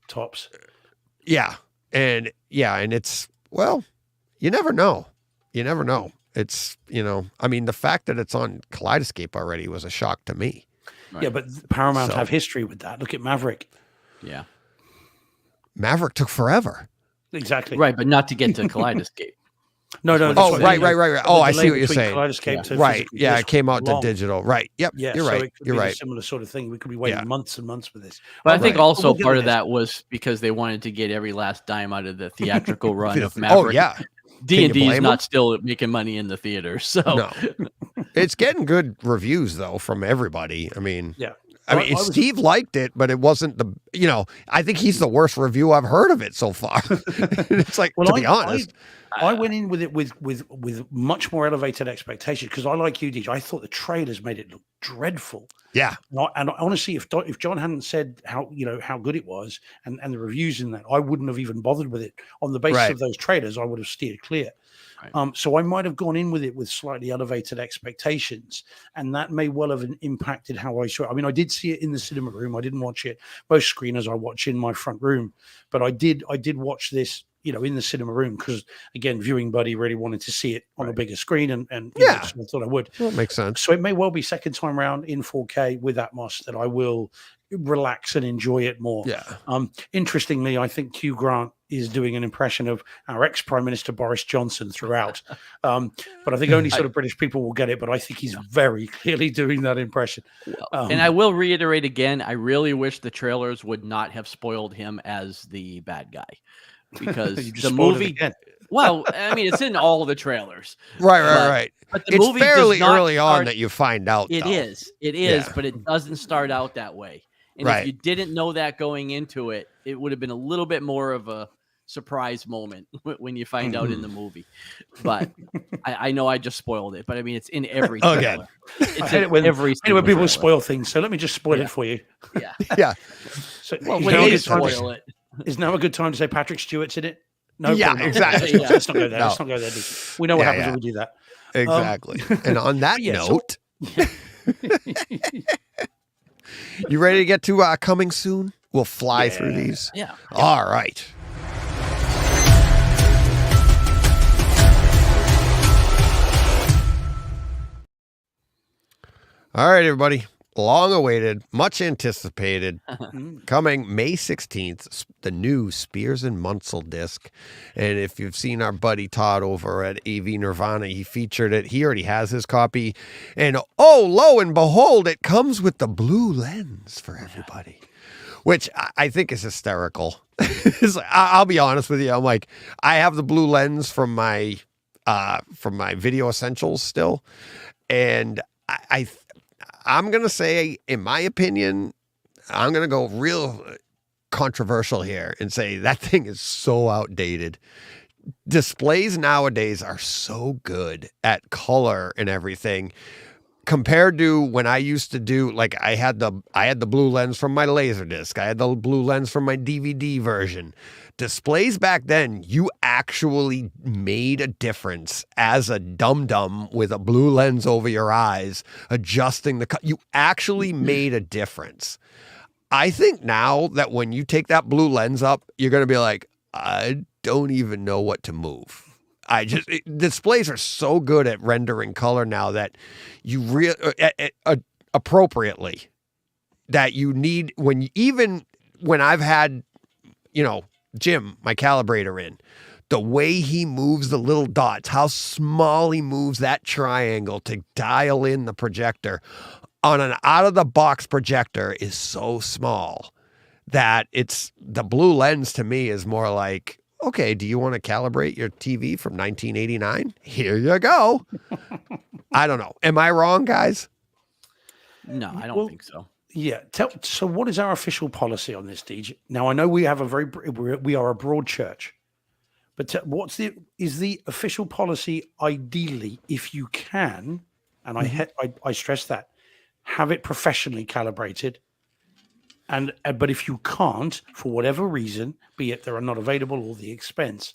[SPEAKER 3] tops.
[SPEAKER 1] Yeah, and it's, well, you never know. It's I mean, the fact that it's on Kaleidoscape already was a shock to me.
[SPEAKER 3] Right. Yeah, but Paramount have history with that. Look at Maverick.
[SPEAKER 2] Yeah,
[SPEAKER 1] Maverick took forever.
[SPEAKER 3] Exactly.
[SPEAKER 2] Right, but not to get to Kaleidoscape.
[SPEAKER 3] No.
[SPEAKER 1] Oh, right. Oh, I see what you're saying.
[SPEAKER 3] Kaleidoscape to
[SPEAKER 1] right. Yeah, it came out
[SPEAKER 3] long.
[SPEAKER 1] To digital. Right. Yep.
[SPEAKER 3] Yeah,
[SPEAKER 1] you're
[SPEAKER 3] so
[SPEAKER 1] right.
[SPEAKER 3] It could
[SPEAKER 1] you're
[SPEAKER 3] be
[SPEAKER 1] right.
[SPEAKER 3] A similar sort of thing. We could be waiting months and months for this.
[SPEAKER 2] But I think also part of
[SPEAKER 3] that
[SPEAKER 2] that was because they wanted to get every last dime out of the theatrical run of Maverick.
[SPEAKER 1] Oh, yeah.
[SPEAKER 2] D&D is not still making money in the theater. So
[SPEAKER 1] no. It's getting good reviews though from everybody. I mean,
[SPEAKER 3] yeah.
[SPEAKER 1] Steve liked it, but it wasn't I think he's the worst review I've heard of it so far. It's like, to be honest.
[SPEAKER 3] I went in with it with much more elevated expectations because I like you, DJ. I thought the trailers made it look dreadful.
[SPEAKER 1] Yeah.
[SPEAKER 3] And honestly, if John hadn't said how good it was and the reviews in that, I wouldn't have even bothered with it. On the basis of those trailers, I would have steered clear. Right. So I might have gone in with it with slightly elevated expectations, and that may well have impacted how I saw it. I mean, I did see it in the cinema room. I didn't watch it most screeners I watch in my front room, but I did watch this, in the cinema room because, again, Viewing Buddy really wanted to see it on a bigger screen, and so I thought I would.
[SPEAKER 1] Well, that makes sense.
[SPEAKER 3] So it may well be second time round in 4K with Atmos that I will relax and enjoy it more.
[SPEAKER 1] Yeah.
[SPEAKER 3] Interestingly, I think Hugh Grant is doing an impression of our ex-Prime Minister Boris Johnson throughout. But I think only sort of British people will get it, but I think he's very clearly doing that impression.
[SPEAKER 2] And I will reiterate again, I really wish the trailers would not have spoiled him as the bad guy. Because the movie, well, I mean, it's in all the trailers.
[SPEAKER 1] Right.
[SPEAKER 2] But the
[SPEAKER 1] it's
[SPEAKER 2] movie
[SPEAKER 1] fairly
[SPEAKER 2] does not
[SPEAKER 1] early
[SPEAKER 2] start,
[SPEAKER 1] on that you find out.
[SPEAKER 2] It is, but it doesn't start out that way. And if you didn't know that going into it, it would have been a little bit more of a surprise moment when you find out in the movie. But I know I just spoiled it, but I mean, it's in every trailer. It's in every
[SPEAKER 3] when people spoil things. So let me just spoil it for you.
[SPEAKER 2] Yeah.
[SPEAKER 1] Yeah.
[SPEAKER 3] So
[SPEAKER 2] when they spoil it.
[SPEAKER 3] Is now a good time to say Patrick Stewart's in it? No,
[SPEAKER 1] yeah, exactly.
[SPEAKER 3] Let's not go there. Let's not go there. We know what happens when we do that.
[SPEAKER 1] Exactly. And on that note, you ready to get to coming soon? We'll fly through these.
[SPEAKER 2] Yeah.
[SPEAKER 1] All right. All right, everybody. Long awaited, much anticipated, coming May 16th, the new Spears and Munsell disc. And if you've seen our buddy Todd over at AV Nirvana, he featured it. He already has his copy. And lo and behold, it comes with the blue lens for everybody. which I think is hysterical. I'll be honest with you. I'm like, I have the blue lens from my Video Essentials still, and I'm gonna say, in my opinion, I'm gonna go real controversial here and say that thing is so outdated. Displays nowadays are so good at color and everything compared to when I used to do, like, I had the blue lens from my Laserdisc. I had the blue lens from my DVD version. Displays back then, you actually made a difference as a dum-dum with a blue lens over your eyes, adjusting you actually made a difference. I think now that when you take that blue lens up, you're going to be like, I don't even know what to move. Displays are so good at rendering color now that you appropriately, that you need, even when I've had, Jim, my calibrator, in, the way he moves the little dots, how small he moves that triangle to dial in the projector on an out-of-the-box projector is so small that the blue lens to me is more like, okay, do you want to calibrate your TV from 1989? Here you go. I don't know. Am I wrong, guys?
[SPEAKER 2] No, I don't think so.
[SPEAKER 3] Yeah. So what is our official policy on this, DJ? Now, I know we have we are a broad church, but is the official policy, ideally, if you can, and I stress that, have it professionally calibrated, but if you can't, for whatever reason, be it they're not available or the expense,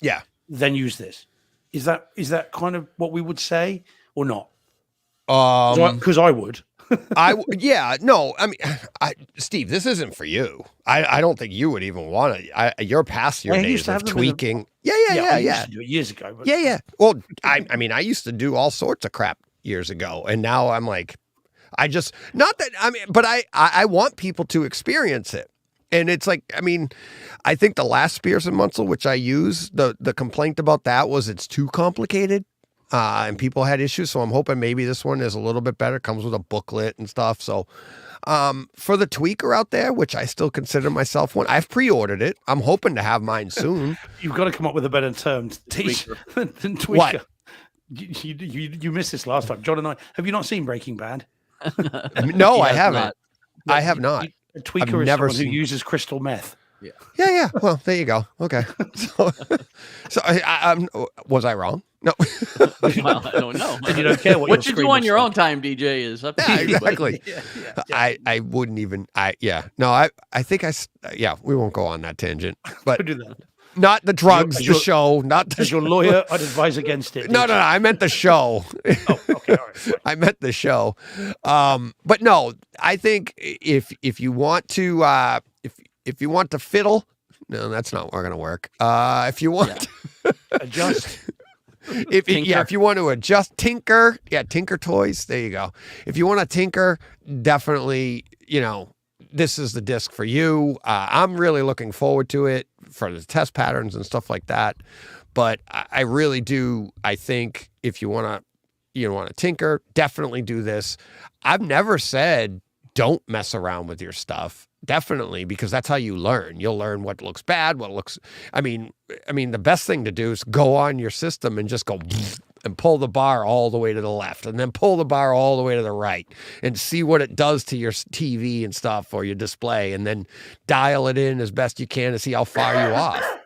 [SPEAKER 3] then use this. Is that kind of what we would say or not? Because I would.
[SPEAKER 1] No, I mean, Steve, this isn't for you. I don't think you would even want to. You're past your days of tweaking.
[SPEAKER 3] I used to do it years ago. But...
[SPEAKER 1] Yeah. Well, I mean, I used to do all sorts of crap years ago, and now I'm like, but I want people to experience it. And it's like, I mean, I think the last Spears and Munsell, which I use, the complaint about that was it's too complicated. And people had issues. So I'm hoping maybe this one is a little bit better. Comes with a booklet and stuff. So for the tweaker out there, which I still consider myself one, I've pre-ordered it. I'm hoping to have mine soon.
[SPEAKER 3] You've got to come up with a better term than tweaker.
[SPEAKER 1] What?
[SPEAKER 3] You missed this last time. John and I, have you not seen Breaking Bad?
[SPEAKER 1] No, I haven't. I have not.
[SPEAKER 3] A tweaker is someone who uses crystal meth.
[SPEAKER 1] Yeah. Well, there you go. Okay. So I was I wrong? No.
[SPEAKER 2] Well, I don't know.
[SPEAKER 3] And you don't care what
[SPEAKER 2] you do on your own time, DJ, is up to you.
[SPEAKER 1] Exactly. I wouldn't even. No. I think we won't go on that tangent. But
[SPEAKER 3] do that.
[SPEAKER 1] Not the drugs, the show.
[SPEAKER 3] As your lawyer, I'd advise against it.
[SPEAKER 1] No. I meant the show.
[SPEAKER 3] Oh, okay. All right.
[SPEAKER 1] I meant the show. But no, I think if you want to if you want to fiddle, no, that's not going to work. If you want to
[SPEAKER 3] adjust.
[SPEAKER 1] If you want to adjust, tinker toys. There you go. If you want to tinker, definitely, this is the disc for you. I'm really looking forward to it for the test patterns and stuff like that. But I really do. I think if you want to tinker, definitely do this. I've never said don't mess around with your stuff. Definitely, because that's how you learn. You'll learn what looks bad, I mean, the best thing to do is go on your system and just go and pull the bar all the way to the left and then pull the bar all the way to the right and see what it does to your TV and stuff or your display, and then dial it in as best you can to see how far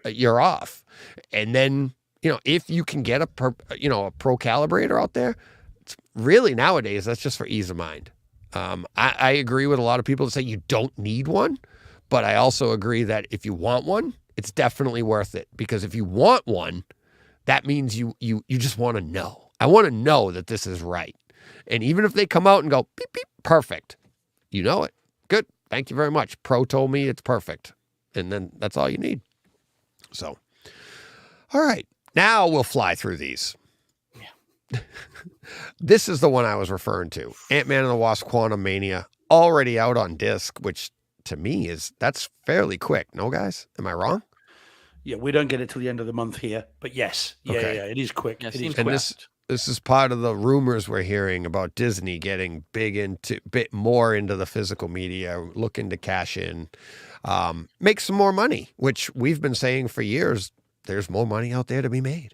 [SPEAKER 1] you're off. And then, if you can get a pro calibrator out there, it's really nowadays, that's just for ease of mind. I agree with a lot of people that say you don't need one, but I also agree that if you want one, it's definitely worth it, because if you want one, that means you just want to know. I want to know that this is right. And even if they come out and go, beep, beep, perfect, you know it. Good. Thank you very much. Pro told me it's perfect. And then that's all you need. So, all right, now we'll fly through these. This is the one I was referring to. Ant-Man and the Wasp: Quantumania, already out on disc, which to me that's fairly quick. No, guys? Am I wrong?
[SPEAKER 3] Yeah, we don't get it till the end of the month here, but yes. Yeah, it is quick.
[SPEAKER 2] Yeah,
[SPEAKER 3] it is
[SPEAKER 2] quick.
[SPEAKER 3] quick.
[SPEAKER 1] This is part of the rumors we're hearing about Disney getting bit more into the physical media, looking to cash in, make some more money, which we've been saying for years. There's more money out there to be made.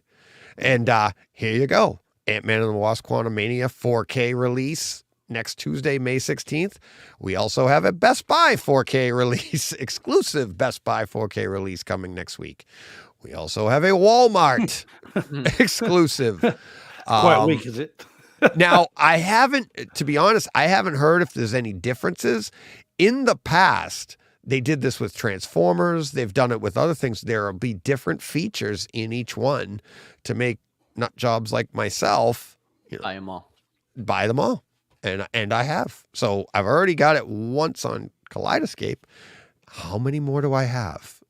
[SPEAKER 1] And here you go. Ant-Man and the Wasp: Quantumania 4K release next Tuesday, May 16th. We also have a Best Buy 4K release, exclusive Best Buy 4K release coming next week. We also have a Walmart exclusive.
[SPEAKER 3] Quite weak, is it?
[SPEAKER 1] Now, to be honest, I haven't heard if there's any differences. In the past, they did this with Transformers. They've done it with other things. There will be different features in each one to make nut jobs like myself
[SPEAKER 2] Buy them all.
[SPEAKER 1] buy them all. And I have. So I've already got it once on Kaleidoscape. How many more do I have?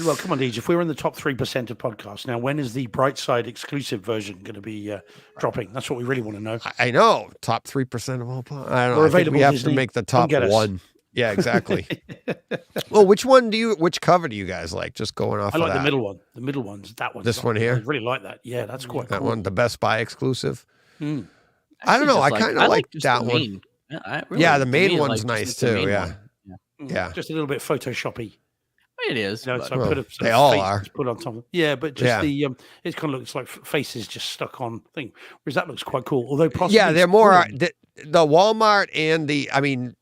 [SPEAKER 3] Well, come on, Deej. If we're in the top 3% of podcasts now, when is the Brightside exclusive version going to be dropping? That's what we really want to know.
[SPEAKER 1] I know. Top 3% of all. I don't know.
[SPEAKER 3] We're
[SPEAKER 1] I think
[SPEAKER 3] available,
[SPEAKER 1] we have
[SPEAKER 3] Disney.
[SPEAKER 1] to make the
[SPEAKER 3] Come
[SPEAKER 1] top
[SPEAKER 3] get us.
[SPEAKER 1] one. Yeah, exactly. Well, which cover do you guys like? Just going off
[SPEAKER 3] I
[SPEAKER 1] of
[SPEAKER 3] like
[SPEAKER 1] that.
[SPEAKER 3] the middle one. The middle one's that one.
[SPEAKER 1] This one here?
[SPEAKER 3] I really like that. Yeah, that's quite
[SPEAKER 1] That
[SPEAKER 3] cool.
[SPEAKER 1] one, the Best Buy exclusive.
[SPEAKER 3] Mm.
[SPEAKER 1] I don't know. I
[SPEAKER 2] Actually,
[SPEAKER 1] kind of like
[SPEAKER 2] just
[SPEAKER 1] that
[SPEAKER 2] the
[SPEAKER 1] one.
[SPEAKER 2] main. Yeah,
[SPEAKER 1] Yeah, the
[SPEAKER 2] to
[SPEAKER 1] main
[SPEAKER 2] me, I
[SPEAKER 1] one's
[SPEAKER 2] like just
[SPEAKER 1] nice
[SPEAKER 2] the
[SPEAKER 1] too,
[SPEAKER 2] main
[SPEAKER 1] yeah.
[SPEAKER 2] one.
[SPEAKER 1] Yeah.
[SPEAKER 3] Just a little bit Photoshoppy.
[SPEAKER 2] It is.
[SPEAKER 3] You know,
[SPEAKER 2] but-
[SPEAKER 3] so I
[SPEAKER 1] Well,
[SPEAKER 3] put a
[SPEAKER 1] they all
[SPEAKER 3] face
[SPEAKER 1] are.
[SPEAKER 3] just put on top of yeah, but just
[SPEAKER 1] Yeah.
[SPEAKER 3] the it kind of looks like faces just stuck on thing. Whereas that looks quite cool. Although possibly
[SPEAKER 1] Yeah, they're more
[SPEAKER 3] screwed.
[SPEAKER 1] the Walmart and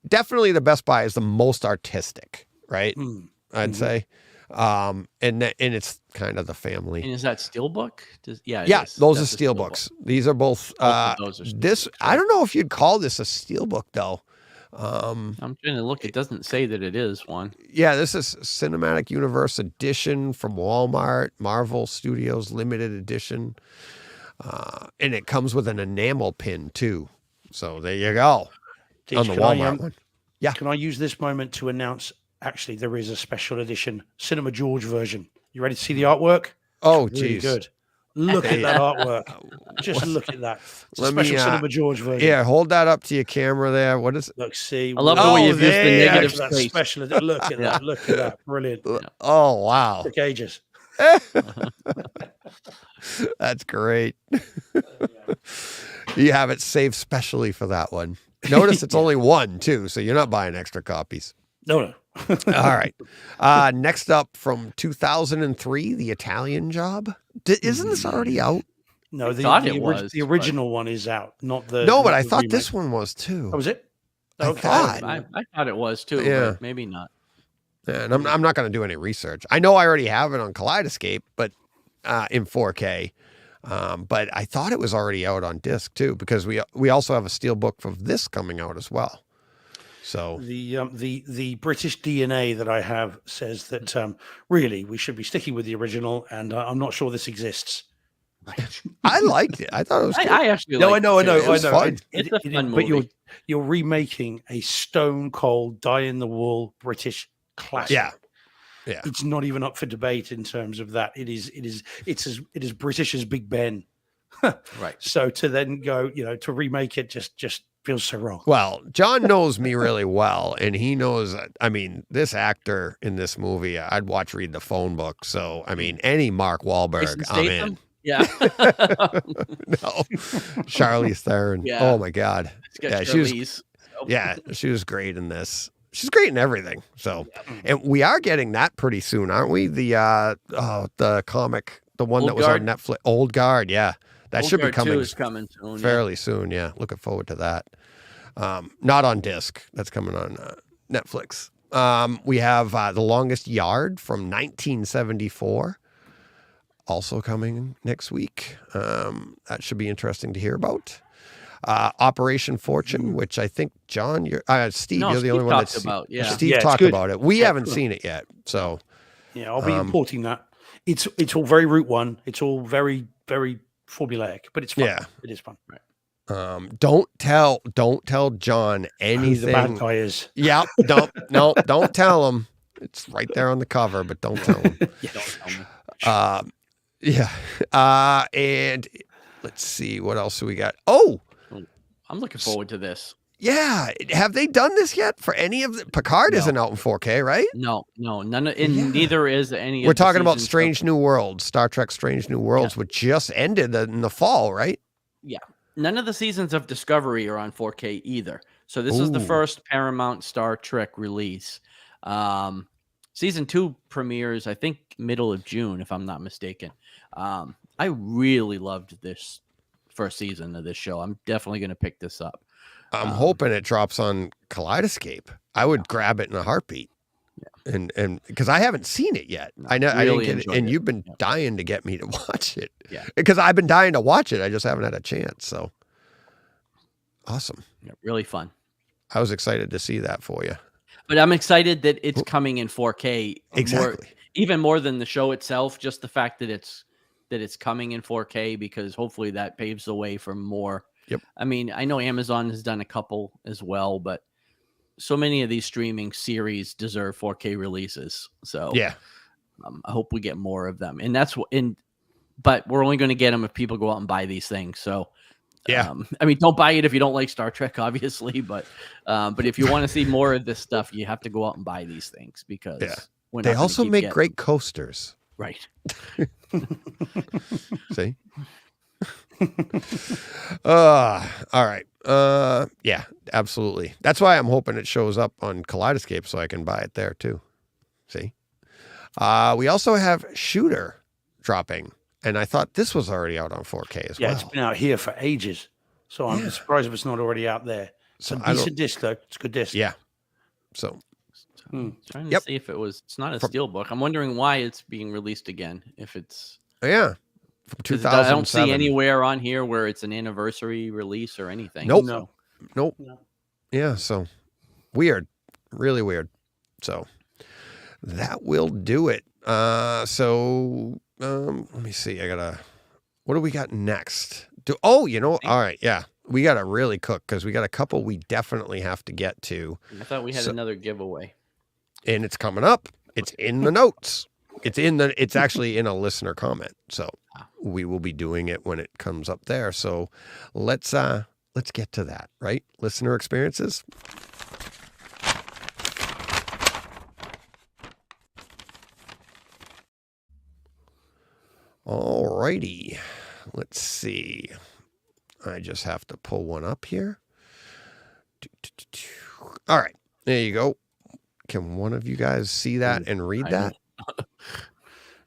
[SPEAKER 1] definitely the Best Buy is the most artistic, right?
[SPEAKER 3] Mm.
[SPEAKER 1] I'd
[SPEAKER 3] Mhm.
[SPEAKER 1] say. And it's kind of the family.
[SPEAKER 2] And is that steelbook? Yeah. it
[SPEAKER 1] Yeah,
[SPEAKER 2] is.
[SPEAKER 1] those are
[SPEAKER 2] That's a
[SPEAKER 1] steelbooks. These are both.
[SPEAKER 2] of those are
[SPEAKER 1] This
[SPEAKER 2] steelbooks,
[SPEAKER 1] I
[SPEAKER 2] right.
[SPEAKER 1] don't know if you'd call this a steelbook though.
[SPEAKER 2] I'm trying to look. It doesn't say that it is one.
[SPEAKER 1] Yeah, this is Cinematic Universe Edition from Walmart, Marvel Studios Limited Edition, and it comes with an enamel pin too. So there you go
[SPEAKER 3] Deej,
[SPEAKER 1] on the
[SPEAKER 3] can I,
[SPEAKER 1] Walmart one. Yeah.
[SPEAKER 3] Can I use this moment to announce? Actually, there is a special edition Cinema George version. You ready to see the artwork?
[SPEAKER 1] Oh,
[SPEAKER 3] Really
[SPEAKER 1] geez.
[SPEAKER 3] good. Look at that artwork. Just look at that. It's a
[SPEAKER 1] Let me,
[SPEAKER 3] special Cinema George version.
[SPEAKER 1] Yeah, hold that up to your camera there. What is it?
[SPEAKER 3] Look, see.
[SPEAKER 2] I love the
[SPEAKER 1] Oh,
[SPEAKER 2] way you've used the
[SPEAKER 1] there.
[SPEAKER 2] negative
[SPEAKER 3] Look at that
[SPEAKER 2] space.
[SPEAKER 3] special. Look at that. Look at that. Brilliant.
[SPEAKER 1] Oh, wow.
[SPEAKER 3] Took ages.
[SPEAKER 1] That's great. You have it saved specially for that one. Notice it's only one, too, so you're not buying extra copies.
[SPEAKER 3] No.
[SPEAKER 1] All right. Next up from 2003, The Italian Job. Isn't this already out?
[SPEAKER 3] No, the,
[SPEAKER 2] thought
[SPEAKER 3] the,
[SPEAKER 2] it
[SPEAKER 3] orig-
[SPEAKER 2] was,
[SPEAKER 3] the original one is out, not the.
[SPEAKER 1] No, but
[SPEAKER 3] not
[SPEAKER 1] I
[SPEAKER 3] the
[SPEAKER 1] thought
[SPEAKER 3] remake.
[SPEAKER 1] this one was too.
[SPEAKER 3] Oh, was it?
[SPEAKER 1] I
[SPEAKER 3] Okay.
[SPEAKER 1] thought.
[SPEAKER 2] I thought it was too.
[SPEAKER 1] Yeah.
[SPEAKER 2] But maybe not.
[SPEAKER 1] And I'm not going to do any research. I know I already have it on Kaleidoscape, but in 4K. But I thought it was already out on disc too, because we also have a steelbook of this coming out as well. So
[SPEAKER 3] The British DNA that I have says that really we should be sticking with the original, and I'm not sure this exists.
[SPEAKER 1] I liked it. I thought it was. Good.
[SPEAKER 2] I actually.
[SPEAKER 3] No, I
[SPEAKER 2] liked
[SPEAKER 3] know,
[SPEAKER 2] it,
[SPEAKER 3] I know,
[SPEAKER 2] too.
[SPEAKER 1] It was fun.
[SPEAKER 2] It's a fun
[SPEAKER 3] But
[SPEAKER 2] movie.
[SPEAKER 3] you're remaking a stone cold, die in the wool British classic.
[SPEAKER 1] Yeah. Yeah.
[SPEAKER 3] It's not even up for debate in terms of that. It is British as Big Ben.
[SPEAKER 2] Right.
[SPEAKER 3] So to then go, to remake it just feels so wrong.
[SPEAKER 1] Well, John knows me really well, and he knows. I mean, this actor in this movie, I'd watch read the phone book. So, I mean, any Mark Wahlberg,
[SPEAKER 2] Jason
[SPEAKER 1] I'm
[SPEAKER 2] Statham?
[SPEAKER 1] in.
[SPEAKER 2] Yeah.
[SPEAKER 1] No, Charlize Theron.
[SPEAKER 2] Yeah.
[SPEAKER 1] Oh my God.
[SPEAKER 2] It's got
[SPEAKER 1] Yeah, she was.
[SPEAKER 2] Charlize.
[SPEAKER 1] Yeah, she was great in this. She's great in everything. So, and we are getting that pretty soon, aren't we? The comic, the one
[SPEAKER 2] Old
[SPEAKER 1] that was
[SPEAKER 2] Guard?
[SPEAKER 1] on Netflix, Old Guard. Yeah, that
[SPEAKER 2] Old
[SPEAKER 1] should be
[SPEAKER 2] Guard 2
[SPEAKER 1] coming
[SPEAKER 2] is coming soon. yeah.
[SPEAKER 1] fairly soon. Yeah, looking forward to that. Not on disc. That's coming on Netflix. We have The Longest Yard from 1974. Also coming next week. That should be interesting to hear about. Operation Fortune, which I think John, Steve,
[SPEAKER 2] No,
[SPEAKER 1] you're the
[SPEAKER 2] Steve
[SPEAKER 1] only one
[SPEAKER 2] talked
[SPEAKER 1] that's
[SPEAKER 2] about, yeah.
[SPEAKER 1] Steve
[SPEAKER 3] Yeah, it's
[SPEAKER 1] talked
[SPEAKER 3] good.
[SPEAKER 1] about it. We
[SPEAKER 3] Yeah,
[SPEAKER 1] haven't
[SPEAKER 3] cool.
[SPEAKER 1] seen it yet, so
[SPEAKER 3] Yeah, I'll be importing that. It's all very Route One. It's all very, very formulaic, but it's fun.
[SPEAKER 1] Yeah.
[SPEAKER 3] It is fun.
[SPEAKER 1] don't tell John
[SPEAKER 3] Who the bad
[SPEAKER 1] anything.
[SPEAKER 3] guy is.
[SPEAKER 1] Yeah, don't tell him. It's right there on the cover, but don't tell him.
[SPEAKER 2] Don't tell me.
[SPEAKER 1] And let's see what else we got. Oh,
[SPEAKER 2] I'm looking forward to this.
[SPEAKER 1] Yeah, have they done this yet for any of the Picard?
[SPEAKER 2] No.
[SPEAKER 1] Isn't out in 4K, right?
[SPEAKER 2] No, none of, and
[SPEAKER 1] Yeah.
[SPEAKER 2] neither is any.
[SPEAKER 1] We're
[SPEAKER 2] of the
[SPEAKER 1] talking about
[SPEAKER 2] seasons of-
[SPEAKER 1] Strange New Worlds, Star Trek Strange New Worlds, which just ended in the fall, right?
[SPEAKER 2] Yeah, none of the seasons of Discovery are on 4K either. So this is the
[SPEAKER 1] Ooh.
[SPEAKER 2] first Paramount Star Trek release. Season 2 premieres, I think, middle of June, if I'm not mistaken. I really loved this first season of this show. I'm definitely going to pick this up.
[SPEAKER 1] I'm hoping it drops on Kaleidoscape. I would grab it in a heartbeat. Yeah. And because I haven't seen it yet. I know I didn't get it, and you've been dying to get me to watch it.
[SPEAKER 2] Yeah.
[SPEAKER 1] Because I've been dying to watch it. I just haven't had a chance. So awesome.
[SPEAKER 2] Yeah, really fun.
[SPEAKER 1] I was excited to see that for you.
[SPEAKER 2] But I'm excited that it's coming in 4K.
[SPEAKER 1] Exactly.
[SPEAKER 2] Even more than the show itself, just the fact that it's coming in 4K, because hopefully that paves the way for more.
[SPEAKER 1] Yep.
[SPEAKER 2] I mean, I know Amazon has done a couple as well, but so many of these streaming series deserve 4K releases. So
[SPEAKER 1] yeah,
[SPEAKER 2] I hope we get more of them. And that's what. But we're only going to get them if people go out and buy these things. So
[SPEAKER 1] yeah.
[SPEAKER 2] I mean, don't buy it if you don't like Star Trek, obviously. But if you want to see more of this stuff, you have to go out and buy these things, because
[SPEAKER 1] they also make great coasters.
[SPEAKER 2] Right.
[SPEAKER 1] See? All right. Yeah, absolutely. That's why I'm hoping it shows up on Kaleidoscape so I can buy it there too. See? We also have Shooter dropping, and I thought this was already out on 4K as well.
[SPEAKER 3] Yeah, it's been out here for ages, so I'm surprised if it's not already out there. It's a decent disc, though. It's a good disc.
[SPEAKER 1] Yeah. So
[SPEAKER 2] trying to see if it's not a steelbook. I'm wondering why it's being released again. If it's
[SPEAKER 1] from 2007.
[SPEAKER 2] I don't see anywhere on here where it's an anniversary release or anything.
[SPEAKER 1] Nope. Nope. Yeah. So weird, really weird. So that will do it. Let me see. What do we got next? All right. Yeah. We got to really cook, because we got a couple we definitely have to get to.
[SPEAKER 2] I thought we had another giveaway.
[SPEAKER 1] And it's coming up. It's in the notes. It's actually in a listener comment. So we will be doing it when it comes up there. So let's get to that, right? Listener experiences. All righty. Let's see. I just have to pull one up here. All right. There you go. Can one of you guys see that and read that?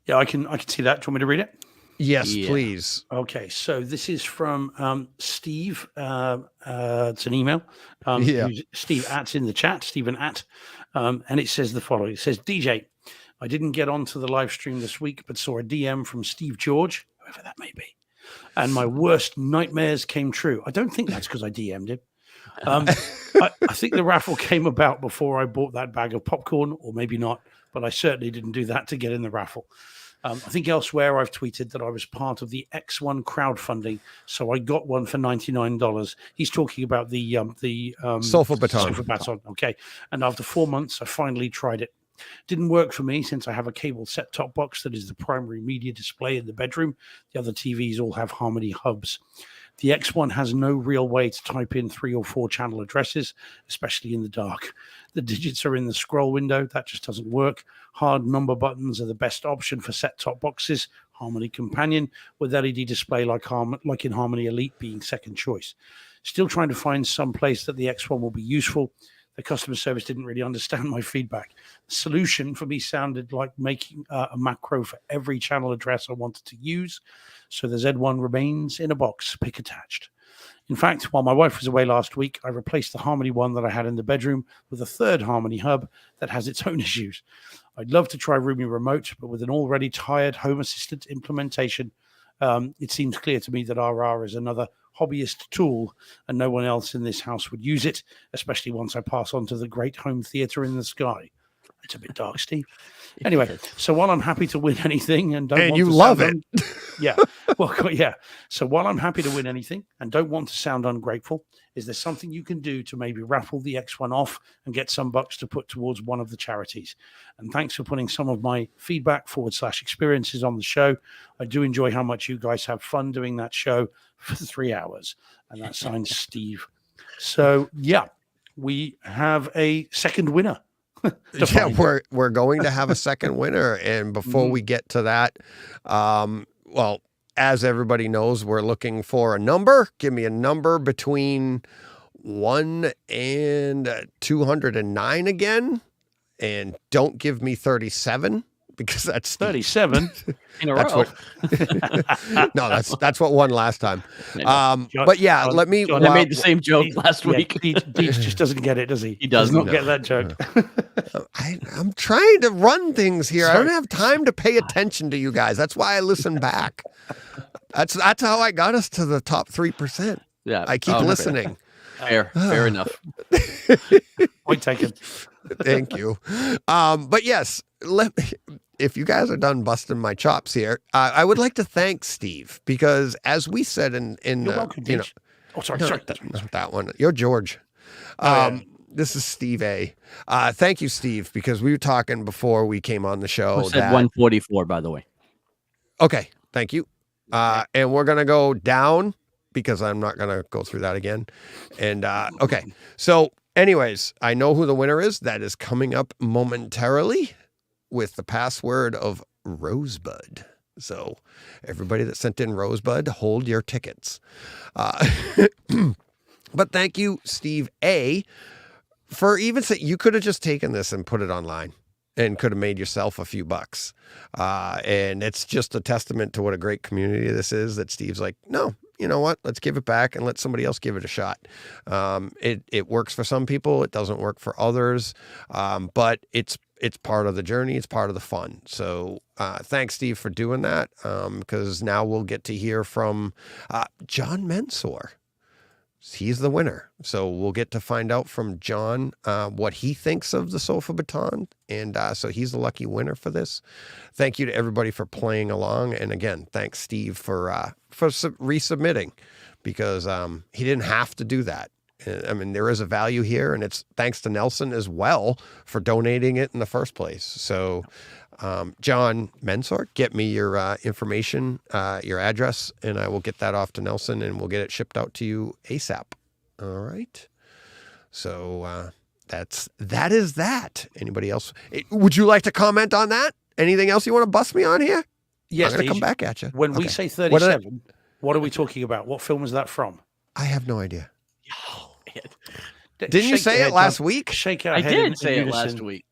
[SPEAKER 3] Yeah, I can see that. Do you want me to read it?
[SPEAKER 1] Yes, please.
[SPEAKER 3] Okay, so this is from Steve. It's an email. Steve @'s in the chat, Stephen @. And it says the following. It says, DJ, I didn't get onto the live stream this week, but saw a DM from Steve George, whoever that may be, and my worst nightmares came true. I don't think that's because I DM'd him. I think the raffle came about before I bought that bag of popcorn, or maybe not, but I certainly didn't do that to get in the raffle. I think elsewhere I've tweeted that I was part of the X1 crowdfunding, so I got one for $99. He's talking about the
[SPEAKER 1] Sofa Baton.
[SPEAKER 3] Okay, and after 4 months, I finally tried it. Didn't work for me since I have a cable set-top box that is the primary media display in the bedroom. The other TVs all have Harmony hubs. The X1 has no real way to type in 3 or 4 channel addresses, especially in the dark. The digits are in the scroll window. That just doesn't work. Hard number buttons are the best option for set-top boxes. Harmony Companion with LED display like in Harmony Elite being second choice. Still trying to find some place that the X1 will be useful. The customer service didn't really understand my feedback. The solution for me sounded like making a macro for every channel address I wanted to use. So the Z1 remains in a box, pick attached. In fact, while my wife was away last week, I replaced the Harmony one that I had in the bedroom with a third Harmony hub that has its own issues. I'd love to try Roomie Remote, but with an already tired Home Assistant implementation, it seems clear to me that RR is another hobbyist tool and no one else in this house would use it, especially once I pass on to the great home theater in the sky. It's a bit dark, Steve. Anyway, so while I'm happy to win anything and
[SPEAKER 1] love it.
[SPEAKER 3] Yeah. Well, yeah. So while I'm happy to win anything and don't want to sound ungrateful, is there something you can do to maybe raffle the X1 off and get some bucks to put towards one of the charities? And thanks for putting some of my feedback / experiences on the show. I do enjoy how much you guys have fun doing that show for 3 hours. And that signs Steve So yeah, we have a second winner.
[SPEAKER 1] Yeah,
[SPEAKER 3] find.
[SPEAKER 1] we're going to have a second winner, and before we get to that, well, as everybody knows, we're looking for a number. Give me a number between 1 and 209 again, and don't give me 37 because that's
[SPEAKER 3] 37
[SPEAKER 2] in a
[SPEAKER 1] That's
[SPEAKER 2] row.
[SPEAKER 1] no, that's what won last time.
[SPEAKER 3] John-
[SPEAKER 1] But yeah,
[SPEAKER 3] John-
[SPEAKER 1] let me.
[SPEAKER 3] John,
[SPEAKER 2] I
[SPEAKER 1] while-
[SPEAKER 2] made the same joke last week.
[SPEAKER 3] Deej just doesn't get it, does he?
[SPEAKER 2] He does
[SPEAKER 3] not
[SPEAKER 1] not.
[SPEAKER 3] get that joke.
[SPEAKER 1] I'm trying to run things here. I
[SPEAKER 3] Sorry.
[SPEAKER 1] don't have time to pay attention to you guys. That's why I listen back. That's how I got us to the top 3%.
[SPEAKER 2] Yeah,
[SPEAKER 1] I keep
[SPEAKER 2] okay.
[SPEAKER 1] listening.
[SPEAKER 2] Fair enough.
[SPEAKER 3] Point taken.
[SPEAKER 1] Thank you. But yes, if you guys are done busting my chops here, I would like to thank Steve because, as we said in
[SPEAKER 3] You're welcome,
[SPEAKER 1] you know,
[SPEAKER 3] Deej. Oh, sorry,
[SPEAKER 1] no,
[SPEAKER 3] sorry.
[SPEAKER 1] not that one. You're George.
[SPEAKER 3] yeah.
[SPEAKER 1] This is Steve A. Thank you, Steve, because we were talking before we came on the show.
[SPEAKER 2] Who said 144, by the way?
[SPEAKER 1] Okay, thank you. And we're gonna go down because I'm not gonna go through that again. And okay, so anyways, I know who the winner is. That is coming up momentarily with the password of Rosebud. So everybody that sent in Rosebud, hold your tickets. But thank you, Steve A, for even saying you could have just taken this and put it online and could have made yourself a few bucks. And it's just a testament to what a great community this is that Steve's like, no, you know what? Let's give it back and let somebody else give it a shot. It works for some people. It doesn't work for others. But it's part of the journey. It's part of the fun. So thanks, Steve, for doing that. Because now we'll get to hear from John Mensor. He's the winner. So we'll get to find out from John what he thinks of the Sofa Baton. And so he's the lucky winner for this. Thank you to everybody for playing along. And again, thanks, Steve, for resubmitting because he didn't have to do that. I mean, there is a value here, and it's thanks to Nelson as well for donating it in the first place. So, John Mensor, get me your information, your address, and I will get that off to Nelson, and we'll get it shipped out to you ASAP. All right. So that is that. Anybody else? Would you like to comment on that? Anything else you want to bust me on here?
[SPEAKER 3] Yes,
[SPEAKER 1] I'm going to come
[SPEAKER 3] Deej.
[SPEAKER 1] back at you.
[SPEAKER 3] When we
[SPEAKER 1] Okay.
[SPEAKER 3] say 37, what are we talking about? What film is that from?
[SPEAKER 1] I have no idea.
[SPEAKER 3] D-
[SPEAKER 1] Didn't you
[SPEAKER 3] shake
[SPEAKER 1] say
[SPEAKER 3] your
[SPEAKER 1] it
[SPEAKER 3] head,
[SPEAKER 1] last
[SPEAKER 3] John.
[SPEAKER 1] week?
[SPEAKER 3] Shake our
[SPEAKER 2] I
[SPEAKER 3] head
[SPEAKER 2] did
[SPEAKER 3] in
[SPEAKER 2] say it last
[SPEAKER 3] unison.
[SPEAKER 2] week.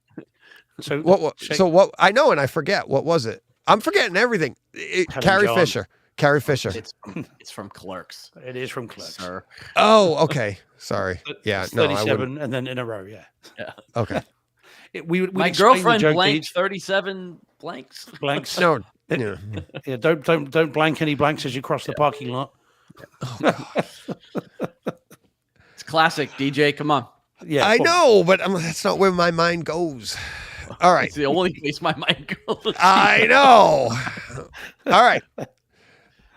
[SPEAKER 3] So
[SPEAKER 1] What?
[SPEAKER 3] shake-
[SPEAKER 1] So what? I know, and I forget. What was it? I'm forgetting everything.
[SPEAKER 3] Helen
[SPEAKER 1] Carrie
[SPEAKER 3] John.
[SPEAKER 1] Fisher. Carrie Fisher.
[SPEAKER 2] It's from Clerks,
[SPEAKER 3] It is from Clerks.
[SPEAKER 2] sir.
[SPEAKER 1] Oh, okay. Sorry. Yeah,
[SPEAKER 3] It's
[SPEAKER 1] no, I wouldn't.
[SPEAKER 3] 37 and then in a row, yeah.
[SPEAKER 1] Okay.
[SPEAKER 3] We
[SPEAKER 2] My
[SPEAKER 3] explain the
[SPEAKER 2] girlfriend
[SPEAKER 3] joke,
[SPEAKER 2] blanked
[SPEAKER 3] Deej.
[SPEAKER 2] 37 blanks.
[SPEAKER 3] Blanks.
[SPEAKER 1] No. Yeah.
[SPEAKER 3] Yeah, don't blank any blanks as you cross the parking lot.
[SPEAKER 2] It's classic, DJ. Come on.
[SPEAKER 3] Yeah,
[SPEAKER 1] I
[SPEAKER 3] well,
[SPEAKER 1] know, but that's not where my mind goes. All right.
[SPEAKER 2] It's the only place my mind goes.
[SPEAKER 1] I know. All right.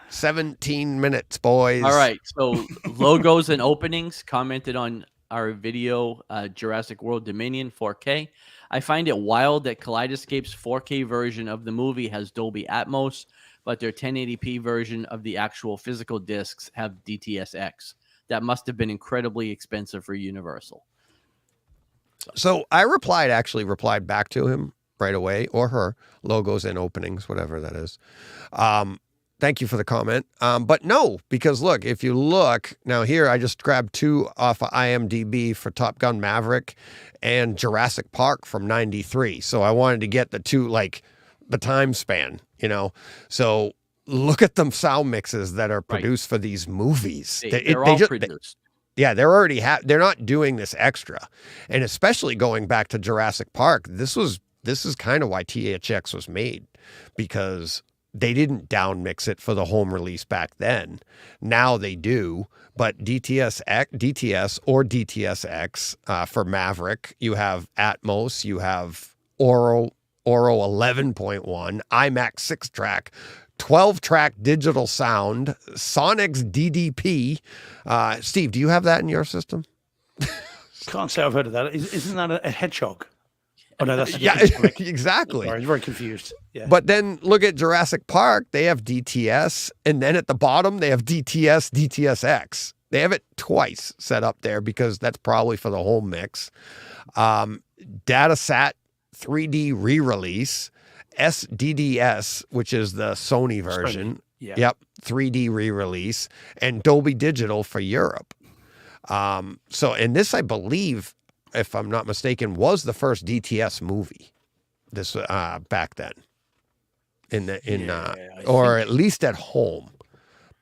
[SPEAKER 1] 17 minutes, boys.
[SPEAKER 2] All right. So logos and openings commented on our video, Jurassic World Dominion 4K. I find it wild that Kaleidoscape's 4K version of the movie has Dolby Atmos, but their 1080p version of the actual physical discs have DTSX. That must have been incredibly expensive for Universal.
[SPEAKER 1] So I actually replied back to him right away, or her, logos and openings, whatever that is. Thank you for the comment. But no, because look, if you look now here, I just grabbed 2 off of IMDb for Top Gun Maverick and Jurassic Park from 93. So I wanted to get the 2, like the time span, you know? So look at the sound mixes that are produced for these movies.
[SPEAKER 2] They're all produced.
[SPEAKER 1] They're already they're not doing this extra. And especially going back to Jurassic Park, this is kind of why THX was made, because they didn't down mix it for the home release back then. Now they do, but DTS or DTSX for Maverick, you have Atmos, you have Oro 11.1, IMAX 6-track, 12-track digital sound, Sonic's DDP. Steve, do you have that in your system?
[SPEAKER 3] can't say I've heard of that. Isn't that a hedgehog? Oh no, that's a
[SPEAKER 1] Yeah,
[SPEAKER 3] different comic.
[SPEAKER 1] exactly.
[SPEAKER 3] Sorry, I was very confused. Yeah.
[SPEAKER 1] But then look at Jurassic Park. They have DTS, and then at the bottom they have DTS, DTSX. They have it twice set up there because that's probably for the home mix. Datasat 3D re-release, SDDS, which is the Sony version.
[SPEAKER 3] Yeah.
[SPEAKER 1] Yep, 3D re-release, and Dolby Digital for Europe. And this, I believe, if I'm not mistaken, was the first DTS movie. This back then, or at least at home.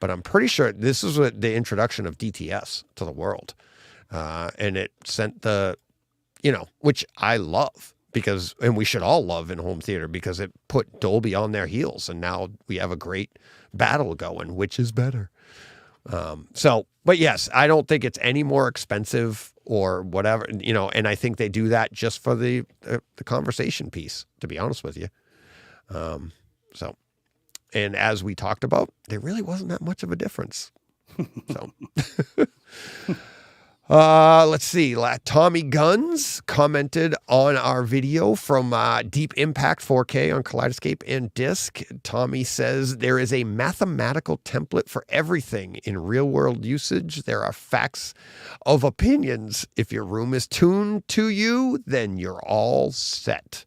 [SPEAKER 1] But I'm pretty sure this is the introduction of DTS to the world, and it sent which I love and we should all love in home theater because it put Dolby on their heels, and now we have a great battle going, which is better. But yes, I don't think it's any more expensive or whatever, and I think they do that just for the conversation piece, to be honest with you. And as we talked about, there really wasn't that much of a difference. So, let's see. Tommy Guns commented on our video from Deep Impact 4K on Kaleidoscape and Disc. Tommy says there is a mathematical template for everything in real world usage. There are facts of opinions. If your room is tuned to you, then you're all set.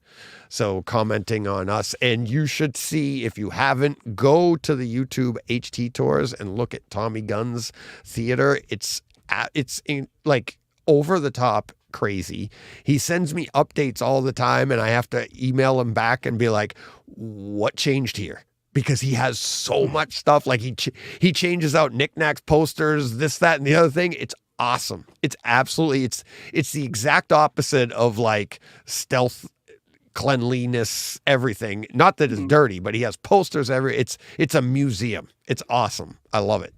[SPEAKER 1] So commenting on us, and you should see, if you haven't, go to the YouTube HT Tours and look at Tommy Gunn's theater. It's like over the top crazy. He sends me updates all the time, and I have to email him back and be like, what changed here? Because he has so much stuff. Like he changes out knickknacks, posters, this, that, and the other thing. It's awesome. It's absolutely, it's the exact opposite of like stealth, cleanliness, everything. Not that it's dirty, but he has posters it's a museum. It's awesome. I love it.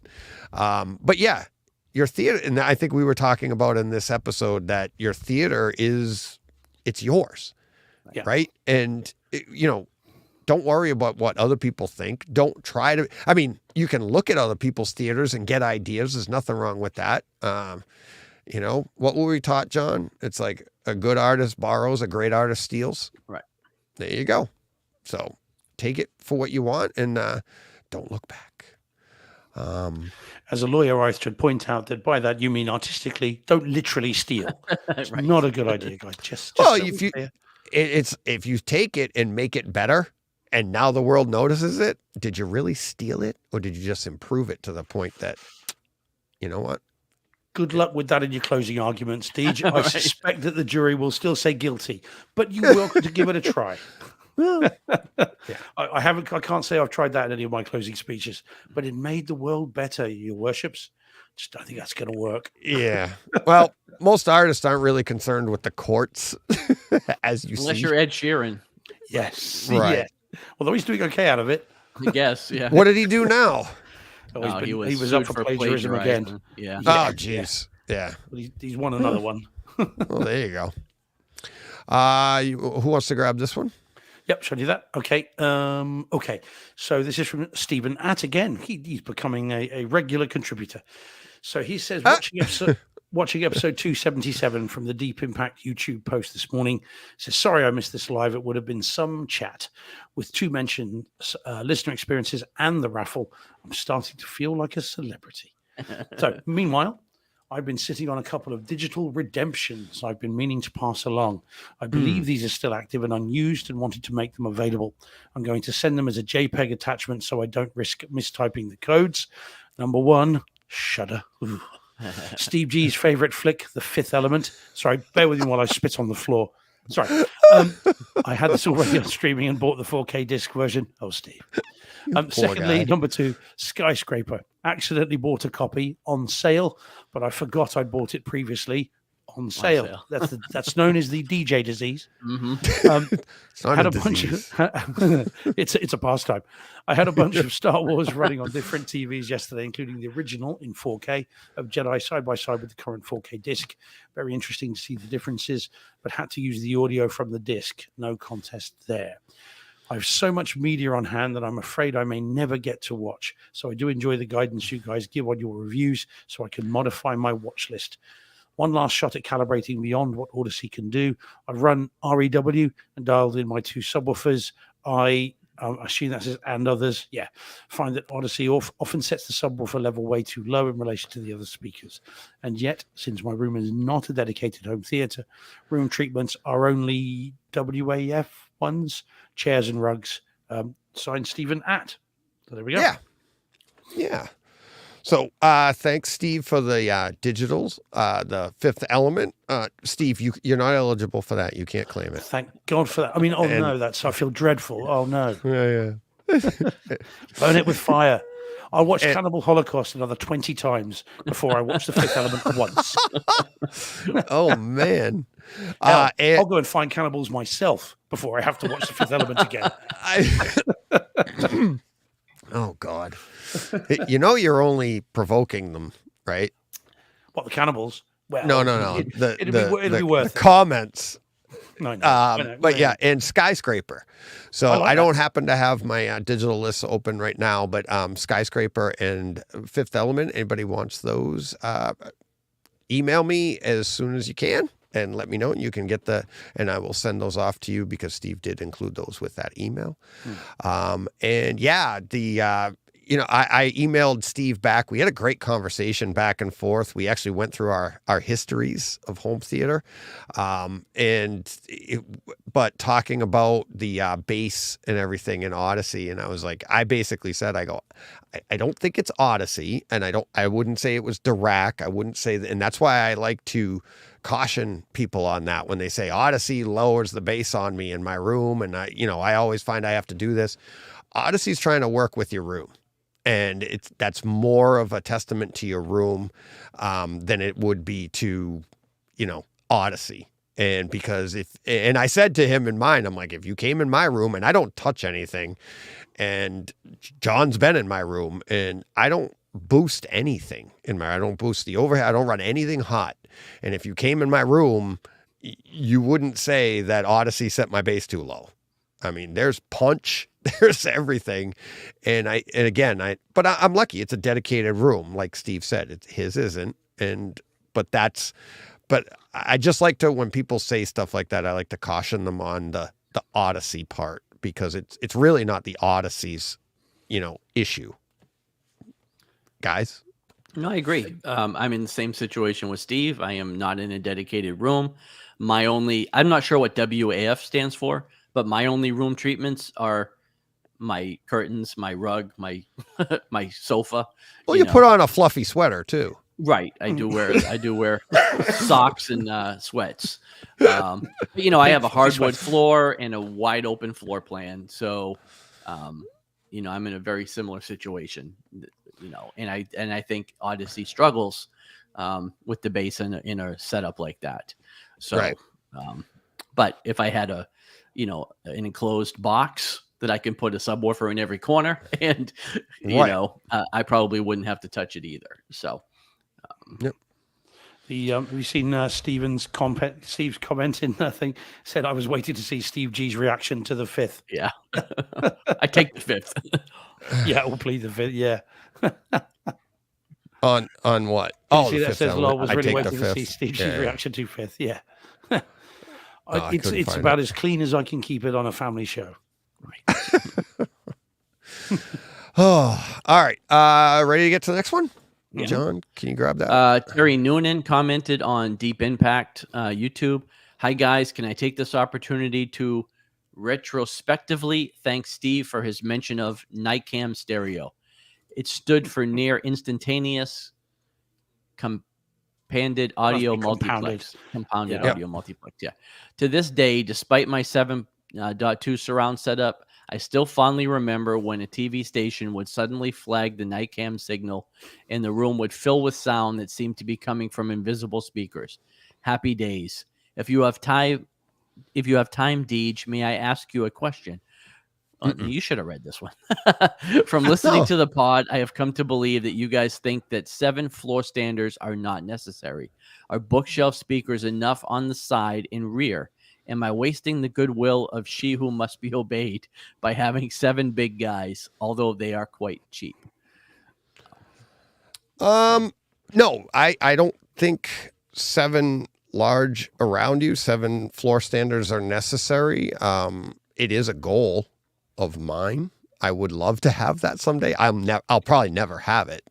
[SPEAKER 1] But yeah, your theater, and I think we were talking about in this episode that your theater it's yours, right? And don't worry about what other people think. Don't try to, you can look at other people's theaters and get ideas. There's nothing wrong with that. What were we taught, John? It's like a good artist borrows, a great artist steals.
[SPEAKER 2] Right.
[SPEAKER 1] There you go. So take it for what you want and don't look back.
[SPEAKER 3] As a lawyer, I should point out that by that you mean artistically. Don't literally steal. It's
[SPEAKER 2] Right.
[SPEAKER 3] not a good idea, guys. Just
[SPEAKER 1] Well,
[SPEAKER 3] so
[SPEAKER 1] if
[SPEAKER 3] we're
[SPEAKER 1] you
[SPEAKER 3] clear.
[SPEAKER 1] if you take it and make it better, and now the world notices it, did you really steal it, or did you just improve it to the point that, you know what?
[SPEAKER 3] Good luck with that in your closing arguments, Deej. I
[SPEAKER 2] Right.
[SPEAKER 3] suspect that the jury will still say guilty, but you're welcome to give it a try. I can't say I've tried that in any of my closing speeches, but it made the world better, your worships. Just don't think that's going to work.
[SPEAKER 1] Yeah. Well, most artists aren't really concerned with the courts, as you
[SPEAKER 2] Unless
[SPEAKER 1] see.
[SPEAKER 2] you're Ed Sheeran,
[SPEAKER 3] Yes.
[SPEAKER 1] Right.
[SPEAKER 3] Yeah. Although he's doing okay out of it.
[SPEAKER 2] I guess. Yeah.
[SPEAKER 1] What did he do now?
[SPEAKER 3] Oh,
[SPEAKER 2] No,
[SPEAKER 3] he was up
[SPEAKER 2] sued
[SPEAKER 3] for plagiarism again.
[SPEAKER 2] plagiarizing. Yeah.
[SPEAKER 1] Oh, jeez. Yeah.
[SPEAKER 3] But he's won another one.
[SPEAKER 1] Well, there you go. Who wants to grab this one?
[SPEAKER 3] Yep, shall I do that? Okay. Okay. So this is from Stephen Att again. He's becoming a regular contributor. So he says, watching episode 277 from the Deep Impact YouTube post this morning. Says, sorry I missed this live. It would have been some chat with two mentioned listener experiences and the raffle. I'm starting to feel like a celebrity. So meanwhile, I've been sitting on a couple of digital redemptions I've been meaning to pass along. I believe these are still active and unused and wanted to make them available. I'm going to send them as a JPEG attachment so I don't risk mistyping the codes. Number one, Shudder. Ooh. Steve G's favorite flick, The Fifth Element. Sorry, bear with me while I spit on the floor. Sorry. I had this already on streaming and bought the 4K disc version. Oh, Steve. Secondly,
[SPEAKER 1] guy.
[SPEAKER 3] number two, Skyscraper. Accidentally bought a copy on sale, but I forgot I'd bought it previously on sale.
[SPEAKER 2] sale.
[SPEAKER 3] That's known as the DJ disease.
[SPEAKER 1] It's not
[SPEAKER 3] Had
[SPEAKER 1] a
[SPEAKER 3] a bunch
[SPEAKER 1] disease.
[SPEAKER 3] of it's a pastime. I had a bunch of Star Wars running on different TVs yesterday, including the original in 4K of Jedi side by side with the current 4K disc. Very interesting to see the differences, but had to use the audio from the disc. No contest there. I have so much media on hand that I'm afraid I may never get to watch. So I do enjoy the guidance you guys give on your reviews so I can modify my watch list. One last shot at calibrating beyond what Odyssey can do. I've run REW and dialed in my two subwoofers. I I assume that says and others. Yeah, find that Odyssey often sets the subwoofer level way too low in relation to the other speakers. And yet, since my room is not a dedicated home theater, room treatments are only WAF ones, chairs and rugs. Signed Stephen at. So there we go.
[SPEAKER 1] Yeah. So thanks, Steve, for the digitals, the Fifth Element. Steve, you're not eligible for that. You can't claim it.
[SPEAKER 3] Thank God for that. I mean, no, I feel dreadful. Oh no.
[SPEAKER 1] Yeah.
[SPEAKER 3] Burn it with fire. I'll watch Cannibal Holocaust another 20 times before I watch The Fifth Element once.
[SPEAKER 1] Oh, man.
[SPEAKER 3] I'll go and find cannibals myself before I have to watch The Fifth Element again.
[SPEAKER 1] Oh, God. You know you're only provoking them, right?
[SPEAKER 3] What, the cannibals? Well,
[SPEAKER 1] No.
[SPEAKER 3] It'd be worth
[SPEAKER 1] the comments.
[SPEAKER 3] No, I know.
[SPEAKER 1] But yeah, and Skyscraper. So I don't happen to have my digital lists open right now, but Skyscraper and Fifth Element, anybody wants those, email me as soon as you can and let me know, and you can get and I will send those off to you because Steve did include those with that email. And yeah, I emailed Steve back. We had a great conversation back and forth. We actually went through our histories of home theater, but talking about the bass and everything in Odyssey. And I was like, I basically said, I don't think it's Odyssey, and I wouldn't say it was Dirac. I wouldn't say that, and that's why I like to caution people on that when they say Odyssey lowers the bass on me in my room, and I always find I have to do this. Odyssey's trying to work with your room. And that's more of a testament to your room than it would be to, Odyssey. And because and I said to him in mine, I'm like, if you came in my room and I don't touch anything, and John's been in my room and I don't boost anything I don't boost the overhead. I don't run anything hot. And if you came in my room, you wouldn't say that Odyssey set my bass too low. I mean, there's punch, there's everything. And I'm lucky. It's a dedicated room. Like Steve said, his isn't. But I just like to, when people say stuff like that, I like to caution them on the Odyssey part, because it's really not the Odyssey's, issue. Guys?
[SPEAKER 2] No, I agree. I'm in the same situation with Steve. I am not in a dedicated room. I'm not sure what WAF stands for, but my only room treatments are my curtains, my rug, my my sofa.
[SPEAKER 1] Well, you put on a fluffy sweater too.
[SPEAKER 2] Right. I do wear socks and sweats. I have a hardwood floor and a wide open floor plan. So, I'm in a very similar situation, and I think Odyssey struggles with the bass in a setup like that. So,
[SPEAKER 1] right.
[SPEAKER 2] But if I had an enclosed box that I can put a subwoofer in every corner, and I probably wouldn't have to touch it either. So,
[SPEAKER 1] yep.
[SPEAKER 3] Have you seen Steve's comment in that thing? Said, I was waiting to see Steve G's reaction to the fifth.
[SPEAKER 2] Yeah. I take the fifth.
[SPEAKER 3] Yeah, we'll plead the fifth. Yeah.
[SPEAKER 1] On what?
[SPEAKER 3] See, that says Lowell was really waiting to see Steve G's reaction to fifth. Yeah. It's about as clean as I can keep it on a family show.
[SPEAKER 2] Right.
[SPEAKER 1] Oh, all right. Ready to get to the next one? Yeah. John, can you grab that?
[SPEAKER 2] Terry Noonan commented on Deep Impact YouTube. Hi, guys. Can I take this opportunity to retrospectively thank Steve for his mention of Nicam stereo? It stood for near instantaneous compounded audio multiplex. Compounded audio multiplex. Yeah. To this day, despite my 7.2 surround setup, I still fondly remember when a TV station would suddenly flag the Nicam signal and the room would fill with sound that seemed to be coming from invisible speakers. Happy days. If you have time, Deej, may I ask you a question? You should have read this one. From listening to the pod, I have come to believe that you guys think that 7 floor standers are not necessary. Are bookshelf speakers enough on the side and rear? Am I wasting the goodwill of she who must be obeyed by having 7 big guys, although they are quite cheap?
[SPEAKER 1] No, I don't think 7 large around you, 7 floor standards are necessary. It is a goal. of mine. I would love to have that someday. I'll probably never have it.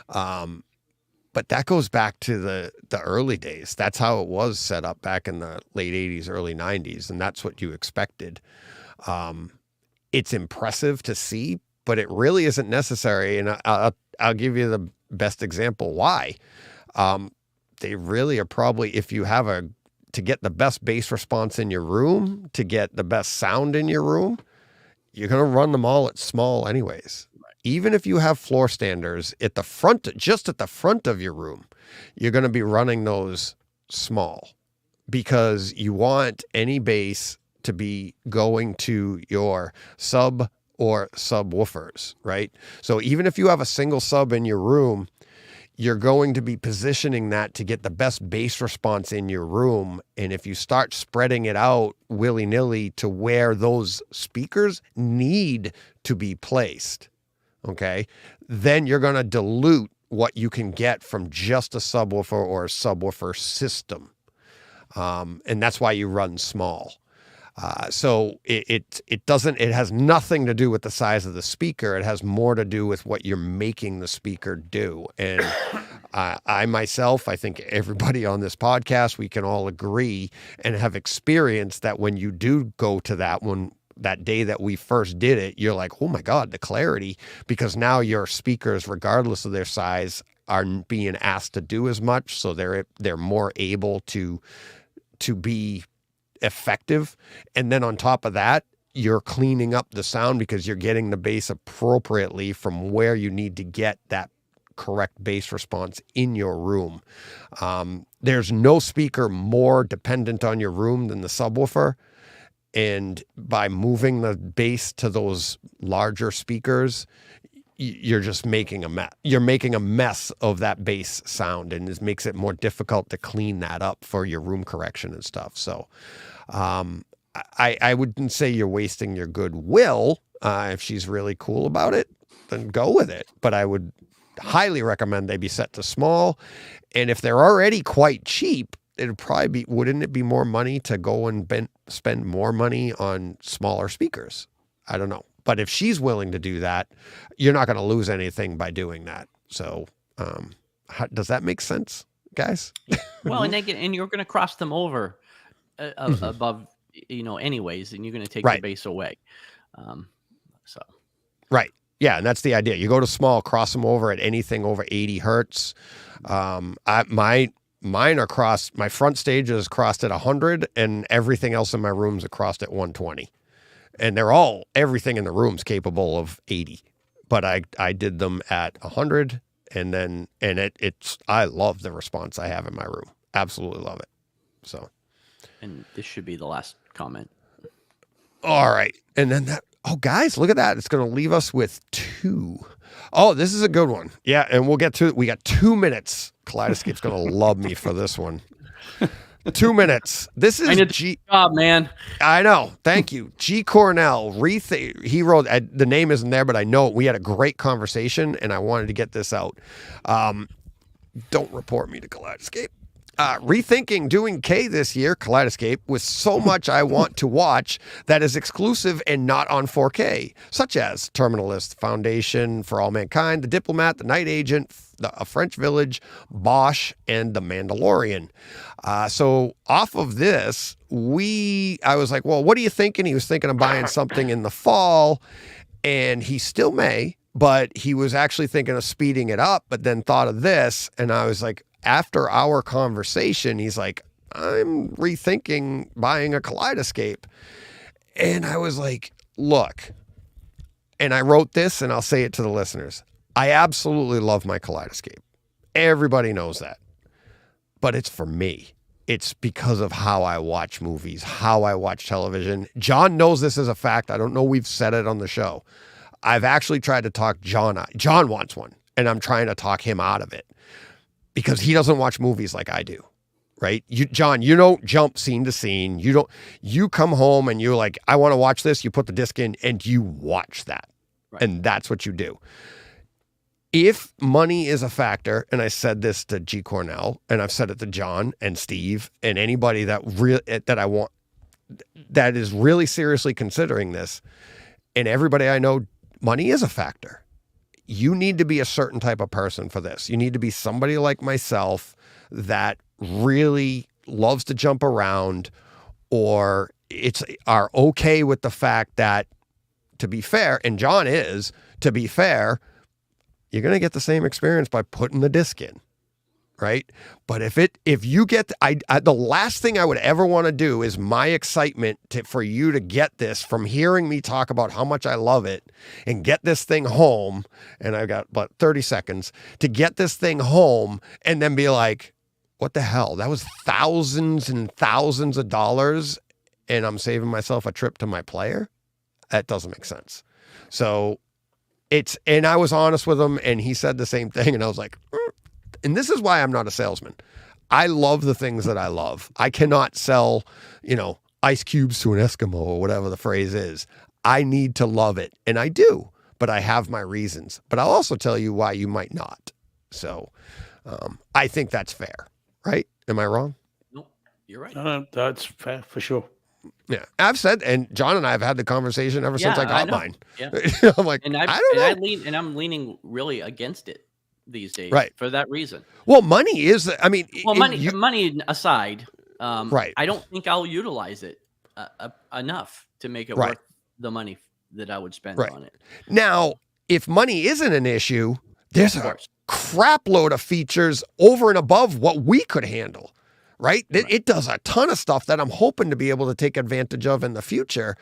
[SPEAKER 1] But that goes back to the early days. That's how it was set up back in the late 80s, early 90s, and that's what you expected. It's impressive to see, but it really isn't necessary. And I'll give you the best example why. They really are probably, if you have to get the best bass response in your room, to get the best sound in your room, you're going to run them all at small anyways. Even if you have floor standers at the front, just at the front of your room, you're going to be running those small because you want any bass to be going to your sub or subwoofers, right? So even if you have a single sub in your room, you're going to be positioning that to get the best bass response in your room. And if you start spreading it out willy-nilly to where those speakers need to be placed, okay, then you're going to dilute what you can get from just a subwoofer or a subwoofer system. And that's why you run small. So it has nothing to do with the size of the speaker. It has more to do with what you're making the speaker do. And I myself, I think everybody on this podcast, we can all agree and have experienced that when you do go to that day that we first did it, you're like, oh my God, the clarity, because now your speakers, regardless of their size, aren't being asked to do as much. So they're more able to be effective. And then on top of that, you're cleaning up the sound because you're getting the bass appropriately from where you need to get that correct bass response in your room. There's no speaker more dependent on your room than the subwoofer. And by moving the bass to those larger speakers, you're just making a mess. You're making a mess of that bass sound, and it makes it more difficult to clean that up for your room correction and stuff. So I wouldn't say you're wasting your goodwill. If she's really cool about it, then go with it. But I would highly recommend they be set to small. And if they're already quite cheap, it'd probably be, wouldn't it be more money to go and spend more money on smaller speakers? I don't know. But if she's willing to do that, you're not going to lose anything by doing that. So does that make sense, guys?
[SPEAKER 2] Well, and you're going to cross them over above, anyways, and you're going to take the bass away.
[SPEAKER 1] Right. Yeah, and that's the idea. You go to small, cross them over at anything over 80 hertz. Mine are crossed. My front stage is crossed at 100, and everything else in my room's are crossed at 120. And everything in the room's capable of 80, but I did them at 100, and I love the response I have in my room. Absolutely love it. So,
[SPEAKER 2] and this should be the last comment.
[SPEAKER 1] All right, and then guys, look at that. It's going to leave us with 2. Oh, this is a good one. Yeah, and we'll get to it. We got 2 minutes. Kaleidoscape's going to love me for this one. 2 minutes. This is
[SPEAKER 2] G. Job, man.
[SPEAKER 1] I know. Thank you. G. Cornell. He wrote, the name isn't there, but I know we had a great conversation and I wanted to get this out. Don't report me to Kaleidoscape. Rethinking doing K this year, Kaleidoscape, with so much I want to watch that is exclusive and not on 4K, such as Terminalist, Foundation for All Mankind, The Diplomat, The Night Agent, A French Village, Bosch, and The Mandalorian. So off of this, I was like, well, what are you thinking? He was thinking of buying something in the fall, and he still may, but he was actually thinking of speeding it up, but then thought of this, and I was like, after our conversation, he's like, I'm rethinking buying a Kaleidoscape. And I was like, look, and I wrote this and I'll say it to the listeners. I absolutely love my Kaleidoscape. Everybody knows that. But it's for me. It's because of how I watch movies, how I watch television. John knows this as a fact. I don't know we've said it on the show. I've actually tried to talk John. John wants one, and I'm trying to talk him out of it. Because he doesn't watch movies like I do, right? John, you don't jump scene to scene. You come home and you're like, I want to watch this. You put the disc in and you watch that. Right. And that's what you do. If money is a factor, and I said this to G. Cornell, and I've said it to John and Steve and anybody that I want, that is really seriously considering this, and everybody I know, money is a factor. You need to be a certain type of person for this. You need to be somebody like myself that really loves to jump around, or are okay with the fact that, to be fair, and John is, to be fair, you're going to get the same experience by putting the disc in, right? But if you get, the last thing I would ever want to do is my excitement for you to get this from hearing me talk about how much I love it and get this thing home. And I've got about 30 seconds to get this thing home and then be like, what the hell? That was thousands and thousands of dollars and I'm saving myself a trip to my player. That doesn't make sense. So and I was honest with him and he said the same thing. And I was like, and this is why I'm not a salesman. I love the things that I love. I cannot sell, ice cubes to an Eskimo or whatever the phrase is. I need to love it. And I do, but I have my reasons. But I'll also tell you why you might not. So I think that's fair, right? Am I wrong?
[SPEAKER 2] No, you're right.
[SPEAKER 3] No, that's fair for sure.
[SPEAKER 1] Yeah, I've said, and John and I have had the conversation ever since I got mine.
[SPEAKER 2] Yeah.
[SPEAKER 1] I'm like,
[SPEAKER 2] and
[SPEAKER 1] I don't know.
[SPEAKER 2] I'm leaning really against it these days,
[SPEAKER 1] right?
[SPEAKER 2] For that reason.
[SPEAKER 1] Well, money is. I mean,
[SPEAKER 2] money aside,
[SPEAKER 1] right?
[SPEAKER 2] I don't think I'll utilize it enough to make it worth the money that I would spend on it.
[SPEAKER 1] Now, if money isn't an issue, there's a crap load of features over and above what we could handle. Right? It does a ton of stuff that I'm hoping to be able to take advantage of in the future.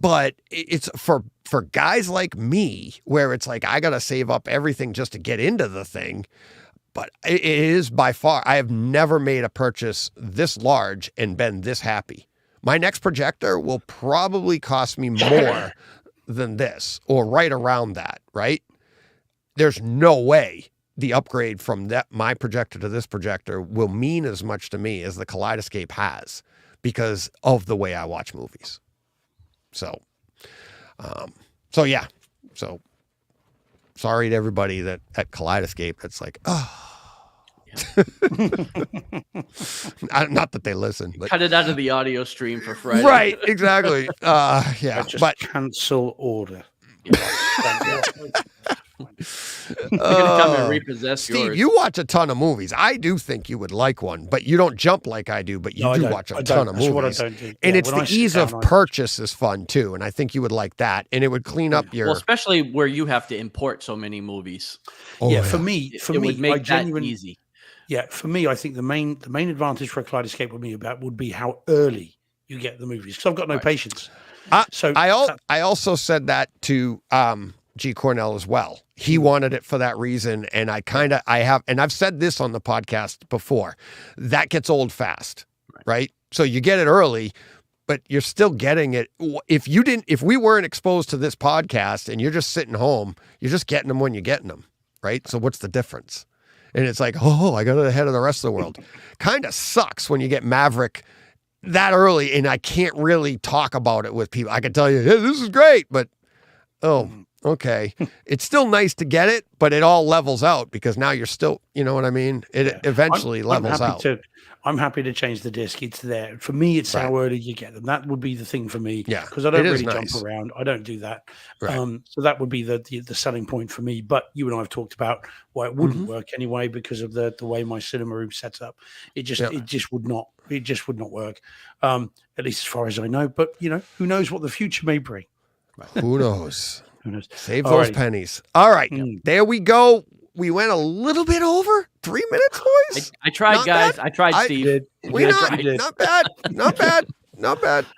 [SPEAKER 1] But it's for guys like me, where it's like, I got to save up everything just to get into the thing. But it is by far, I have never made a purchase this large and been this happy. My next projector will probably cost me more than this, or right around that, right? There's no way the upgrade from my projector to this projector will mean as much to me as the Kaleidoscape has because of the way I watch movies. So yeah. So sorry to everybody at Kaleidoscape. That's like, not that they listen, but
[SPEAKER 2] cut it out of the audio stream for Friday.
[SPEAKER 1] Right. Exactly. Yeah.
[SPEAKER 3] But cancel order.
[SPEAKER 2] You're gonna come and repossess
[SPEAKER 1] Steve,
[SPEAKER 2] yours.
[SPEAKER 1] you watch a ton of movies. I do think you would like one, but you don't jump like I do, but you do watch a ton of movies.
[SPEAKER 3] What I don't do.
[SPEAKER 1] And it's the ease of purchase is fun too, and I think you would like that, and it would clean up your...
[SPEAKER 2] Well, especially where you have to import so many movies.
[SPEAKER 3] For me,
[SPEAKER 2] it would make that easy.
[SPEAKER 3] Yeah, for me, I think the main advantage for a Kaleidoscape would be how early you get the movies, because I've got no patience. So
[SPEAKER 1] I also said that to G. Cornell as well. He wanted it for that reason, and I've said this on the podcast before. That gets old fast, right? So you get it early, but you're still getting it. If we weren't exposed to this podcast and you're just sitting home, you're just getting them when you're getting them, right? So what's the difference? And it's like, I got it ahead of the rest of the world. Kind of sucks when you get Maverick that early and I can't really talk about it with people. I can tell you, hey, this is great, but okay. It's still nice to get it, but it all levels out because now you're still, you know what I mean? It eventually levels out.
[SPEAKER 3] I'm happy to change the disc. It's there. For me, it's how early you get them. That would be the thing for me.
[SPEAKER 1] Yeah.
[SPEAKER 3] Because I don't really jump around. I don't do that.
[SPEAKER 1] Right.
[SPEAKER 3] So that would be the selling point for me. But you and I have talked about why it wouldn't work anyway because of the way my cinema room sets up. It just would not work. At least as far as I know. But who knows what the future may bring.
[SPEAKER 1] Who knows?
[SPEAKER 3] Who knows?
[SPEAKER 1] Save those pennies. All right. There we go. We went a little bit over 3 minutes, boys.
[SPEAKER 2] I tried, not guys. Bad. I tried, Steve.
[SPEAKER 1] Not bad.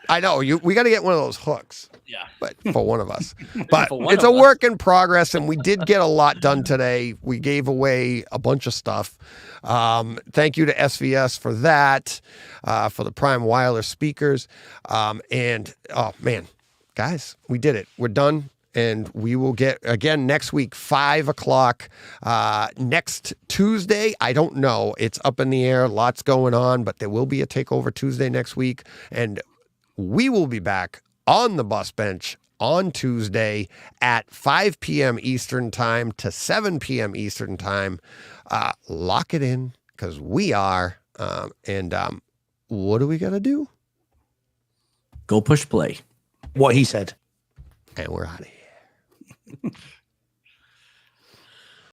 [SPEAKER 1] I know we got to get one of those hooks.
[SPEAKER 2] Yeah,
[SPEAKER 1] but for one of us. But it's a work in progress, and we did get a lot done today. We gave away a bunch of stuff. Thank you to SVS for that, for the Prime wireless speakers, and oh man, guys, we did it. We're done. And we will get again next week, 5:00. Next Tuesday, I don't know. It's up in the air. Lots going on, but there will be a Takeover Tuesday next week. And we will be back on the bus bench on Tuesday at 5 p.m. Eastern time to 7 p.m. Eastern time. Lock it in because we are. And what do we got to do?
[SPEAKER 2] Go push play.
[SPEAKER 3] What he said.
[SPEAKER 1] And we're out of here.